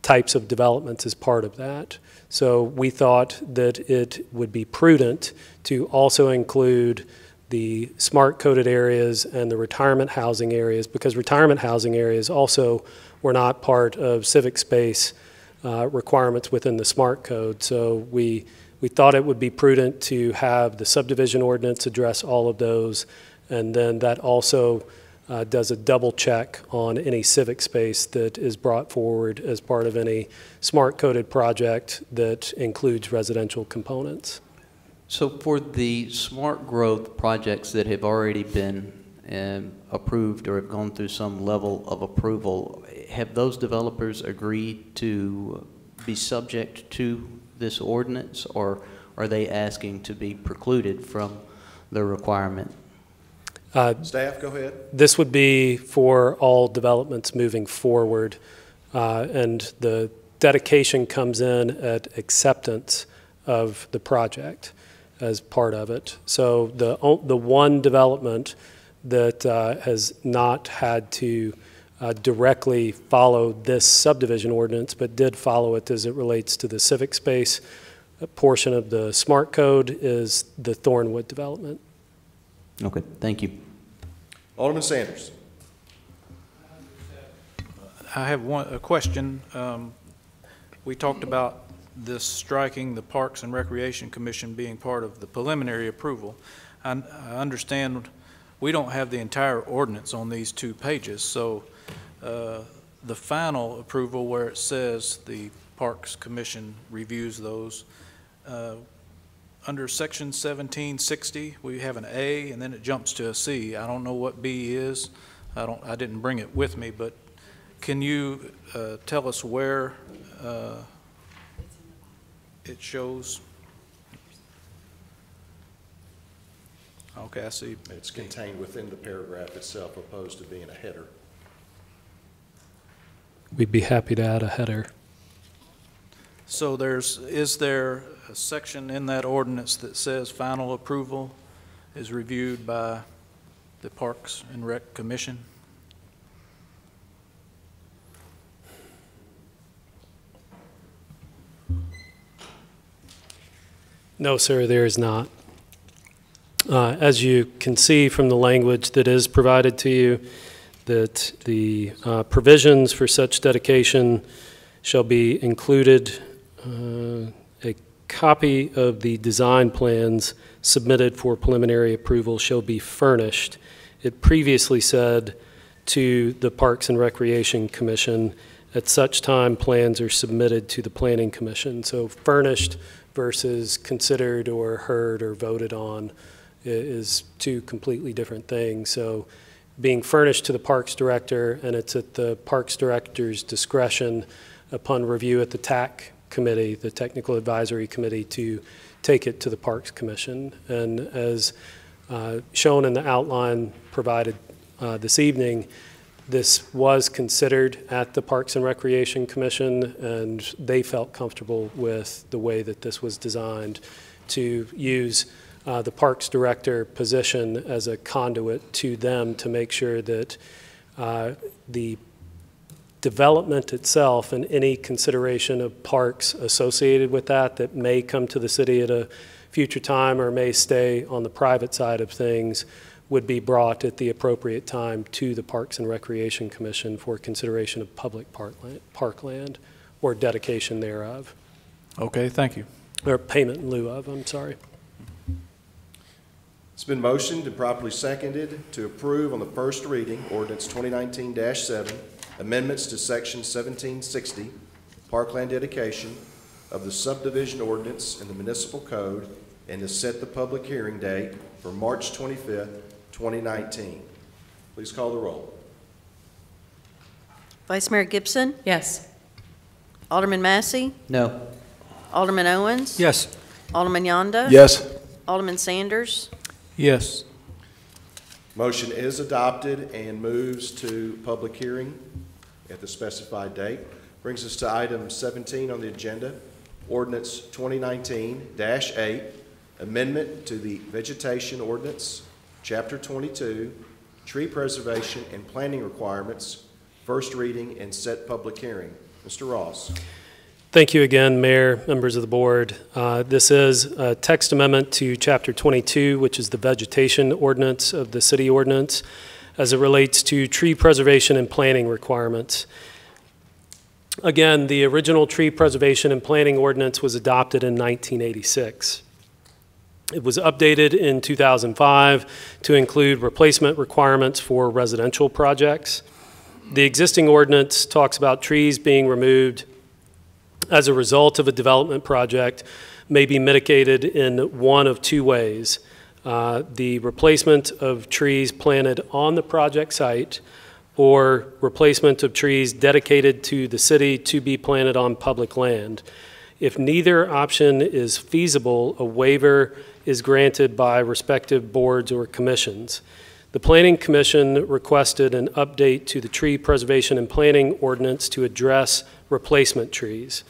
types of developments as part of that. So we thought that it would be prudent to also include the smart-coded areas and the retirement housing areas, because retirement housing areas also were not part of civic space requirements within the SMART code. So we thought it would be prudent to have the subdivision ordinance address all of those, and then that also does a double check on any civic space that is brought forward as part of any SMART coded project that includes residential components. So for the smart growth projects that have already been approved or have gone through some level of approval, have those developers agreed to be subject to this ordinance, or are they asking to be precluded from the requirement? Staff, go ahead. This would be for all developments moving forward, and the dedication comes in at acceptance of the project as part of it. So the one development that has not had to directly follow this subdivision ordinance, but did follow it as it relates to the civic space portion of the SMART code, is the Thornwood development. Okay, thank you. Alderman Sanders. I have a question. We talked about this striking the Parks and Recreation Commission being part of the preliminary approval. I understand we don't have the entire ordinance on these 2 pages, so the final approval where it says the Parks Commission reviews those, under section 1760, we have an A and then it jumps to a C. I don't know what B is. I didn't bring it with me, but can you tell us where it shows? Okay, I see. It's contained within the paragraph itself, opposed to being a header. We'd be happy to add a header. So is there a section in that ordinance that says final approval is reviewed by the Parks and Rec Commission? No, sir, there is not. As you can see from the language that is provided to you, that the provisions for such dedication shall be included. A copy of the design plans submitted for preliminary approval shall be furnished. It previously said to the Parks and Recreation Commission, at such time plans are submitted to the Planning Commission. So furnished versus considered or heard or voted on is 2 completely different things. So being furnished to the Parks Director, and it's at the Parks Director's discretion upon review at the TAC Committee, the Technical Advisory Committee, to take it to the Parks Commission. And as shown in the outline provided this evening, this was considered at the Parks and Recreation Commission, and they felt comfortable with the way that this was designed to use the Parks Director position as a conduit to them to make sure that the development itself and any consideration of parks associated with that may come to the city at a future time or may stay on the private side of things would be brought at the appropriate time to the Parks and Recreation Commission for consideration of public parkland or dedication thereof. Okay, thank you. Or payment in lieu of, I'm sorry. It's been motioned and properly seconded to approve on the first reading ordinance 2019-7, amendments to section 1760, parkland dedication of the subdivision ordinance in the municipal code, and to set the public hearing date for March 25th, 2019. Please call the roll. Vice Mayor Gibson? Yes. Alderman Massey? No. Alderman Owens? Yes. Alderman Yonda? Yes. Alderman Sanders? Yes. Motion is adopted and moves to public hearing at the specified date. Brings us to item 17 on the agenda, ordinance 2019-8, amendment to the vegetation ordinance, chapter 22, tree preservation and planting requirements, first reading and set public hearing. Mr. Ross. Thank you again, Mayor, members of the board. This is a text amendment to Chapter 22, which is the vegetation ordinance of the city ordinance, as it relates to tree preservation and planting requirements. Again, the original tree preservation and planting ordinance was adopted in 1986. It was updated in 2005 to include replacement requirements for residential projects. The existing ordinance talks about trees being removed as a result of a development project may be mitigated in one of 2 ways. The replacement of trees planted on the project site or replacement of trees dedicated to the city to be planted on public land. If neither option is feasible, a waiver is granted by respective boards or commissions. The Planning Commission requested an update to the tree preservation and planting ordinance to address replacement trees.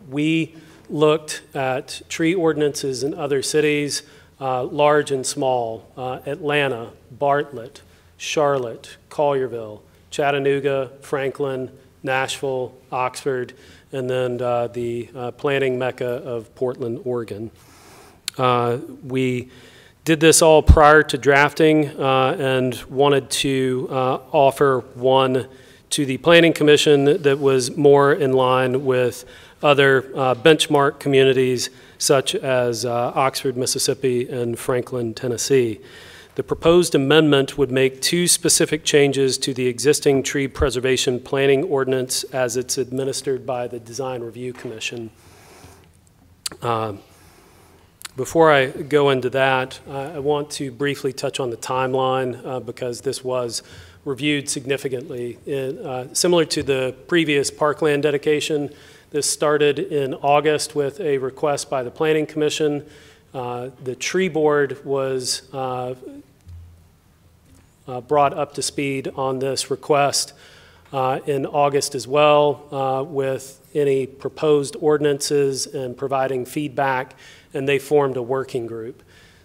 We looked at tree ordinances in other cities, large and small, Atlanta, Bartlett, Charlotte, Collierville, Chattanooga, Franklin, Nashville, Oxford, and then the planting mecca of Portland, Oregon. We did this all prior to drafting and wanted to offer one to the Planning Commission that was more in line with other benchmark communities such as Oxford, Mississippi, and Franklin, Tennessee. The proposed amendment would make two specific changes to the existing tree preservation planning ordinance as it's administered by the Design Review Commission. Before I go into that, I want to briefly touch on the timeline because this was reviewed significantly. Similar to the previous parkland dedication, this started in August with a request by the Planning Commission. The tree board was brought up to speed on this request in August as well with any proposed ordinances and providing feedback, and they formed a working group.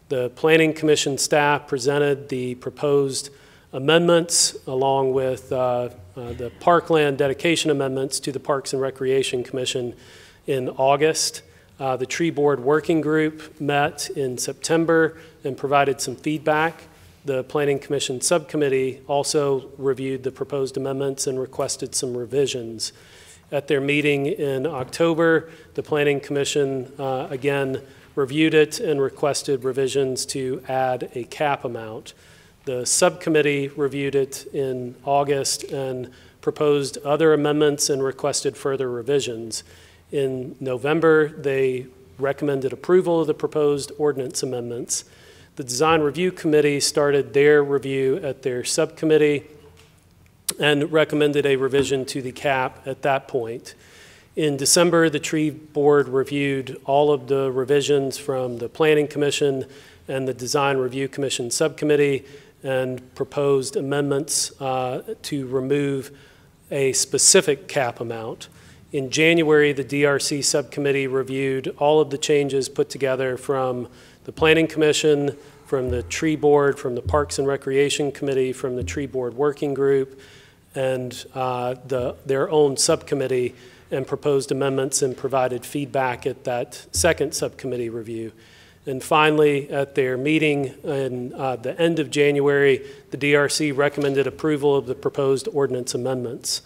The Planning Commission staff presented the proposed amendments along with the parkland dedication amendments to the Parks and Recreation Commission in August. The tree board working group met in September and provided some feedback. The Planning Commission subcommittee also reviewed the proposed amendments and requested some revisions. At their meeting in October, the Planning Commission again reviewed it and requested revisions to add a cap amount. The subcommittee reviewed it in August and proposed other amendments and requested further revisions. In November, they recommended approval of the proposed ordinance amendments. The Design Review Committee started their review at their subcommittee and recommended a revision to the cap at that point. In December, the tree board reviewed all of the revisions from the Planning Commission and the Design Review Commission subcommittee and proposed amendments to remove a specific cap amount. In January, the DRC subcommittee reviewed all of the changes put together from the Planning Commission, from the tree board, from the Parks and Recreation Committee, from the tree board working group, and their own subcommittee, and proposed amendments and provided feedback at that second subcommittee review. And finally, at their meeting in the end of January, the DRC recommended approval of the proposed ordinance amendments.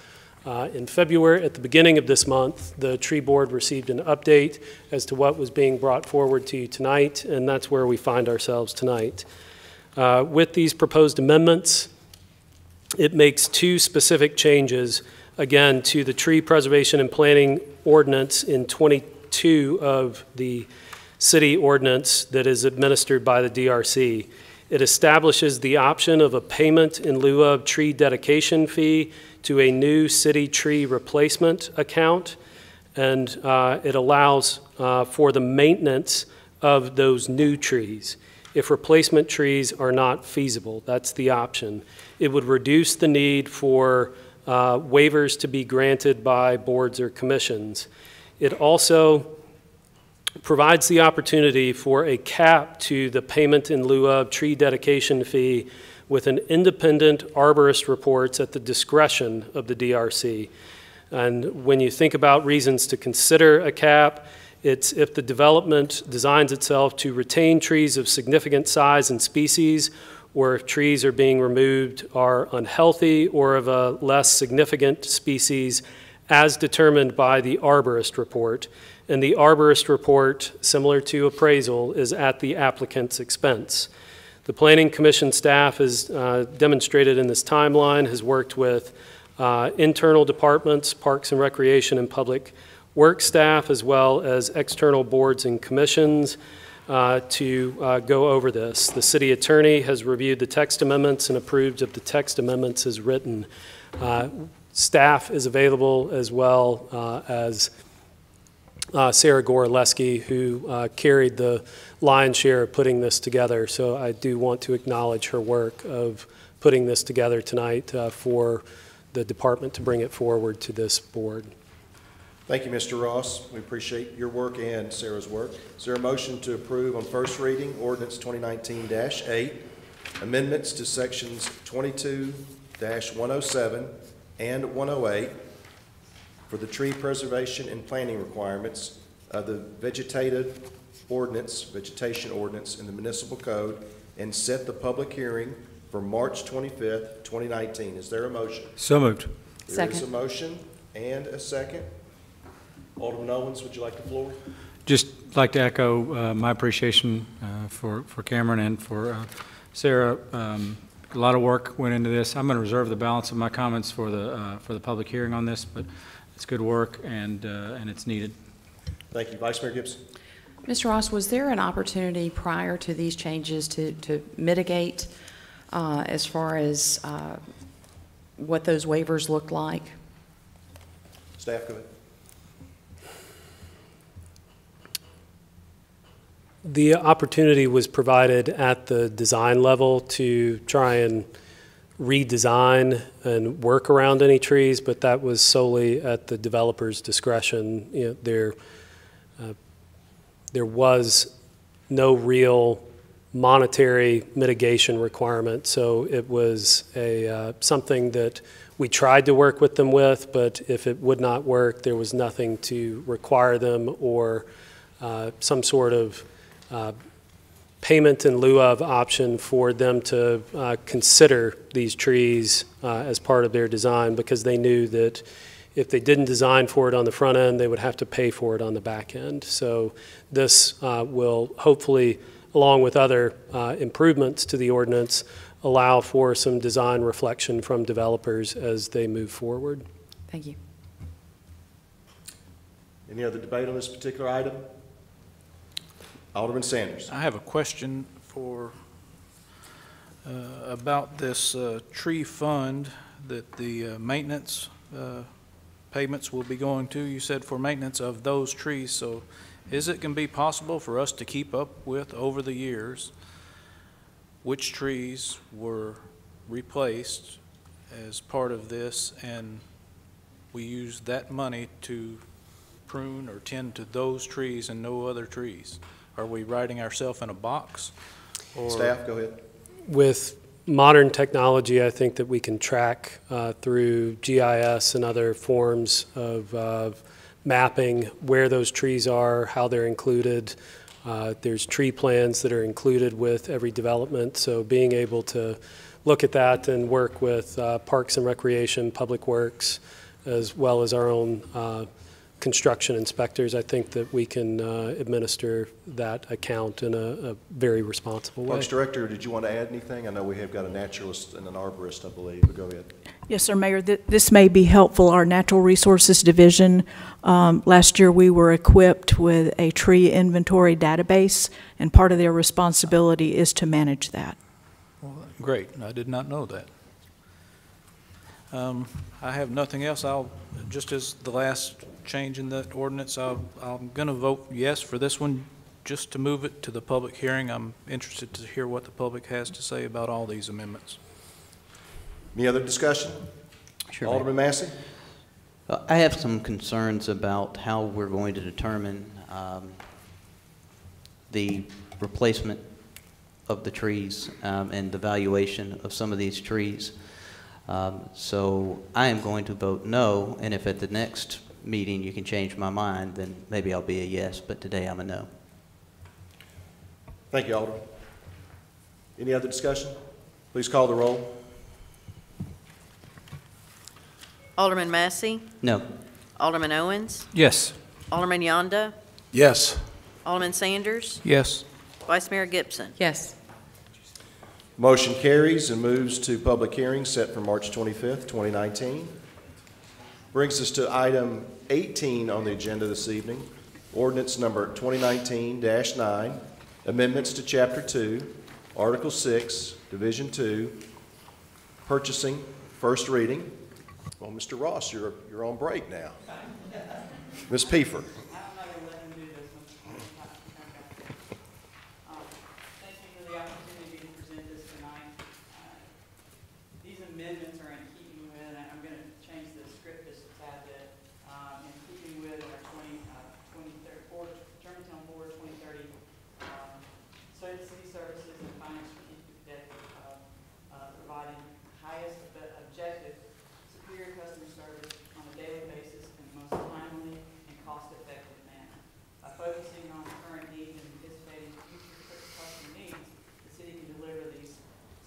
In February, at the beginning of this month, the tree board received an update as to what was being brought forward to you tonight, and that's where we find ourselves tonight. With these proposed amendments, it makes two specific changes, again, to the tree preservation and planning ordinance in 22 of the city ordinance that is administered by the DRC. It establishes the option of a payment in lieu of tree dedication fee to a new city tree replacement account, and it allows for the maintenance of those new trees. If replacement trees are not feasible, that's the option. It would reduce the need for waivers to be granted by boards or commissions. It also provides the opportunity for a cap to the payment in lieu of tree dedication fee with an independent arborist reports at the discretion of the DRC. And when you think about reasons to consider a cap, it's if the development designs itself to retain trees of significant size and species, or if trees are being removed are unhealthy or of a less significant species as determined by the arborist report. And the arborist report, similar to appraisal, is at the applicant's expense. The Planning Commission staff has demonstrated in this timeline, has worked with internal departments, Parks and Recreation and Public Works staff, as well as external boards and commissions to go over this. The city attorney has reviewed the text amendments and approved of the text amendments as written. Staff is available as well as Sarah Goraleski, who carried the lion's share of putting this together. So I do want to acknowledge her work of putting this together tonight for the department to bring it forward to this board. Thank you, Mr. Ross. We appreciate your work and Sarah's work. Is there a motion to approve on first reading ordinance 2019-8, amendments to sections 22-107 and 108 for the tree preservation and planting requirements of the vegetative ordinance, vegetation ordinance in the municipal code, and set the public hearing for March 25th, 2019. Is there a motion? So moved. There is a motion and a second. Alderman Owens, would you like the floor? Just like to echo my appreciation for Cameron and for Sarah. A lot of work went into this. I'm going to reserve the balance of my comments for the public hearing on this, but it's good work and it's needed. Thank you. Vice Mayor Gibson. Mr. Ross, was there an opportunity prior to these changes to mitigate as far as what those waivers looked like? Staff, go ahead. The opportunity was provided at the design level to try and redesign and work around any trees, but that was solely at the developer's discretion. You know, there was no real monetary mitigation requirement, so it was something that we tried to work with them with, but if it would not work, there was nothing to require them or some sort of payment in lieu of option for them to consider these trees as part of their design, because they knew that if they didn't design for it on the front end, they would have to pay for it on the back end. So this will hopefully, along with other improvements to the ordinance, allow for some design reflection from developers as they move forward. Thank you. Any other debate on this particular item? Alderman Sanders. I have a question for about this tree fund that the maintenance payments will be going to. You said for maintenance of those trees. So is it going to be possible for us to keep up with over the years which trees were replaced as part of this, and we use that money to prune or tend to those trees and no other trees? Are we writing ourselves in a box? Or Staff, go ahead. With modern technology, I think that we can track through GIS and other forms of mapping where those trees are, how they're included. There's tree plans that are included with every development, so being able to look at that and work with Parks and Recreation, Public Works, as well as our own construction inspectors, I think that we can administer that account in a very responsible way. Parks Director, did you want to add anything? I know we have got a naturalist and an arborist, I believe, but go ahead. Yes, sir, Mayor. This may be helpful. Our Natural Resources Division, last year we were equipped with a tree inventory database, and part of their responsibility is to manage that. Well, great. I did not know that. I have nothing else. Just as the last change in that ordinance, I'm going to vote yes for this one, just to move it to the public hearing. I'm interested to hear what the public has to say about all these amendments. Any other discussion? Sure, Alderman Massey? I have some concerns about how we're going to determine the replacement of the trees and the valuation of some of these trees. So I am going to vote no, and if at the next meeting you can change my mind, then maybe I'll be a yes, but today I'm a no. Thank you, Alderman. Any other discussion? Please call the roll. Alderman Massey? No. Alderman Owens? Yes. Alderman Yonda? Yes. Alderman Sanders? Yes. Vice Mayor Gibson? Yes. Motion carries and moves to public hearing set for March 25th, 2019. Brings us to item 18 on the agenda this evening, ordinance number 2019-9, amendments to Chapter 2, Article 6, Division 2, purchasing, first reading. Well, Mr. Ross, you're on break now. Ms. Piefer. Amendments are in keeping with, and I'm going to change the script just a tad bit, in keeping with our 2030 Germantown Board 2030 city services and finance strategic objective of providing highest objective, superior customer service on a daily basis in the most timely and cost-effective manner by focusing on current needs and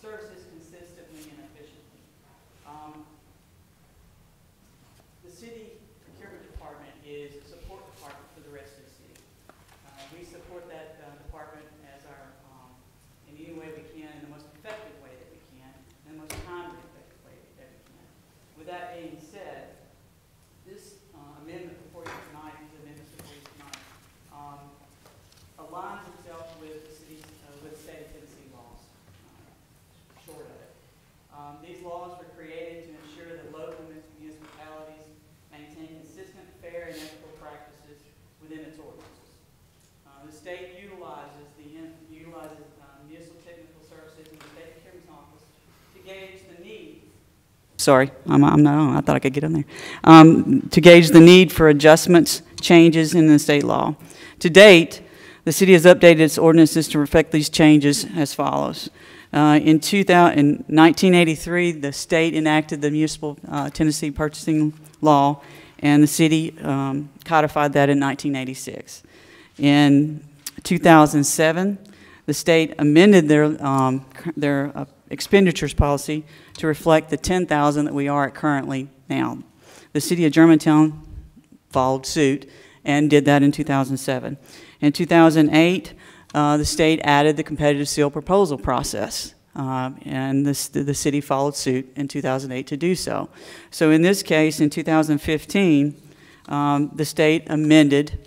services consistently and efficiently. The city procurement department is a support department for the rest of the city. We support that department as our, in any way we can, in the most effective way that we can, in the most timely effective way that we can. With that being said, this amendment before you tonight, these amendments before you tonight, aligns itself with the city's, with the state of Tennessee laws, short of it. These laws were created to ensure that local municipalities maintain consistent, fair, and ethical practices within its ordinances. The state utilizes municipal technical services in the state procurement office to gauge the need. Sorry, I'm not on. I thought I could get on there. To gauge the need for adjustments, changes in the state law. To date, the city has updated its ordinances to reflect these changes as follows. In 1983, the state enacted the Municipal Tennessee Purchasing Law, and the city codified that in 1986. In 2007, the state amended their expenditures policy to reflect the $10,000 that we are at currently now. The city of Germantown followed suit and did that in 2007. In 2008, the state added the competitive seal proposal process, and the city followed suit in 2008 to do so. So in this case, in 2015, the state amended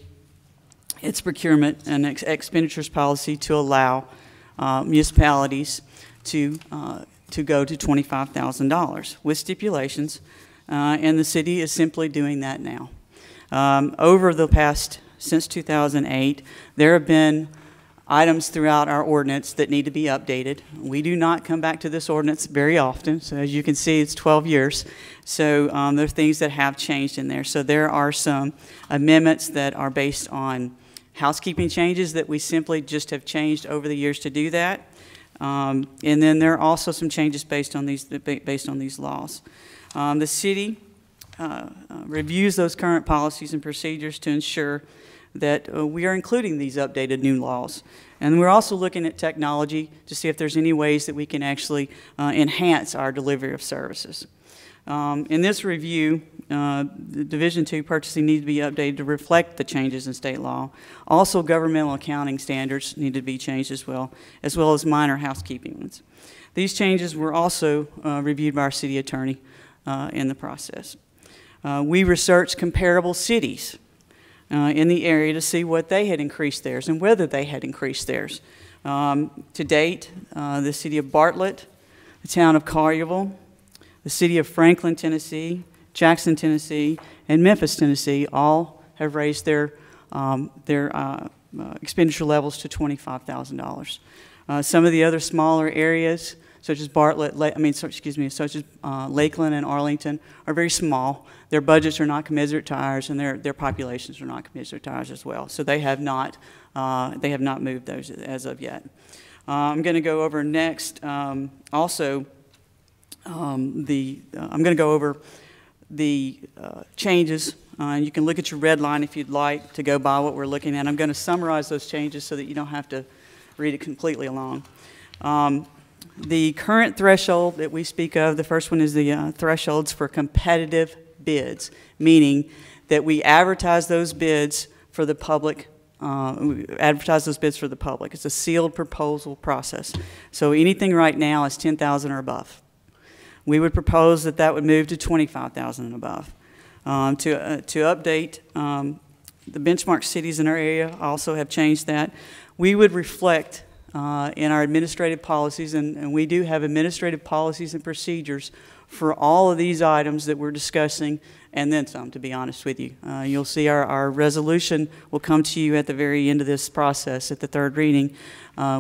its procurement and expenditures policy to allow municipalities to go to $25,000 with stipulations, and the city is simply doing that now. Over the past, since 2008, there have been items throughout our ordinance that need to be updated. We do not come back to this ordinance very often, so as you can see, it's 12 years. So there are things that have changed in there. So there are some amendments that are based on housekeeping changes that we simply just have changed over the years to do that. And then there are also some changes based on these laws. The city reviews those current policies and procedures to ensure that we are including these updated new laws. And we're also looking at technology to see if there's any ways that we can actually enhance our delivery of services. In this review, the Division II purchasing needs to be updated to reflect the changes in state law. Also, governmental accounting standards need to be changed as well as minor housekeeping ones. These changes were also reviewed by our city attorney in the process. We researched comparable cities in the area to see what they had increased theirs and whether they had increased theirs. To date, the city of Bartlett, the town of Collierville, the city of Franklin, Tennessee, Jackson, Tennessee, and Memphis, Tennessee all have raised their expenditure levels to $25,000. Some of the other smaller areas, such as such as Lakeland and Arlington, are very small. Their budgets are not commensurate to ours, and their populations are not commensurate to ours as well. So they have not moved those as of yet. I'm going to go over next. I'm going to go over the changes. You can look at your red line if you'd like to go by what we're looking at. I'm going to summarize those changes so that you don't have to read it completely along. The current threshold that we speak of, the first one is the thresholds for competitive bids, meaning that we advertise those bids for the public. It's a sealed proposal process. So anything right now is $10,000 or above. We would propose that that would move to $25,000 and above. To update, the benchmark cities in our area also have changed that. We would reflect in our administrative policies, and we do have administrative policies and procedures for all of these items that we're discussing, and then some, to be honest with you. You'll see our resolution will come to you at the very end of this process, at the third reading,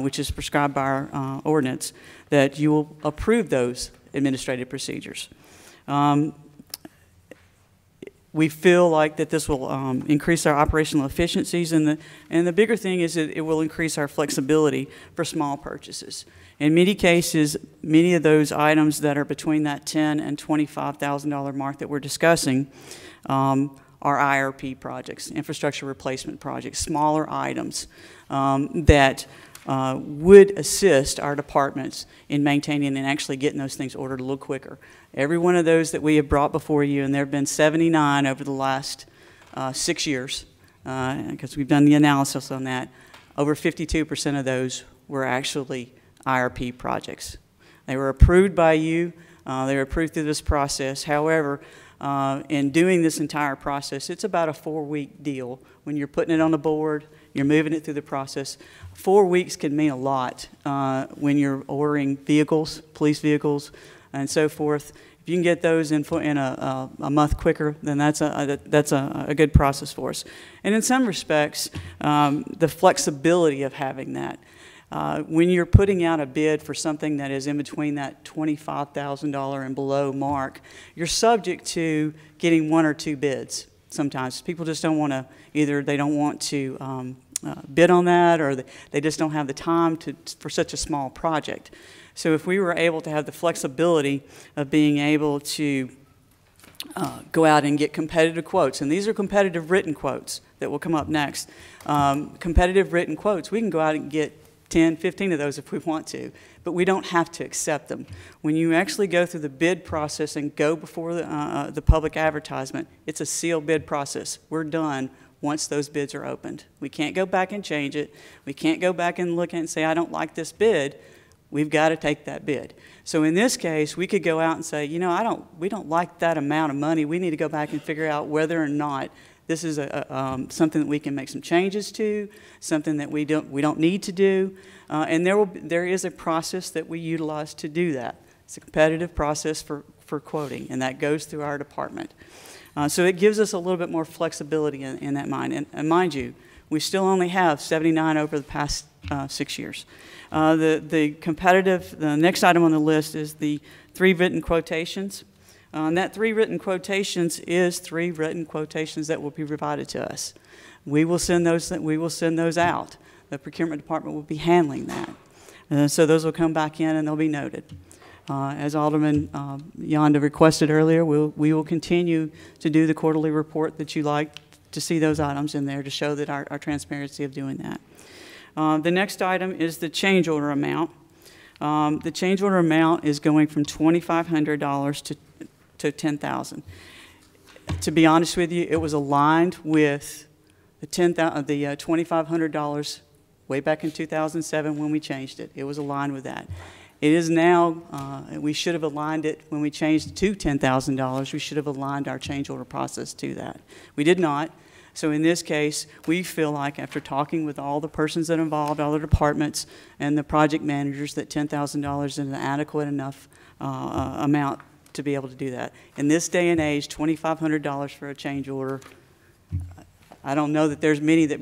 which is prescribed by our ordinance, that you will approve those administrative procedures. We feel like that this will increase our operational efficiencies, and the bigger thing is that it will increase our flexibility for small purchases. In many cases, many of those items that are between that $10,000 and $25,000 mark that we're discussing are IRP projects, infrastructure replacement projects, smaller items that would assist our departments in maintaining and actually getting those things ordered a little quicker. Every one of those that we have brought before you, and there have been 79 over the last 6 years, because we've done the analysis on that, over 52% of those were actually IRP projects. They were approved by you. They were approved through this process. However, in doing this entire process, it's about a 4-week deal. When you're putting it on the board, you're moving it through the process. 4 weeks can mean a lot when you're ordering vehicles, police vehicles, and so forth. If you can get those in a month quicker, then that's a good process for us. And in some respects, the flexibility of having that. When you're putting out a bid for something that is in between that $25,000 and below mark, you're subject to getting 1 or 2 bids. Sometimes people just don't want to, either they don't want to bid on that, or they just don't have the time for such a small project. So if we were able to have the flexibility of being able to go out and get competitive quotes, and these are competitive written quotes that will come up next. Competitive written quotes, we can go out and get 10, 15 of those if we want to, but we don't have to accept them. When you actually go through the bid process and go before the public advertisement, it's a sealed bid process. We're done once those bids are opened. We can't go back and change it. We can't go back and look at it and say, I don't like this bid. We've got to take that bid. So in this case, we could go out and say, you know, we don't like that amount of money. We need to go back and figure out whether or not this is something that we can make some changes to, something that we don't need to do, and there is a process that we utilize to do that. It's a competitive process for quoting, and that goes through our department. So it gives us a little bit more flexibility in that mind. And mind you, we still only have 79 over the past 6 years. The next item on the list is the 3 written quotations. And that 3 written quotations is 3 written quotations that will be provided to us. We will send those out. The procurement department will be handling that. So those will come back in and they'll be noted. As Alderman Yonda requested earlier, we will continue to do the quarterly report that you like to see those items in there to show that our transparency of doing that. The next item is the change order amount. The change order amount is going from $2,500 to $10,000. To be honest with you, it was aligned with the $2,500 way back in 2007 when we changed it. It was aligned with that. It is now, we should have aligned it when we changed to $10,000. We should have aligned our change order process to that. We did not. So in this case, we feel like after talking with all the persons that are involved, all the departments and the project managers, that $10,000 is an adequate enough amount to be able to do that. In this day and age, $2,500 for a change order, I don't know that there's many that,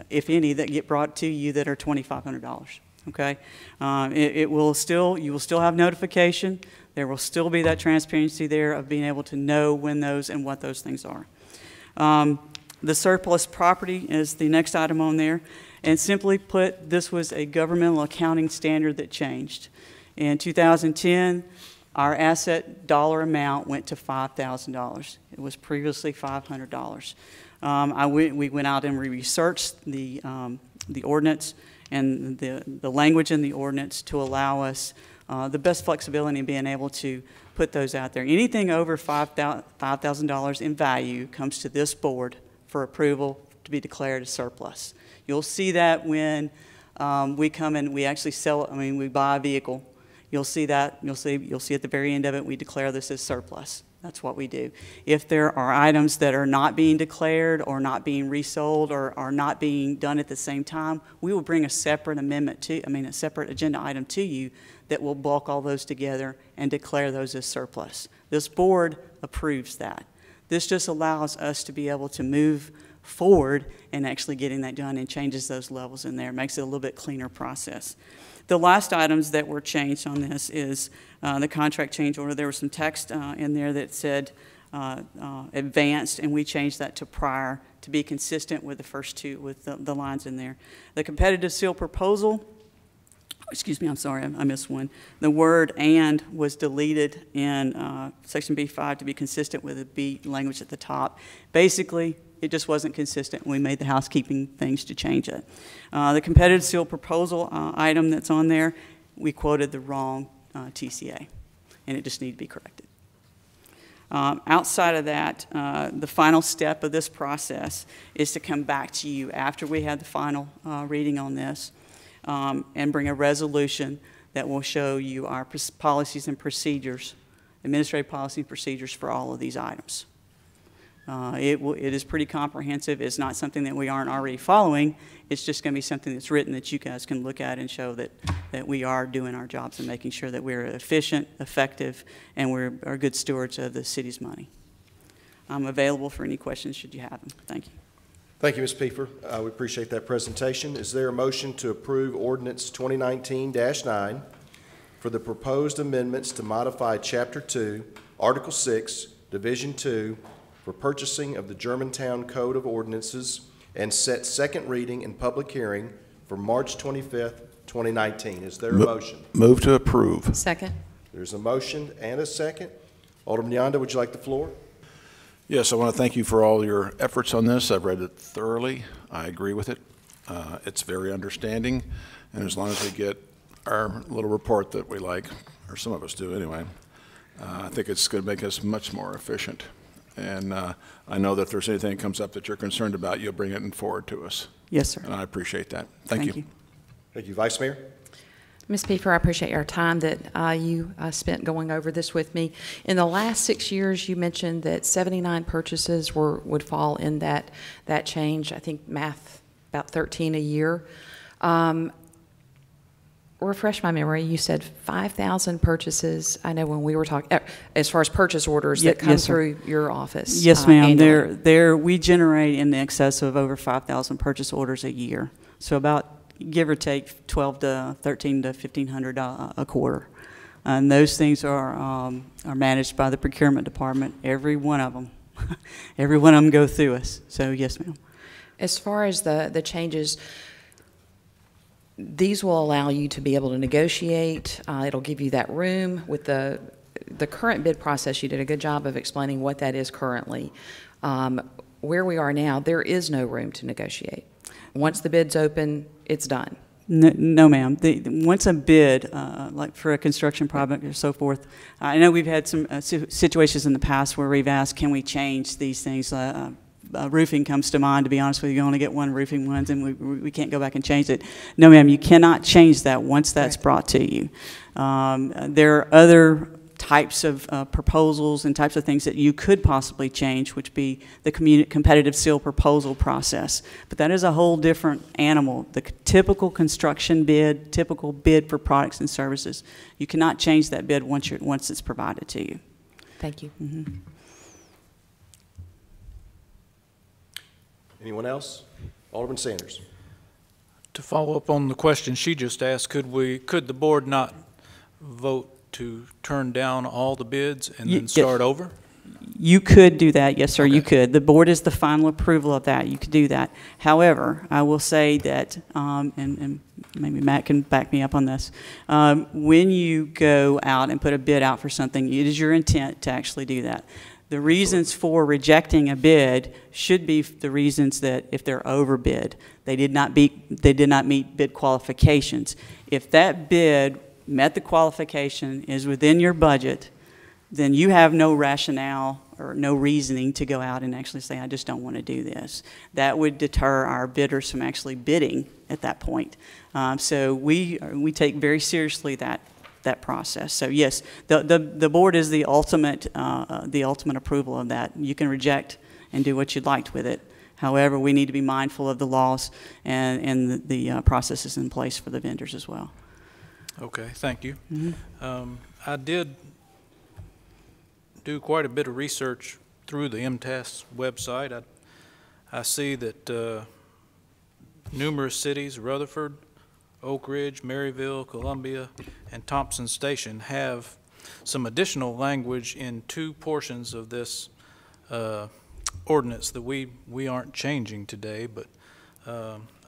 if any, that get brought to you that are $2,500. Okay, you will still have notification. There will still be that transparency there of being able to know when those and what those things are. The surplus property is the next item on there. And simply put, this was a governmental accounting standard that changed. In 2010, our asset dollar amount went to $5,000. It was previously $500. We went out and we researched the ordinance and the language in the ordinance to allow us the best flexibility in being able to put those out there. Anything over $5,000 in value comes to this board for approval to be declared a surplus. You'll see that when we come and we actually we buy a vehicle. You'll see that. You'll see at the very end of it, we declare this as surplus. That's what we do. If there are items that are not being declared or not being resold or are not being done at the same time, we will bring a separate a separate agenda item to you that will bulk all those together and declare those as surplus. This board approves that. This just allows us to be able to move forward and actually getting that done and changes those levels in there, makes it a little bit cleaner process. The last items that were changed on this is the contract change order. There was some text in there that said advanced, and we changed that to prior to be consistent with the first two, with the lines in there. The competitive seal proposal, excuse me, I'm sorry, I missed one. The word "and" was deleted in section B5 to be consistent with the B language at the top. Basically, it just wasn't consistent. We made the housekeeping things to change it. The competitive seal proposal item that's on there, we quoted the wrong TCA, and it just needed to be corrected. Outside of that, the final step of this process is to come back to you after we have the final reading on this and bring a resolution that will show you our policies and procedures, administrative policy and procedures for all of these items. It is pretty comprehensive. It's not something that we aren't already following. It's just going to be something that's written that you guys can look at and show that we are doing our jobs and making sure that we're efficient, effective, and are good stewards of the city's money. I'm available for any questions should you have them. Thank you. Thank you, Ms. Piefer. We appreciate that presentation. Is there a motion to approve Ordinance 2019-9 for the proposed amendments to modify Chapter 2, Article 6, Division 2, for purchasing of the Germantown Code of Ordinances and set second reading and public hearing for March 25th, 2019? Is there a motion? Move to approve. Second. There's a motion and a second. Alderman Yonda, would you like the floor? Yes, I want to thank you for all your efforts on this. I've read it thoroughly. I agree with it. It's very understanding, and as long as we get our little report that we like, or some of us do anyway, I think it's going to make us much more efficient. And I know that if there's anything that comes up that you're concerned about, you'll bring it forward to us. Yes, sir. And I appreciate that. Thank you. Thank you. Vice Mayor? Ms. Piefer, I appreciate your time that you spent going over this with me. In the last 6 years, you mentioned that 79 purchases would fall in that change. I think math, about 13 a year. Refresh my memory, you said 5,000 purchases. I know when we were talking, as far as purchase orders that come through your office. Yes, ma'am. We generate in excess of over 5,000 purchase orders a year. So about, give or take, 12 to 13 to 1,500 a quarter. And those things are managed by the procurement department, every one of them. Every one of them go through us. So yes, ma'am. As far as the changes, these will allow you to be able to negotiate. It'll give you that room. With the current bid process, you did a good job of explaining what that is currently. Where we are now, there is no room to negotiate. Once the bid's open, it's done. No, ma'am. Once a bid, like for a construction project or so forth, I know we've had some situations in the past where we've asked, can we change these things? Roofing comes to mind. To be honest with you, you only get one roofing once, and we can't go back and change it. No, ma'am, you cannot change that once that's brought to you. There are other types of proposals and types of things that you could possibly change, which be the competitive seal proposal process. But that is a whole different animal. The typical construction bid, typical bid for products and services, you cannot change that bid once it's provided to you. Thank you. Mm-hmm. Anyone else? Alderman Sanders. To follow up on the question she just asked, could the board not vote to turn down all the bids and then start over? You could do that, yes, sir, you could. The board is the final approval of that. You could do that. However, I will say that, and maybe Matt can back me up on this, when you go out and put a bid out for something, it is your intent to actually do that. The reasons for rejecting a bid should be the reasons that if they're overbid, they did not meet bid qualifications. If that bid met the qualification, is within your budget, then you have no rationale or no reasoning to go out and actually say, I just don't want to do this. That would deter our bidders from actually bidding at that point. So we take very seriously that process. So yes, the board is the ultimate approval of that. You can reject and do what you'd like with it. However, we need to be mindful of the laws and the processes in place for the vendors as well. Okay, thank you. Mm-hmm. I did do quite a bit of research through the MTAS website. I see that numerous cities, Rutherford, Oak Ridge, Maryville, Columbia, and Thompson Station have some additional language in two portions of this ordinance that we aren't changing today, but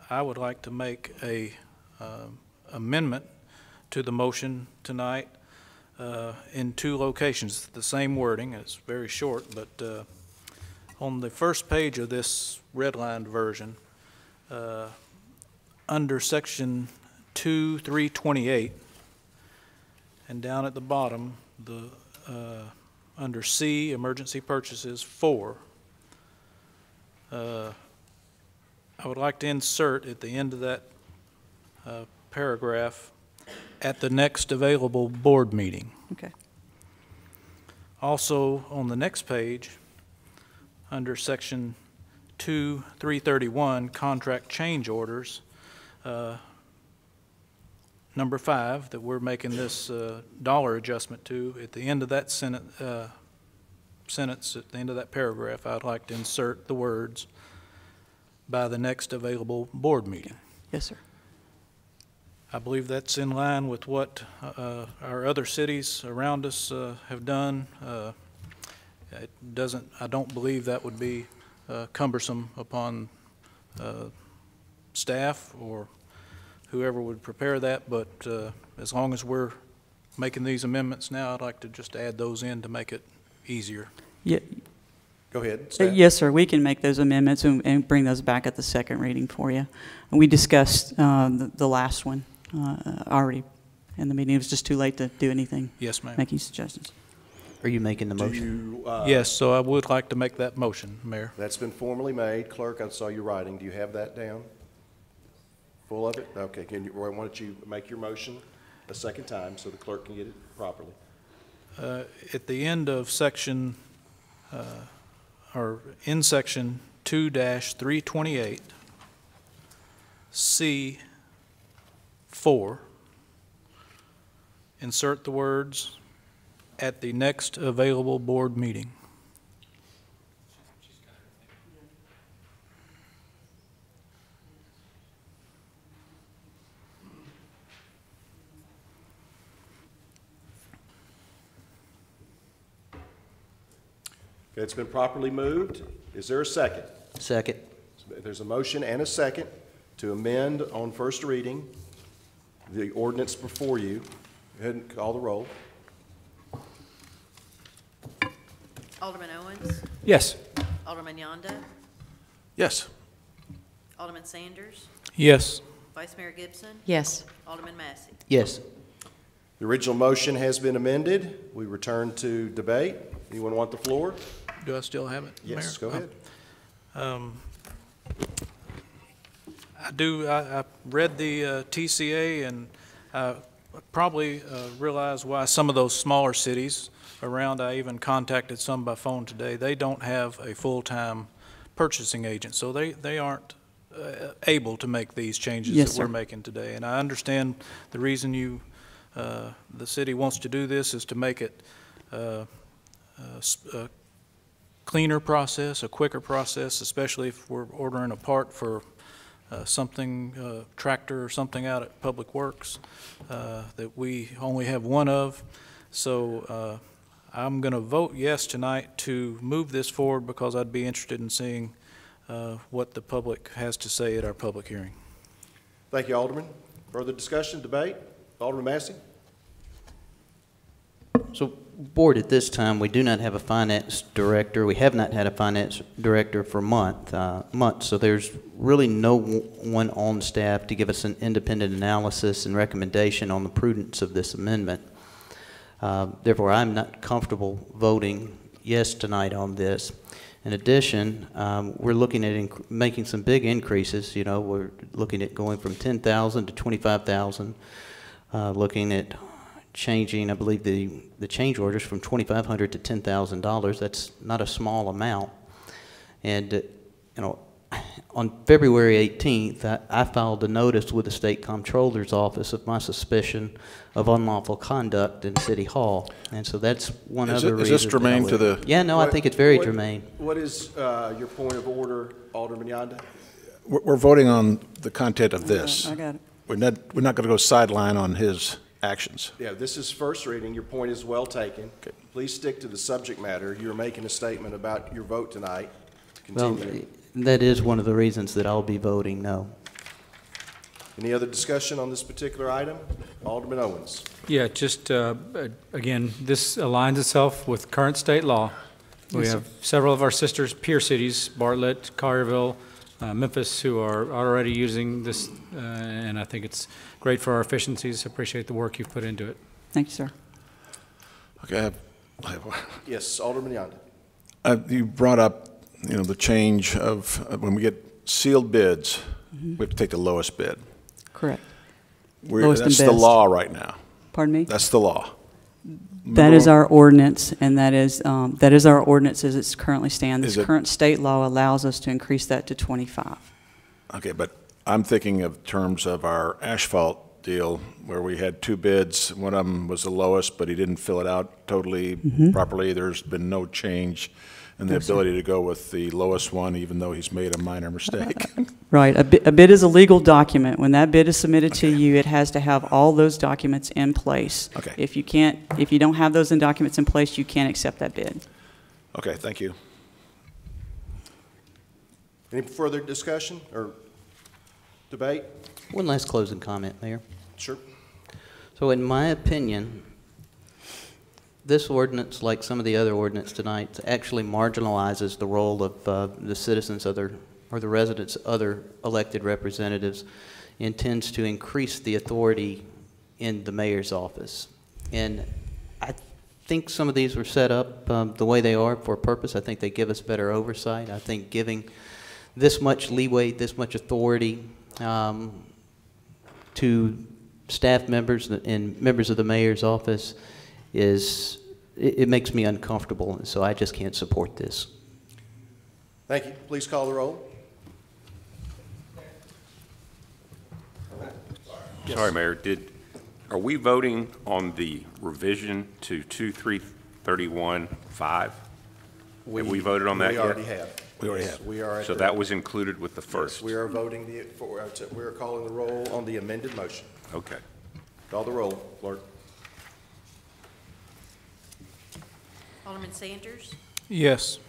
I would like to make a amendment to the motion tonight in two locations. The same wording, it's very short, but On the first page of this redlined version, under section 2.328, and down at the bottom, under C, emergency purchases 4, I would like to insert at the end of that paragraph, at the next available board meeting. Okay. Also, on the next page, under section 2.331, contract change orders, number 5, that we're making this dollar adjustment to, at the end of that sentence, at the end of that paragraph, I'd like to insert the words, by the next available board meeting. Yes, sir. I believe that's in line with what our other cities around us have done. I don't believe that would be cumbersome upon staff or whoever would prepare that, but as long as we're making these amendments now, I'd like to just add those in to make it easier. Yeah. Go ahead, staff. Yes, sir. We can make those amendments and bring those back at the second reading for you. And we discussed the last one already in the meeting. It was just too late to do anything. Yes, ma'am. Making suggestions. Are you making the motion? Yes, so I would like to make that motion, Mayor. That's been formally made. Clerk, I saw you writing. Do you have that down? Full of it? Okay, why don't you make your motion a second time so the clerk can get it properly? At the end of section, or in section 2-328, C4, insert the words, at the next available board meeting. Okay, it's been properly moved. Is there a second? Second. There's a motion and a second to amend on first reading the ordinance before you. Go ahead and call the roll. Alderman Owens, Yes. Alderman Yonda, Yes. Alderman Sanders, Yes. Vice Mayor Gibson, Yes. Alderman Massey. Yes. The original motion has been amended. We return to debate. Anyone want the floor? Do I still have it, Mayor? Yes, go ahead. I read the TCA, and I probably realize why some of those smaller cities around, I even contacted some by phone today, they don't have a full-time purchasing agent, so they aren't able to make these changes Yes, that we're sir. making today. And I understand the reason the city wants to do this is to make it a cleaner process, a quicker process, especially if we're ordering a part for something, tractor or something out at Public Works that we only have one of. So I'm going to vote yes tonight to move this forward because I'd be interested in seeing what the public has to say at our public hearing. Thank you, Alderman. Further discussion, debate? Alderman Massey? So, Board, at this time, we do not have a finance director. We have not had a finance director for months, so there's really no one on staff to give us an independent analysis and recommendation on the prudence of this amendment. Therefore, I'm not comfortable voting yes tonight on this. In addition, we're looking at making some big increases. You know, we're looking at going from $10,000 to $25,000, looking at changing, I believe, the change orders from $2,500 to $10,000. That's not a small amount. And, you know, on February 18th, I filed a notice with the State Comptroller's Office of my suspicion of unlawful conduct in City Hall. And so that's one other reason. Is this germane to the? Yeah, no, I think it's very germane. What is your point of order, Alderman Yonda? We're voting on the content of this. I got it. We're not going to go sideline on his actions. Yeah, this is first reading. Your point is well taken. Okay. Please stick to the subject matter. You're making a statement about your vote tonight. Continue. Well, that is one of the reasons that I'll be voting no. Any other discussion on this particular item? Alderman Owens. Yeah, just, again, this aligns itself with current state law. We have several of our sisters, peer cities, Bartlett, Collierville, Memphis, who are already using this, and I think it's great for our efficiencies. Appreciate the work you've put into it. Thank you, sir. Okay, Yes, Alderman Yonda. you brought up, the change of when we get sealed bids, we have to take the lowest bid. Correct. That's and the best. law right now. Pardon me? That's the law. That is our ordinance, and that is our ordinance as it's currently stands. Is This it- current state law allows us to increase that to 25. Okay, but I'm thinking of terms of our asphalt deal where we had two bids. One of them was the lowest, but he didn't fill it out totally properly. There's been no change in the ability to go with the lowest one, even though he's made a minor mistake. Right. A bid is a legal document. When that bid is submitted to you, it has to have all those documents in place. Okay. If you don't have those documents in place, you can't accept that bid. Okay, thank you. Any further discussion or debate? One last closing comment, Mayor. Sure. So in my opinion, this ordinance, like some of the other ordinance tonight, actually marginalizes the role of the citizens, or the residents, other elected representatives, and tends to increase the authority in the mayor's office. And I think some of these were set up the way they are for a purpose. I think they give us better oversight. I think giving this much leeway, this much authority to staff members and members of the mayor's office it makes me uncomfortable, and so I just can't support this. Thank you. Please call the roll. Sorry, Mayor, are we voting on the revision to 2331.5? Have we voted on that We yet? already have. We already Yes, have. We are at So the- that was included with the Yes, first? we are voting we are calling the roll on the amended motion. Okay. Call the roll, clerk. Alderman Sanders. Yes.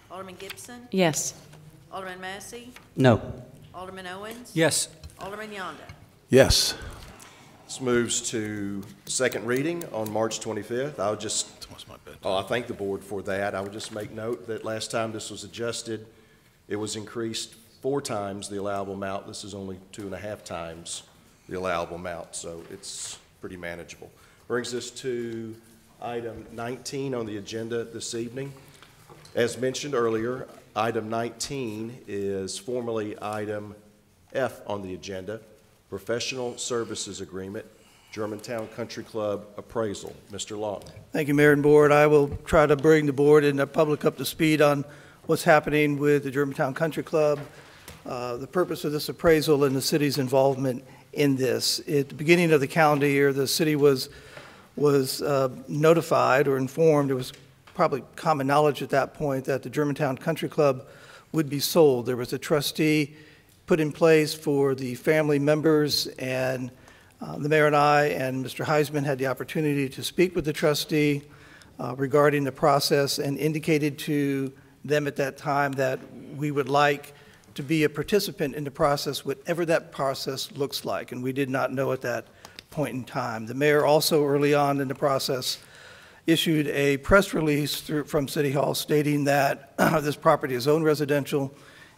Alderman Gibson. Yes. Alderman Massey. No. Alderman Owens. Yes. Alderman Yonda. Yes. This moves to second reading on March 25th. I thank the board for that. I would just make note that last time this was adjusted, it was increased 4 times the allowable amount. This is only 2.5 times the allowable amount, so it's pretty manageable. Brings us to item 19 on the agenda this evening. As mentioned earlier, item 19 is formally item F on the agenda, Professional Services Agreement, Germantown Country Club Appraisal. Mr. Lawton. Thank you, Mayor and Board. I will try to bring the board and the public up to speed on what's happening with the Germantown Country Club, the purpose of this appraisal, and the city's involvement in this. At the beginning of the calendar year, the city was notified or informed, it was probably common knowledge at that point, that the Germantown Country Club would be sold. There was a trustee put in place for the family members, and the mayor and I and Mr. Heisman had the opportunity to speak with the trustee regarding the process, and indicated to them at that time that we would like to be a participant in the process, whatever that process looks like, and we did not know at that point in time. The mayor also, early on in the process, issued a press release from City Hall stating that this property is owned residential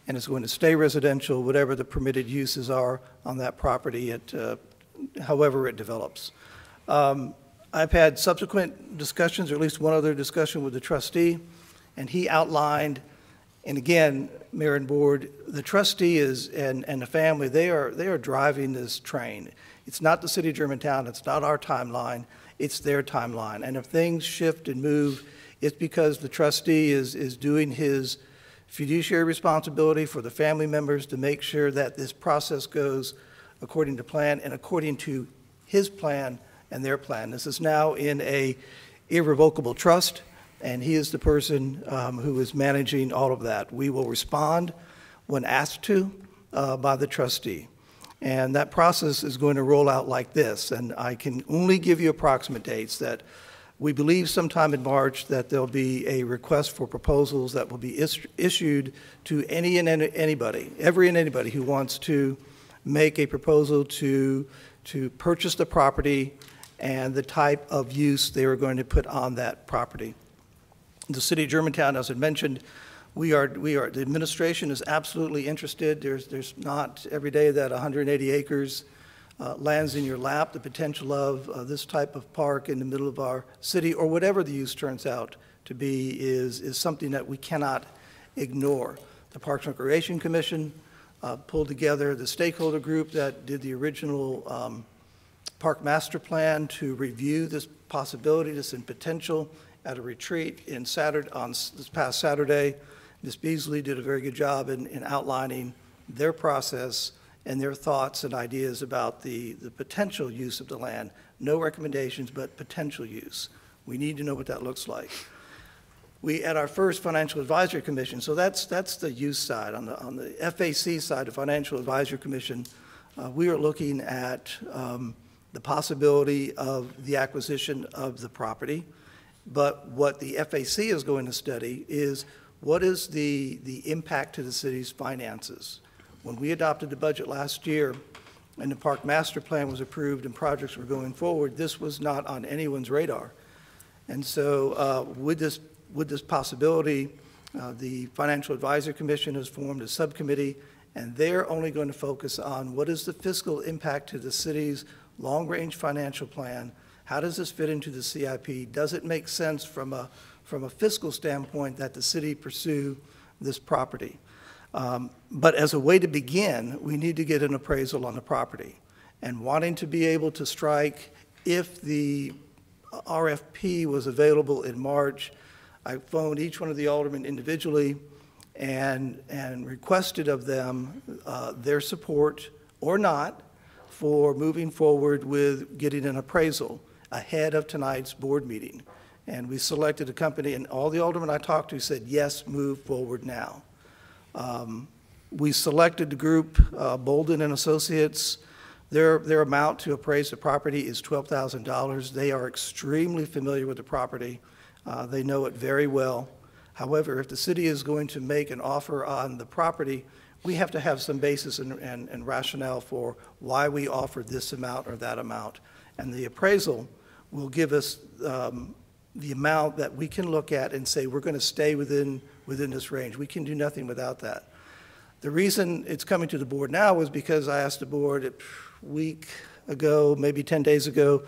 and is going to stay residential, whatever the permitted uses are on that property, however it develops. I've had subsequent discussions, or at least one other discussion with the trustee, and he outlined, and again, Mayor and Board, the trustee and the family, they are driving this train. It's not the city of Germantown, it's not our timeline, it's their timeline. And if things shift and move, it's because the trustee is doing his fiduciary responsibility for the family members to make sure that this process goes according to plan and according to his plan and their plan. This is now in a irrevocable trust, and he is the person who is managing all of that. We will respond when asked to by the trustee. And that process is going to roll out like this, and I can only give you approximate dates. That we believe sometime in March that there'll be a request for proposals that will be issued to every and anybody who wants to make a proposal to purchase the property and the type of use they are going to put on that property. The city of Germantown, as I mentioned, the administration is absolutely interested. There's not every day that 180 acres lands in your lap. The potential of this type of park in the middle of our city, or whatever the use turns out to be, is something that we cannot ignore. The Parks and Recreation Commission pulled together the stakeholder group that did the original park master plan to review this possibility, this potential, at a retreat on this past Saturday. Ms. Beasley did a very good job in outlining their process and their thoughts and ideas about the potential use of the land. No recommendations, but potential use. We need to know what that looks like. We, at our first Financial Advisory Commission, so that's the use side. On the FAC side, the Financial Advisory Commission, we are looking at the possibility of the acquisition of the property. But what the FAC is going to study is what is the impact to the city's finances. When we adopted the budget last year and the park master plan was approved and projects were going forward, this was not on anyone's radar. And so with this possibility, the Financial Advisory Commission has formed a subcommittee, and they're only going to focus on what is the fiscal impact to the city's long-range financial plan. How does this fit into the CIP? Does it make sense from a fiscal standpoint that the city pursue this property? But as a way to begin, we need to get an appraisal on the property. And wanting to be able to strike, if the RFP was available in March, I phoned each one of the aldermen individually and requested of them their support or not for moving forward with getting an appraisal ahead of tonight's board meeting. And we selected a company, and all the aldermen I talked to said, yes, move forward now. We selected the group, Bolden and Associates. Their amount to appraise the property is $12,000. They are extremely familiar with the property. They know it very well. However, if the city is going to make an offer on the property, we have to have some basis and rationale for why we offered this amount or that amount. And the appraisal will give us the amount that we can look at and say we're going to stay within this range. We can do nothing without that. The reason it's coming to the board now was because I asked the board a week ago, maybe 10 days ago,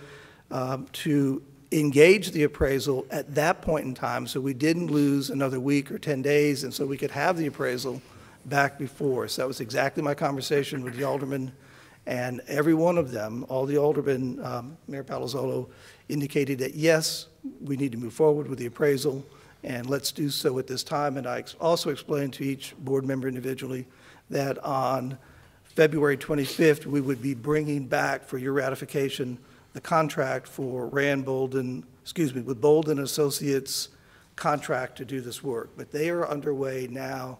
to engage the appraisal at that point in time so we didn't lose another week or 10 days, and so we could have the appraisal back before. So that was exactly my conversation with the aldermen, and every one of them, all the aldermen, Mayor Palazzolo, indicated that yes, we need to move forward with the appraisal, and let's do so at this time. And I also explained to each board member individually that on February 25th, we would be bringing back for your ratification the contract for with Bolden Associates contract to do this work. But they are underway now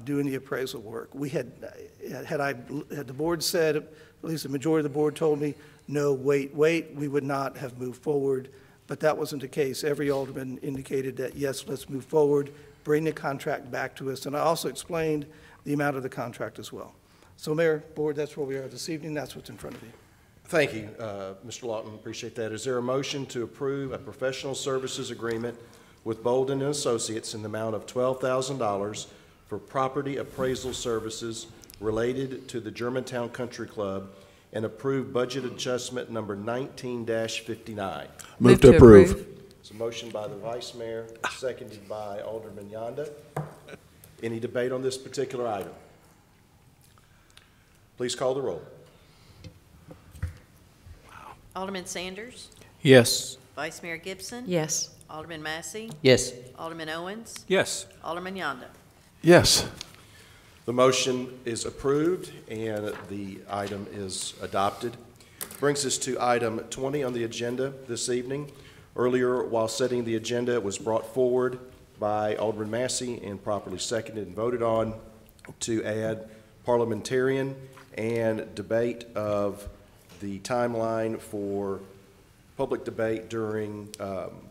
doing the appraisal work. We had the board said, at least the majority of the board told me, no, wait, we would not have moved forward. But that wasn't the case. Every alderman indicated that, yes, let's move forward, bring the contract back to us. And I also explained the amount of the contract as well. So, Mayor, board, that's where we are this evening. That's what's in front of you. Thank you, Mr. Lawton. Appreciate that. Is there a motion to approve a professional services agreement with Bolden and Associates in the amount of $12,000 for property appraisal services related to the Germantown Country Club and approve budget adjustment number 19-59? Move to approve. It's a motion by the Vice Mayor, seconded by Alderman Yonda. Any debate on this particular item? Please call the roll. Alderman Sanders. Yes. Vice Mayor Gibson. Yes. Alderman Massey. Yes. Alderman Owens. Yes. Alderman Yonda. Yes. The motion is approved and the item is adopted. Brings us to item 20 on the agenda this evening. Earlier, while setting the agenda, it was brought forward by Alderman Massey and properly seconded and voted on to add parliamentarian and debate of the timeline for public debate during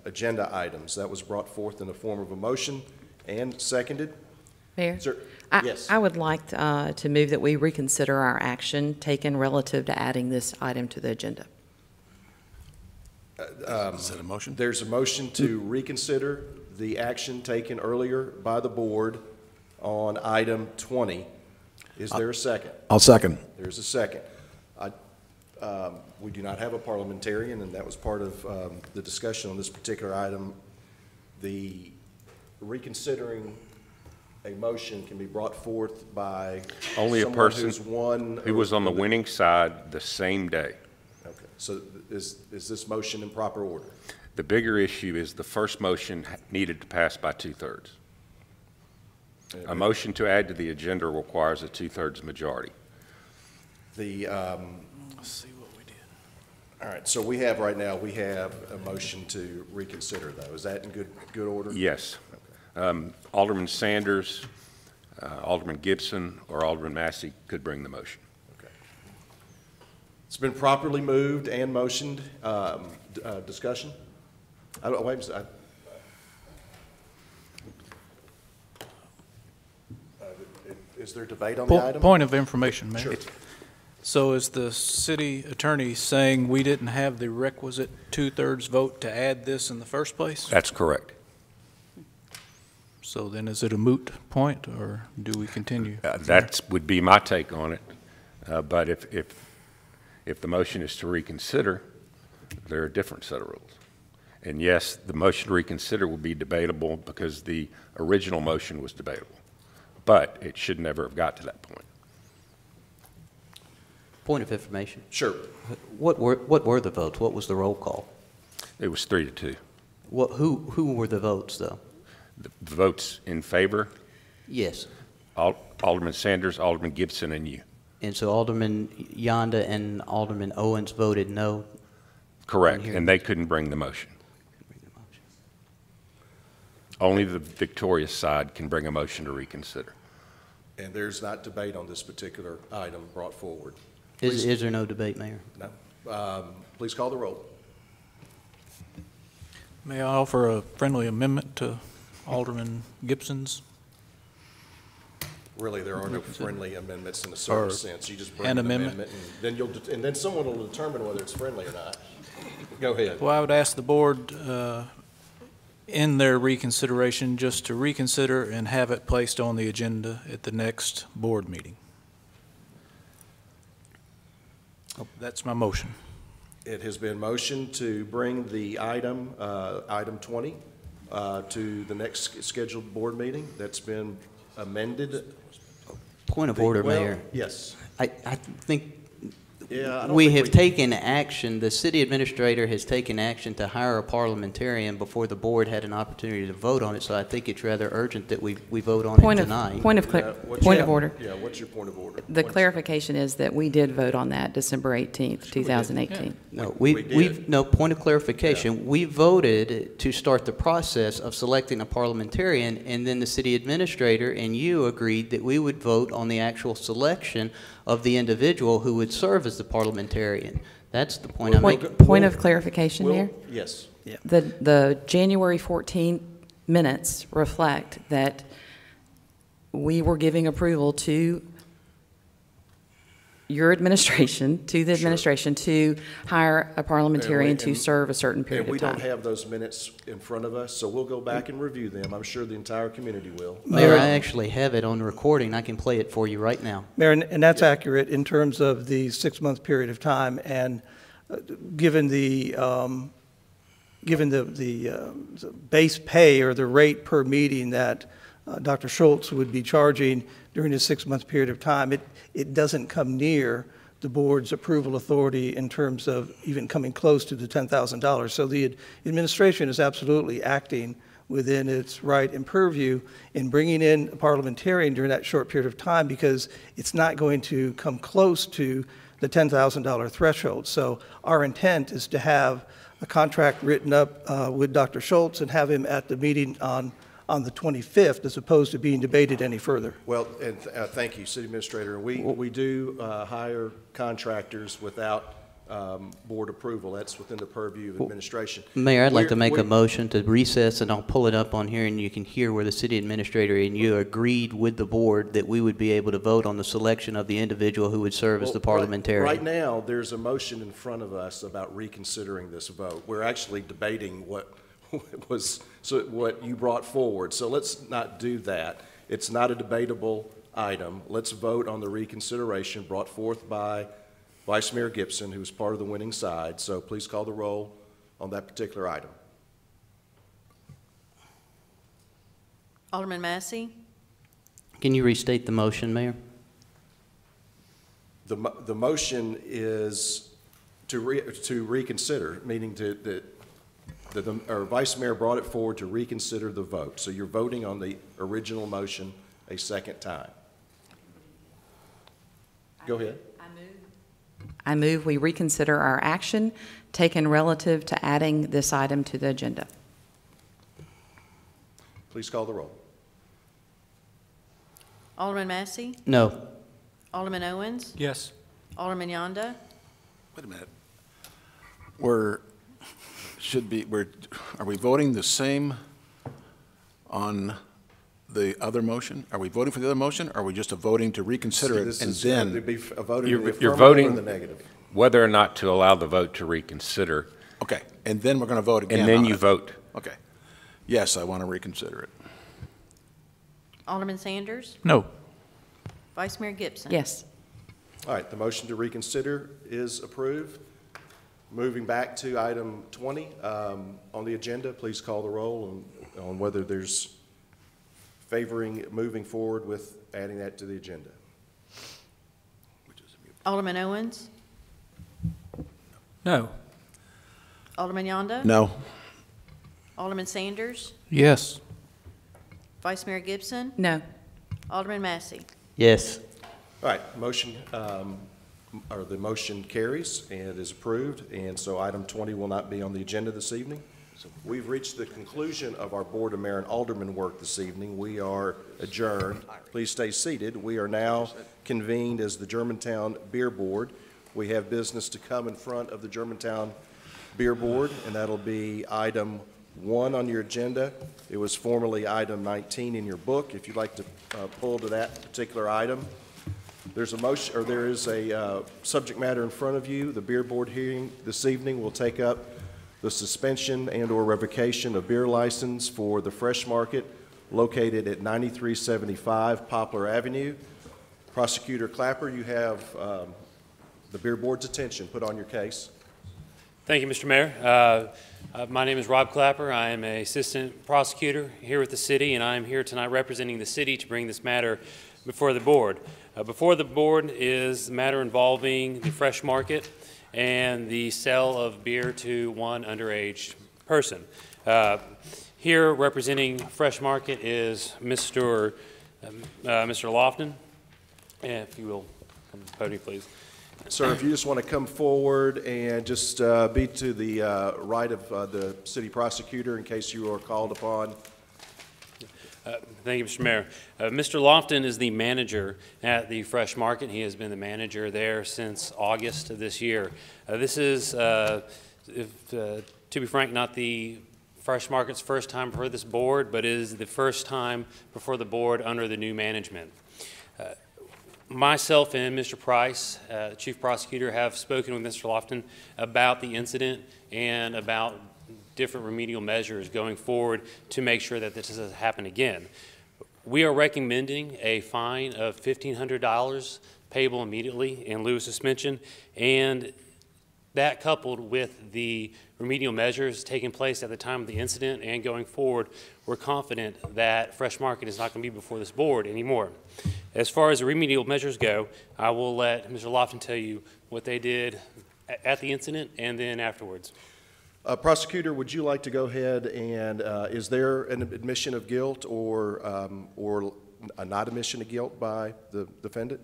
agenda items. That was brought forth in the form of a motion and seconded. Mayor? Sir, yes. I would like to move that we reconsider our action taken relative to adding this item to the agenda. Is that a motion? There's a motion to reconsider the action taken earlier by the board on item 20. Is there a second? I'll second. There's a second. We do not have a parliamentarian, and that was part of the discussion on this particular item. The reconsidering a motion can be brought forth by Only a someone person who's won who was on the winning side the same day. Okay, so is this motion in proper order? The bigger issue is the first motion needed to pass by 2/3. A motion to add to the agenda requires a 2/3 majority. Let's see what we did. All right, so we have right now, we have a motion to reconsider, though. Is that in good order? Yes. Alderman Sanders, Alderman Gibson, or Alderman Massey could bring the motion. Okay. It's been properly moved and motioned. Discussion? Wait a second. Is there debate on the item? Point of information, Mayor. Sure. So is the city attorney saying we didn't have the requisite 2/3 vote to add this in the first place? That's correct. So then is it a moot point, or do we continue? That would be my take on it. But if the motion is to reconsider, there are a different set of rules. And yes, the motion to reconsider will be debatable because the original motion was debatable. But it should never have got to that point. Point of information. Sure. What were the votes? What was the roll call? It was 3-2. Who were the votes, though? The votes in favor? Yes. Alderman Sanders, Alderman Gibson, and you. And so Alderman Yonda and Alderman Owens voted no? Correct, and they couldn't bring the motion. Only the victorious side can bring a motion to reconsider. And there's not debate on this particular item brought forward. Is there no debate, Mayor? No. Please call the roll. May I offer a friendly amendment to Alderman Gibson's? Really, there are no friendly amendments in a certain sense. You just bring an an amendment. and then someone will determine whether it's friendly or not. Go ahead. Well, I would ask the board in their reconsideration just to reconsider and have it placed on the agenda at the next board meeting. That's my motion. It has been motioned to bring the item 20, to the next scheduled board meeting. That's been amended. Point of order, Mayor. Yes. I think Yeah, I don't we think have taken action, the city administrator has taken action to hire a parliamentarian before the board had an opportunity to vote on it, so I think it's rather urgent that we vote on it tonight. Point of order. Yeah, what's your point of order? The clarification is that we did vote on that December 18th, 2018. No, no, point of clarification. Yeah. We voted to start the process of selecting a parliamentarian, and then the city administrator and you agreed that we would vote on the actual selection of the individual who would serve as the parliamentarian. That's the point I'm making. Point of clarification, Mayor? Yes. Yeah. The January 14th minutes reflect that we were giving approval to your administration, to the administration, to hire a parliamentarian to serve a certain period of time. And we don't have those minutes in front of us, so we'll go back and review them. I'm sure the entire community will. Mayor, I actually have it on recording. I can play it for you right now. Mayor, and that's accurate in terms of the 6-month period of time, and given the base pay or the rate per meeting that Dr. Schultz would be charging during this 6-month period of time, it doesn't come near the board's approval authority in terms of even coming close to the $10,000. So the administration is absolutely acting within its right and purview in bringing in a parliamentarian during that short period of time, because it's not going to come close to the $10,000 threshold. So our intent is to have a contract written up with Dr. Schultz and have him at the meeting on the 25th, as opposed to being debated any further. Well, and thank you, City Administrator. We do hire contractors without board approval. That's within the purview of administration. Mayor, I'd like to make a motion to recess, and I'll pull it up on here, and you can hear where the city administrator and you agreed with the board that we would be able to vote on the selection of the individual who would serve as the parliamentarian. Right now, there's a motion in front of us about reconsidering this vote. We're actually debating what was so what you brought forward. So let's not do that. It's not a debatable item. Let's vote on the reconsideration brought forth by Vice Mayor Gibson, who is part of the winning side. So please call the roll on that particular item. Alderman Massey, Can you restate the motion, Mayor? The motion is to reconsider, meaning our Vice Mayor brought it forward to reconsider the vote. So you're voting on the original motion a second time. Go ahead. I move we reconsider our action taken relative to adding this item to the agenda. Please call the roll. Alderman Massey, No. Alderman Owens, Yes. Alderman Yonda, Wait a minute. Are we voting the same on the other motion? Are we voting for the other motion, or are we just voting to reconsider it and then? It'd be a vote in the You're affirmative voting or the negative. whether or not to allow the vote to reconsider, Okay, and then we're going to vote again and then on you it. vote. Okay. Yes, I want to reconsider it. Alderman Sanders, No. Vice Mayor Gibson. Yes. All right, the motion to reconsider is approved. Moving back to item 20 on the agenda, please call the roll on whether there's favoring moving forward with adding that to the agenda. Alderman Owens, No. Alderman Yonda. No. Alderman Sanders, Yes. Vice Mayor Gibson, No. Alderman Massey. Yes. All right, the motion carries and is approved, and so item 20 will not be on the agenda this evening. We've reached the conclusion of our Board of Mayor and Alderman work this evening. We are adjourned. Please stay seated. We are now convened as the Germantown Beer Board. We have business to come in front of the Germantown Beer Board, and that'll be item 1 on your agenda. It was formerly item 19 in your book. If you'd like to pull to that particular item, there's a motion, or there is a subject matter in front of you. The Beer Board hearing this evening will take up the suspension and/or revocation of beer license for the Fresh Market located at 9375 Poplar Avenue. Prosecutor Clapper, you have the Beer Board's attention. Put on your case. Thank you, Mr. Mayor. My name is Rob Clapper. I am an assistant prosecutor here with the city, and I am here tonight representing the city to bring this matter before the board. Before the board is the matter involving the Fresh Market and the sale of beer to one underage person. Here representing Fresh Market is Mr. Lofton. If you will, come to the podium, please. Sir, if you just want to come forward and just be to the right of the city prosecutor in case you are called upon. Thank you, Mr. Mayor. Mr. Lofton is the manager at the Fresh Market. He has been the manager there since August of this year. This is, to be frank, not the Fresh Market's first time before this board, but it is the first time before the board under the new management. Myself and Mr. Price, Chief Prosecutor, have spoken with Mr. Lofton about the incident and about different remedial measures going forward to make sure that this doesn't happen again. We are recommending a fine of $1,500 payable immediately in lieu of suspension, and that coupled with the remedial measures taking place at the time of the incident and going forward, we're confident that Fresh Market is not going to be before this board anymore. As far as the remedial measures go, I will let Mr. Lofton tell you what they did at the incident and then afterwards. Prosecutor, would you like to go ahead and is there an admission of guilt or a not admission of guilt by the defendant?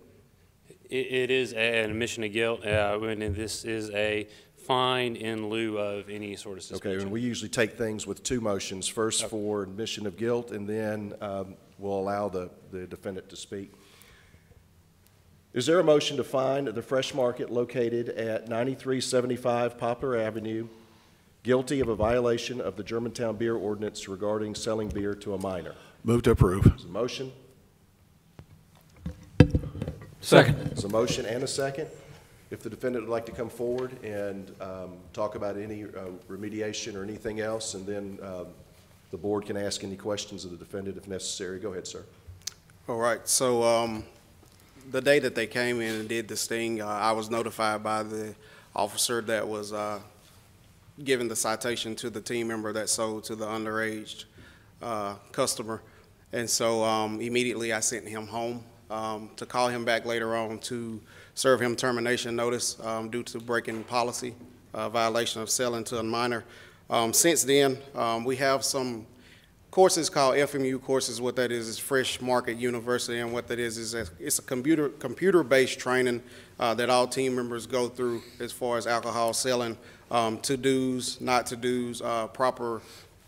It is an admission of guilt, and this is a fine in lieu of any sort of suspension. Okay, and we usually take things with two motions, first for admission of guilt, and then we'll allow the defendant to speak. Is there a motion to fine the Fresh Market located at 9375 Poplar Avenue guilty of a violation of the Germantown Beer Ordinance regarding selling beer to a minor? Move to approve. There's a motion. Second. There's a motion and a second. If the defendant would like to come forward and talk about any remediation or anything else, and then The board can ask any questions of the defendant if necessary. Go ahead, sir. All right, so the day that they came in and did this thing, I was notified by the officer that was giving the citation to the team member that sold to the underage customer. And so immediately I sent him home to call him back later on to serve him termination notice due to breaking policy, violation of selling to a minor. Since then, we have some courses called FMU courses. What that is Fresh Market University, and what that is it's a computer-based training that all team members go through as far as alcohol selling, to-dos, not to-dos, proper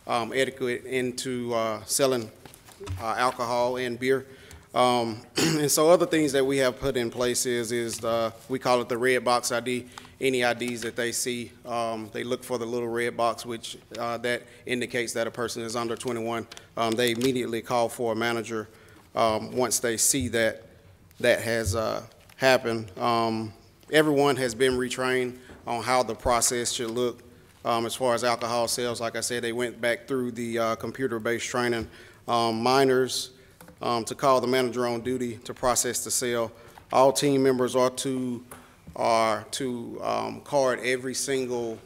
etiquette into selling alcohol and beer. And so other things that we have put in place is we call it the red box ID. Any IDs that they see, they look for the little red box, which that indicates that a person is under 21. They immediately call for a manager once they see that that has happened. Everyone has been retrained on how the process should look as far as alcohol sales. Like I said, they went back through the computer-based training. Minors, to call the manager on duty to process the sale. All team members are to card every single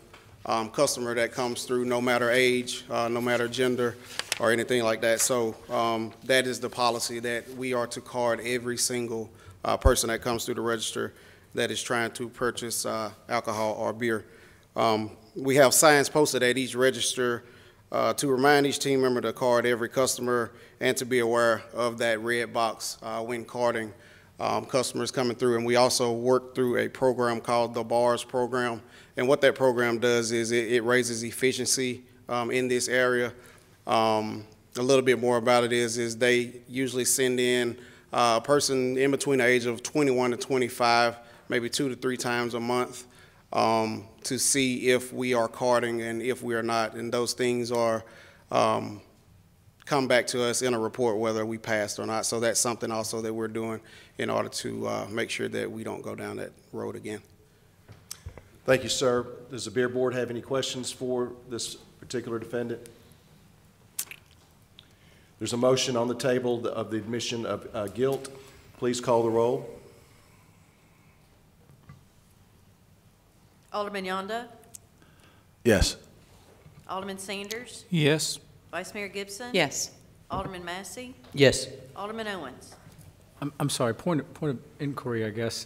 customer that comes through, no matter age, no matter gender, or anything like that. So that is the policy, that we are to card every single person that comes through the register that is trying to purchase alcohol or beer. We have signs posted at each register to remind each team member to card every customer and to be aware of that red box when carding customers coming through. And we also work through a program called the BARS program. And what that program does is it raises efficiency in this area. A little bit more about it is they usually send in a person in between the age of 21 to 25, maybe 2 to 3 times a month, to see if we are carding and if we are not. And those things are come back to us in a report whether we passed or not. So that's something also that we're doing in order to make sure that we don't go down that road again. Thank you, sir. Does the beer board have any questions for this particular defendant? There's a motion on the table of the admission of guilt. Please call the roll. Alderman Yonda. Yes. Alderman Sanders. Yes. Vice Mayor Gibson. Yes. Alderman Massey. Yes. Alderman Owens. I'm sorry, point of inquiry, I guess.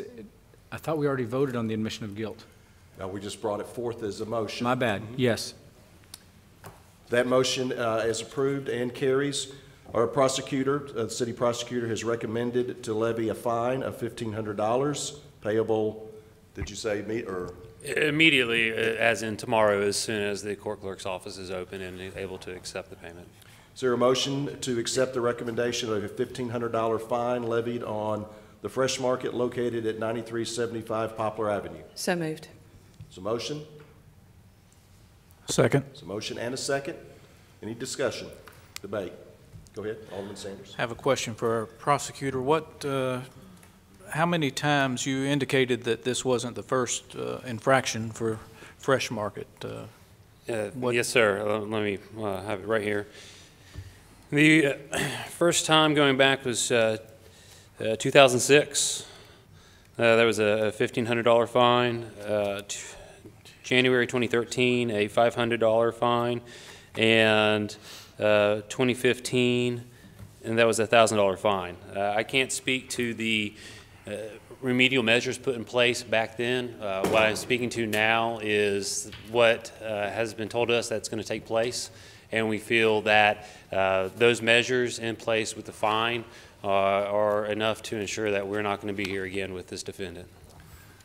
I thought we already voted on the admission of guilt. No, we just brought it forth as a motion. My bad, yes. That motion is approved and carries. Our prosecutor, the city prosecutor, has recommended to levy a fine of $1,500 payable, did you say, or? Immediately, as in tomorrow, as soon as the court clerk's office is open and able to accept the payment. Is there a motion to accept the recommendation of a $1,500 fine levied on the Fresh Market located at 9375 Poplar Avenue? So moved. Is a motion? Second. Is a motion and a second? Any discussion? Debate? Go ahead, Alderman Sanders. I have a question for our prosecutor. How many times you indicated that this wasn't the first infraction for Fresh Market? Yes, sir. Let me have it right here. The first time going back was 2006. There was a $1,500 fine. January 2013, a $500 fine, and 2015, and that was a $1,000 fine. I can't speak to the remedial measures put in place back then. What I'm speaking to now is what has been told us that's going to take place, and we feel that those measures in place with the fine are enough to ensure that we're not going to be here again with this defendant.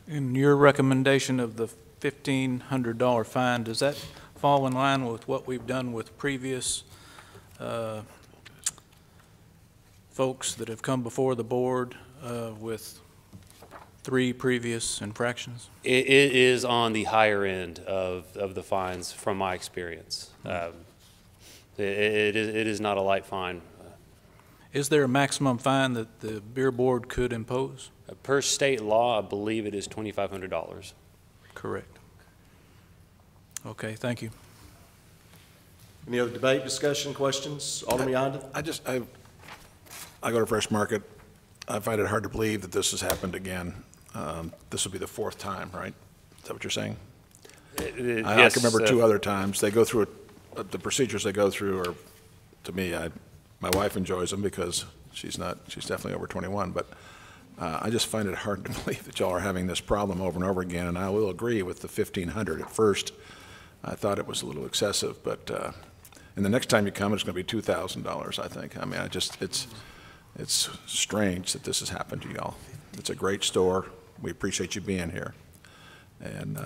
In your recommendation of the $1,500 fine, does that fall in line with what we've done with previous folks that have come before the board with 3 previous infractions? It is on the higher end of the fines from my experience. It is not a light fine. Is there a maximum fine that the beer board could impose? Per state law, I believe it is $2,500. Correct. Okay, thank you. Any other debate, discussion, questions? Alderman Yonda? I go to Fresh Market. I find it hard to believe that this has happened again. This will be the fourth time, right? Is that what you're saying? I can remember two other times. They go through the procedures they go through are, to me, my wife enjoys them because she's definitely over 21, but I just find it hard to believe that y'all are having this problem over and over again, and I will agree with the 1,500. At first, I thought it was a little excessive, but and the next time you come, it's going to be $2,000, I think. I mean, it's strange that this has happened to y'all. It's a great store. We appreciate you being here, and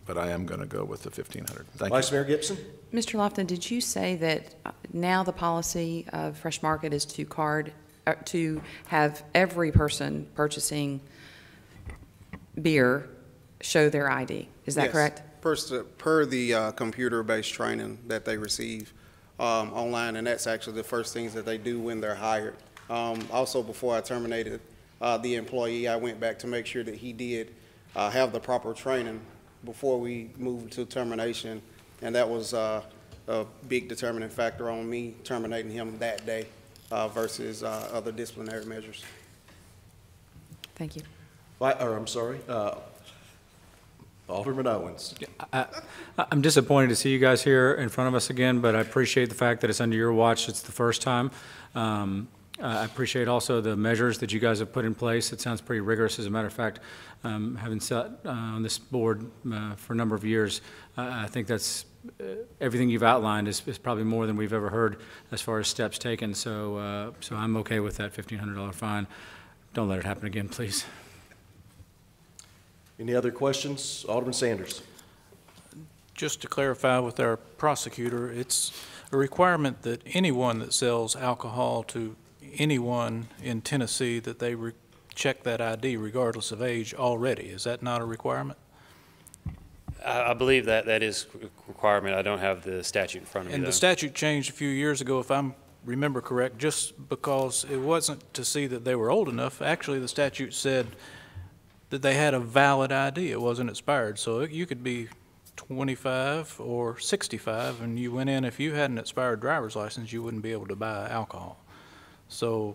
but I am going to go with the 1,500. Thank you. Vice Mayor Gibson? Mr. Lofton, did you say that now the policy of Fresh Market is to have every person purchasing beer show their ID? Is that Yes. correct? Per the computer-based training that they receive online, and that's actually the first things that they do when they're hired. Also, before I terminated the employee, I went back to make sure that he did have the proper training before we moved to termination, and that was a big determining factor on me terminating him that day versus other disciplinary measures. Thank you. I'm sorry, Alderman Owens. I'm disappointed to see you guys here in front of us again, but I appreciate the fact that it's under your watch. It's the first time. I appreciate also the measures that you guys have put in place. It sounds pretty rigorous. As a matter of fact, having sat on this board for a number of years, I think that's everything you've outlined is probably more than we've ever heard as far as steps taken. So I'm okay with that $1,500 fine. Don't let it happen again, please. Any other questions? Alderman Sanders. Just to clarify with our prosecutor, it's a requirement that anyone that sells alcohol to anyone in Tennessee that they check that ID regardless of age already. Is that not a requirement? I believe that is a requirement. I don't have the statute in front of me, And though. the statute changed a few years ago, if I remember correct, just because it wasn't to see that they were old enough. Actually, the statute said that they had a valid ID. It wasn't expired. So you could be 25 or 65, and you went in, if you had an expired driver's license, you wouldn't be able to buy alcohol. So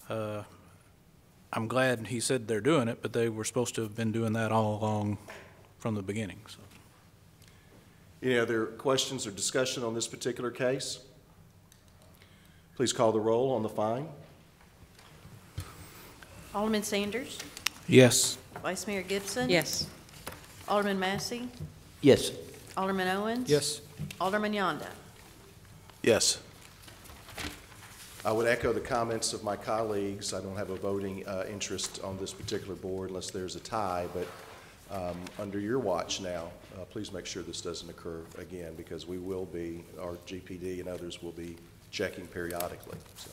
I'm glad he said they're doing it, but they were supposed to have been doing that all along from the beginning. So. Any other questions or discussion on this particular case? Please call the roll on the fine. Alderman Sanders? Yes. Vice Mayor Gibson? Yes. Alderman Massey? Yes. Alderman Owens? Yes. Alderman Yonda? Yes. I would echo the comments of my colleagues. I don't have a voting interest on this particular board unless there's a tie, but under your watch now, please make sure this doesn't occur again, because we will be, our GPD and others will be checking periodically. So,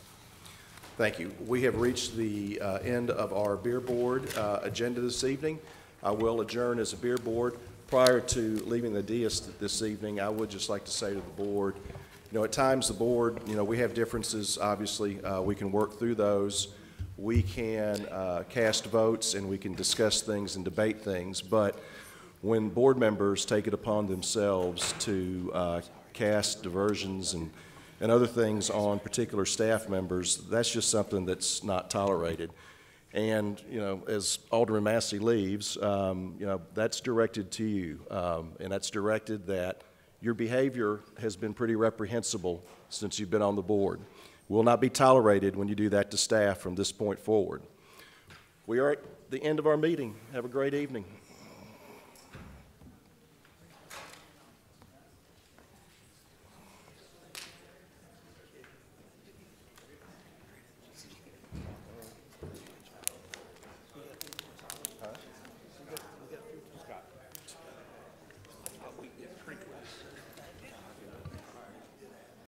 thank you. We have reached the end of our beer board agenda this evening. I will adjourn as a beer board. Prior to leaving the dais this evening, I would just like to say to the board, you know, at times the board, you know, we have differences, obviously. We can work through those. We can cast votes and we can discuss things and debate things, but when board members take it upon themselves to cast diversions and other things on particular staff members, that's just something that's not tolerated. And, you know, as Alderman Massey leaves, you know, that's directed to you, and that's directed that your behavior has been pretty reprehensible since you've been on the board. Will not be tolerated when you do that to staff from this point forward. We are at the end of our meeting. Have a great evening.